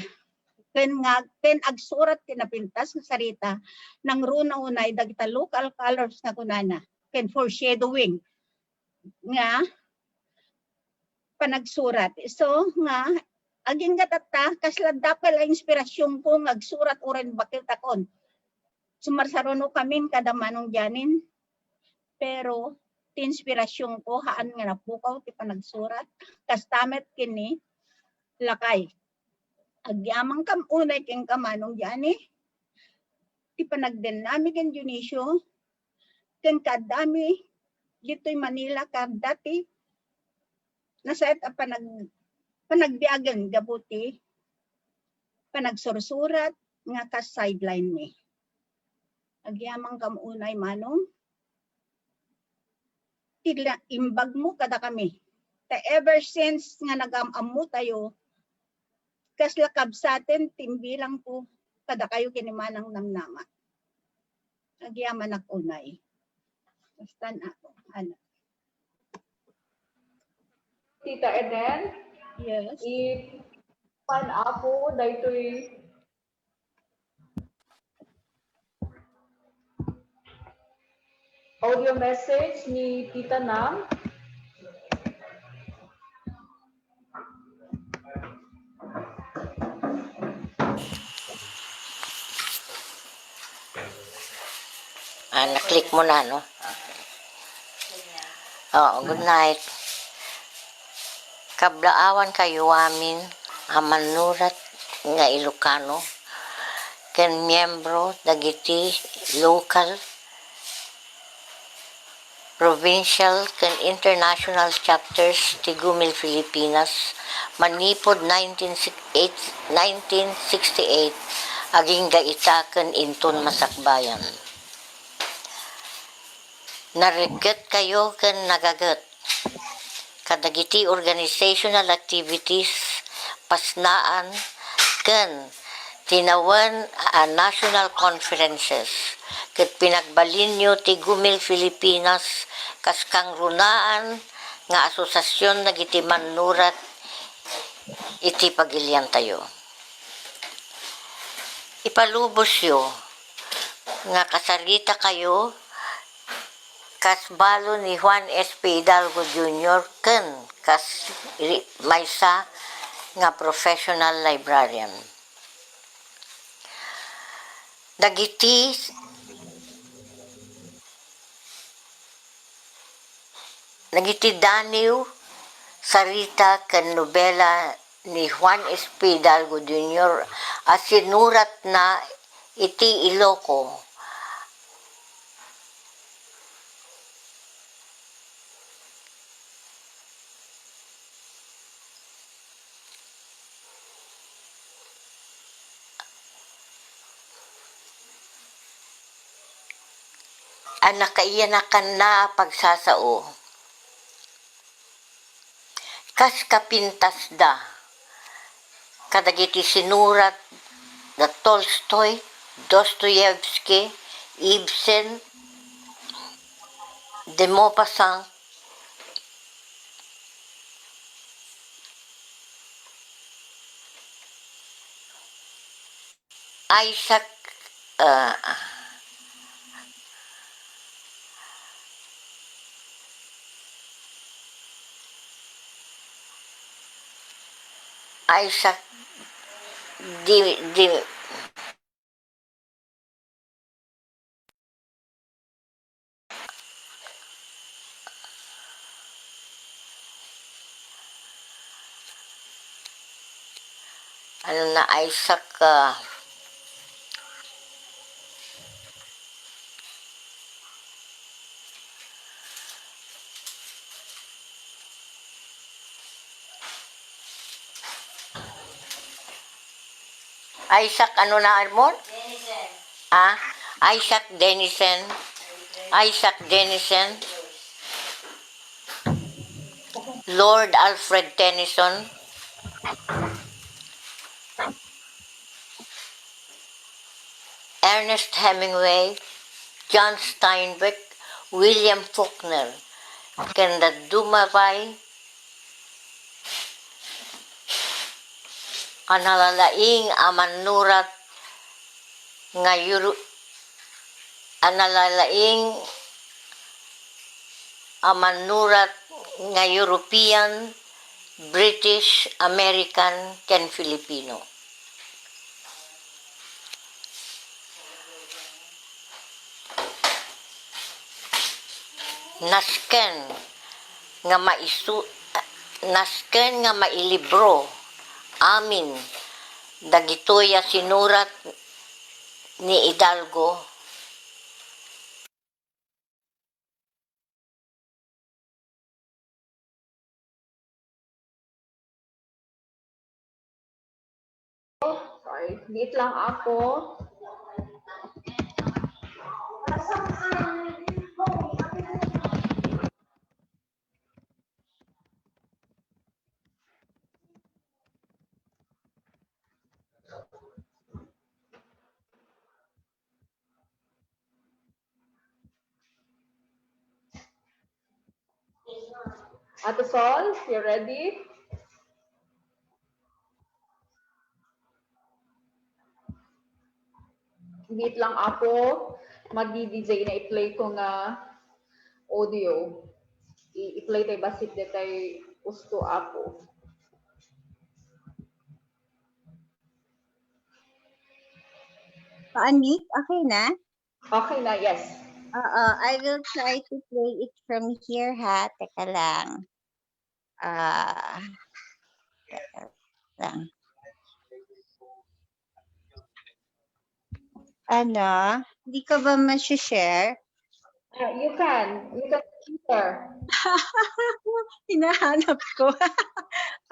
Ken agsurat kinapintas nga sarita nang runa unay dagita local colors nga kunana ken foreshadowing nga panagsurat. So nga aging gatata kasla dapel ang inspirasyon ko nga agsurat uren bakit akon. Sumarsarono kami kada Manong Janin pero ti inspirasyon ko haan nga napukaw ti panagsurat kastamet kini lakay. Agyamang kam unay ken Manong Jani, ti panagden nami ken Dionisio, ken kadami dito'y Manila kadati nasayat a panagbiagan gabuti panagsursurat nga ka sideline ni. Agyamang kam unay Manong, tila imbag mo kada kami. Ta ever since nga nagamamu tayo, kasla kabsaten timbilang po kada kayo kinimanang namnama. Agyaman ako unay. Basta na ako. Ano? Tita Eden? Yes. Pan ako, dahito'y audio message ni Tita Nam. Na-click mo na, no? Oo, good night. Kablaawan kayo amin, amanurat nga Ilocano, ken miyembro dagiti local, provincial, ken international chapters ti GUMIL Pilipinas, manipod 1968, aging gaita ken inton masakbayan. Narigat kayo ken nagagat. Kadagiti organizational activities, pasnaan, ken tinawan national conferences. Ket pinagbalinyo ti GUMIL Pilipinas kas kangrunaan nga asosasyon nagiti manurat iti pagilian tayo. Ipalubos yo nga kasarita kayo kas balo ni Juan S.P. Hidalgo Jr. ken kas maysa nga professional librarian. Dagiti daniw sarita ken nobela ni Juan S.P. Hidalgo Jr. at sinurat na iti Iloko. Ang nakaiyanakan na pagsasao. Kas kapintas da, kadagiti sinurat da Tolstoy, Dostoyevsky, Ibsen, de Maupassant, Isaac Isaac di ano na Isaac Isaac ano na Armor? Isaac Denison. Lord Alfred Tennyson, Ernest Hemingway, John Steinbeck, William Faulkner, kanda dumapay analalaing amanurat nga amanurat nga European, British, American, ken Filipino. Nasken nga mailibro amin dagitoya sinurat ni Hidalgo Sorry, liit lang ako. Ate Sol, you ready? Liit lang ako. Magdi-DJ na i-play ko nga audio. I-play tayo basit de tayo gusto ako. Paanik? Okay na? Okay na, yes. I will try to play it from here ha. Teka lang. Teka lang. Ano? Hindi ka ba ma-share? You can share. Hinahanap ko.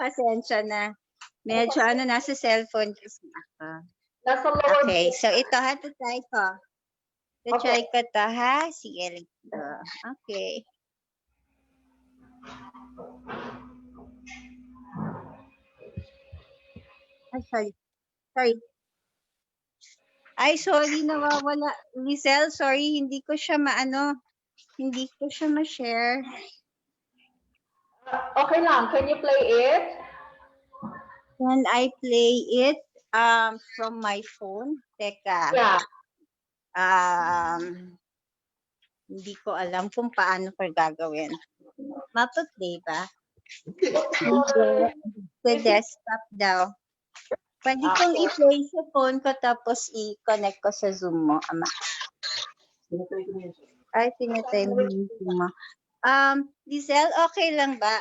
Pasensya na. Medyo nasa cellphone kasi ako. Nasa lower Okay, so ito ha, try ko. Try ko to ha. Sige, let's go. Okay. Sorry. Ay, sorry, nawawala. Lizelle, sorry, hindi ko siya ma-share. Okay lang, can you play it? Can I play it from my phone? Teka. Yeah. Hindi ko alam kung paano ko gagawin. Mapaplay ba? Sa desktop daw. Pwede kong i-play sa phone ko tapos i-connect ko sa Zoom mo, ama. Ay, tinatay mo yung Zoom mo. Lizelle, okay lang ba?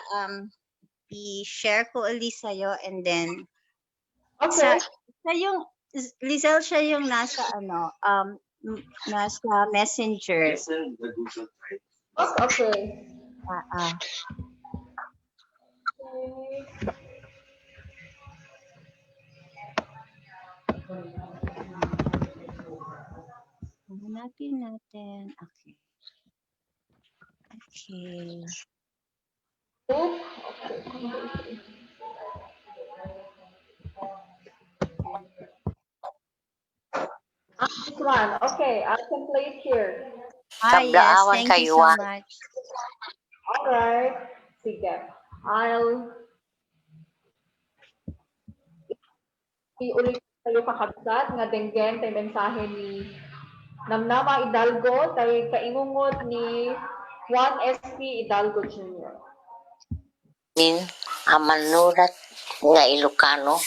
i-share ko ulit sa'yo and then Okay. siya yung Lizelle, siya yung nasa nasa messenger. Okay. Hanapin natin. Okay. Okay. This one. Okay, I can play it here. Yes, thank you so much. All right. Sige. I'll iulit kayo kakabsat nga denggen tay mensahe ni Namnama Hidalgo tay kaingungot ni Juan S.P. Hidalgo Jr. Min amanurat nga Ilocano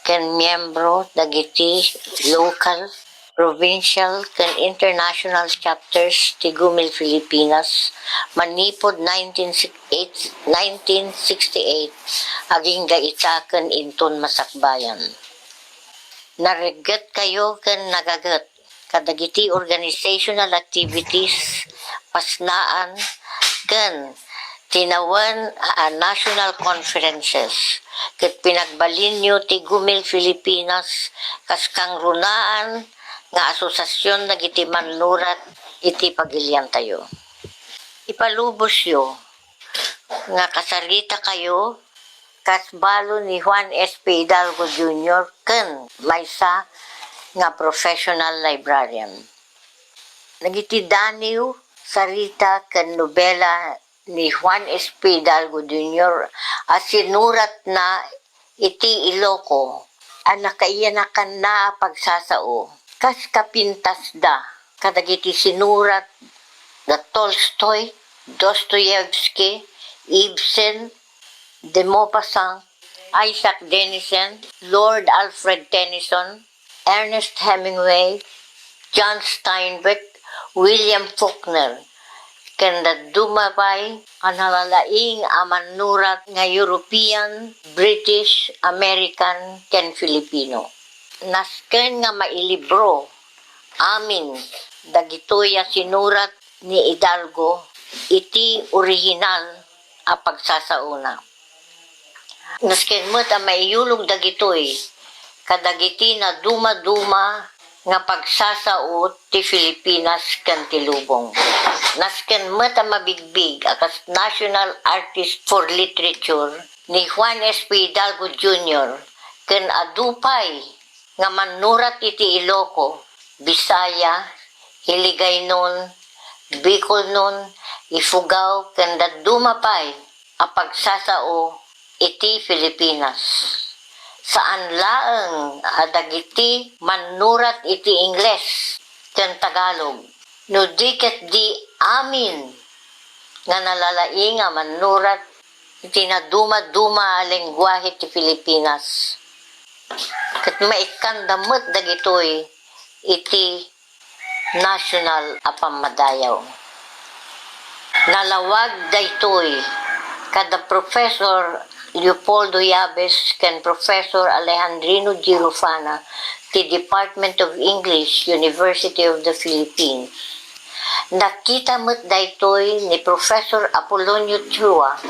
ken miyembro dagiti local, provincial ken international chapters ti GUMIL Pilipinas manipod 1968 aging gaitaken inton masakbayan. Nareget kayo ken nagaget kadagiti organizational activities pasnaan ken tinawan national conferences ket pinagbalinyo ti GUMIL Pilipinas kas kang runaan nga asosasyon dagiti mannurat iti pagilian tayo. Ipalubos yo nga kasarita kayo kas balo ni Juan S.P. Hidalgo Jr. ken maysa nga professional librarian. Nagiti daniw sarita ken nobela ni Juan S.P. Hidalgo Jr. Sinurat na iti Iloco nakaianakan na pagsasao kas kapintas da kadagiti sinurat da Tolstoy, Dostoyevsky, Ibsen, de Maupassant, Isaac Denison, Lord Alfred Tennyson, Ernest Hemingway, John Steinbeck, William Faulkner, kanda dumapay analalaing amanurat nga European, British, American, ken Filipino. Nasken nga mailibro amin dagitoya sinurat ni Hidalgo iti original a pagsasauna. Nasken met a maiyulog dagitoy kadagiti na duma-duma nga pagsasao ti Filipinas ken ti lubong. Nasken met a mabigbig akas National Artist for Literature ni Juan S.P. Hidalgo Jr. ken adupay nga manurat iti Iloco, Bisaya, Hiligaynon, Bicolnon, Ifugao ken dumapay a pagsasao iti Filipinas. Saan laeng dagiti manurat iti Ingles ken Tagalog. No diket di amin nga nalalaing nga manurat iti naduma-duma a lengguwahe ti Pilipinas. Ket maikandamot dagitoy iti national a Pammadayaw. Nalawag daytoy kada Professor Leopoldo Yabes ken Professor Alejandrino G. Rufana ti Department of English, University of the Philippines. Nakita mo't daytoy ni Professor Apolonio Chua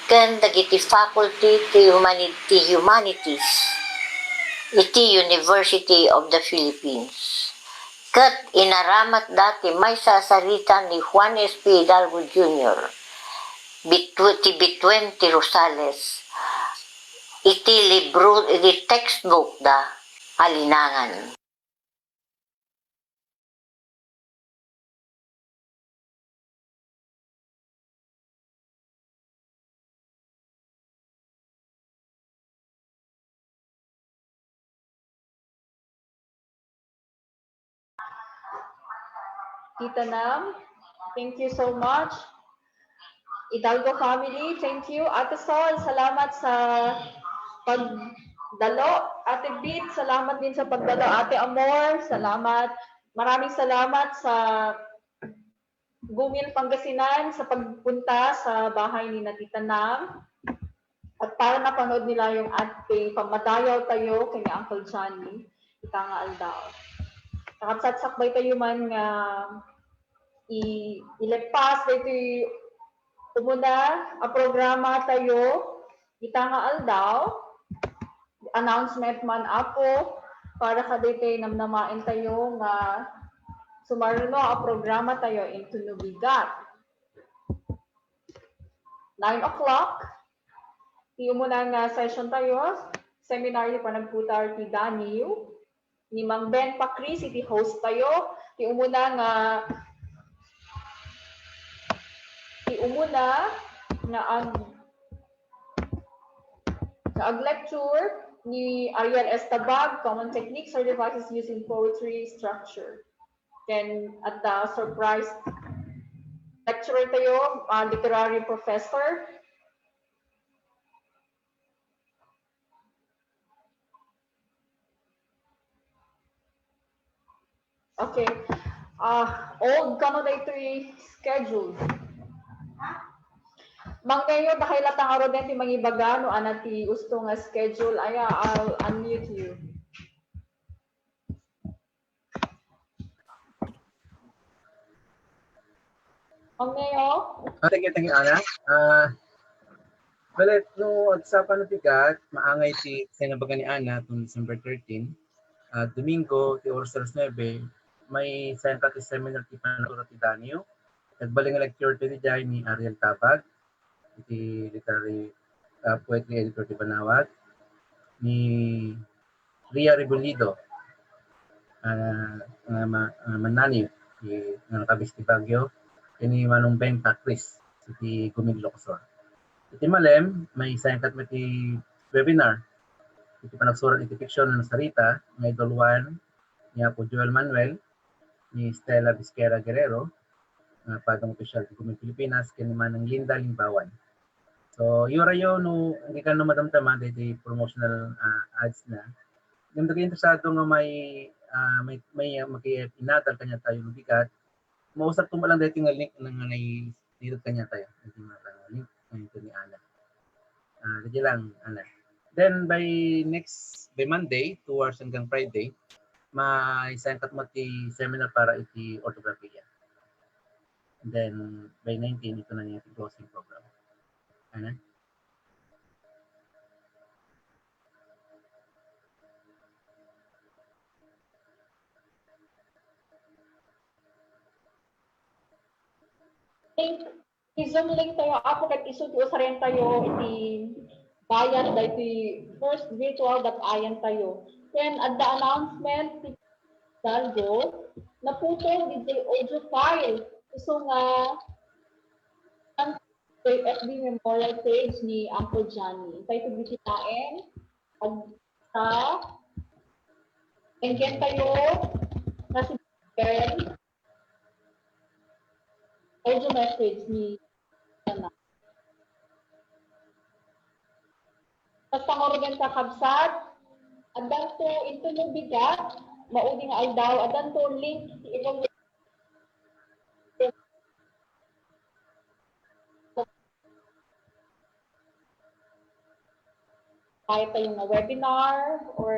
ken dagiti Faculty ti Humanities iti University of the Philippines. Ket inaramat dati may sasarita ni Juan S.P. Hidalgo Jr. Bitwen ti Rosales iti libro, iti textbook da alinangan. Tita Nam, thank you so much. Hidalgo family, thank you. Ate Sol, salamat sa pagdalo. Ate Beat, salamat din sa pagdalo. Ate Amor, salamat. Maraming salamat sa GUMIL Pangasinan sa pagpunta sa bahay ni Tita Nam. para napanood nila yung ating Pammadayaw tayo kay Uncle Johnny, ita nga Aldaw. Nakatsat-sakbay tayo man nga ilepas dito umuna ang programa tayo, ita nga Aldaw, announcement man apo, para kadite namnamain tayo nga sumaruno ang programa tayo into Nubigat. 9 o'clock, yung muna nga session tayo, seminar yung panagputar ti Daniel, ni Mang Ben Pakri, city host tayo, yung muna nga ang lecture ni Ariel Estabag, Common Techniques or Devices Used in Poetry Structure. Then, at the surprise lecturer tayo, literary professor. Okay. Old kano na ito schedule. Manggayo dahil latang araw din ti mangibaga no anati gusto nga schedule aya I'll unmute you. Manggayo? Thank you, Ana. Well, no, sa panubigat, maangay ti sinabaga ni Ana itong December 13. Domingo, ti oras 9, may senta ti seminar ti panagturo ti Danio. Nagbaling nga lecture ti Jai ni Ariel Tabag, ti literary poetry editor ti Banawag, ni Ria Ribulido, manani, ng kabis ti Baguio, ni Manong Ben Chris, ti GUMIL Loksor. Iti malem, may sangkat mo ti webinar, iti panagsurat iti fiction ng sarita, may Idol 1, ni Apo Joel Manuel, ni Stella Vizquera Guerrero, padong official ti GUMIL Pilipinas, kini Manang Linda Limbawan. So, yura yun, no, hindi ka no madamdaman, iti promotional ads na. Yung nag-interesado nga may mag-inatal kanya tayo lubigat, mausap tumalang dito nga link na dito kanya tayo. Ito nga link ito ni Ana. Dito lang, Ana. Then, by Monday, 2 hours hanggang Friday, may-send mo ti seminar para iti orthography. And then, by 19, ito na niya iti closing program. Ana? I-zoom link tayo ako kat isuti usarin tayo iti bayad da iti first virtual Dap-ayan tayo. Then at the announcement ti Hidalgo, naputol di audio file. So nga ang FB memorial page ni Uncle Johnny. Tayo ito bisitain at sa enggen tayo na si Ben audio message ni Ana. Sa pangorgan ka kabsat, adan to ito mo bigat, mauding Aldaw, adan to link si ibang kahit tayong na webinar or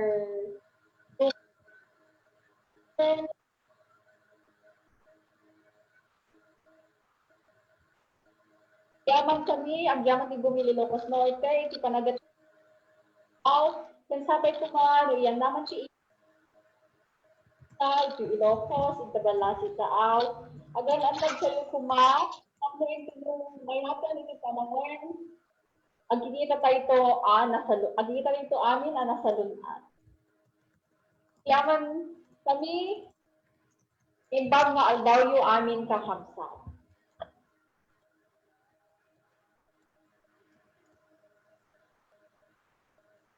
yaman kami, ang yaman ni GUMIL Ilocos Norte, iti panagat out, pensabay kumaro, yan naman si iti Ilocos, iti Balasi ka out, agan ang nagsayo kuma, ang may natin iti panangan, agigita tayo ito, agigita ito amin, nasalunan. Yaman kami, imbag nga Aldaw yung amin kakamsat.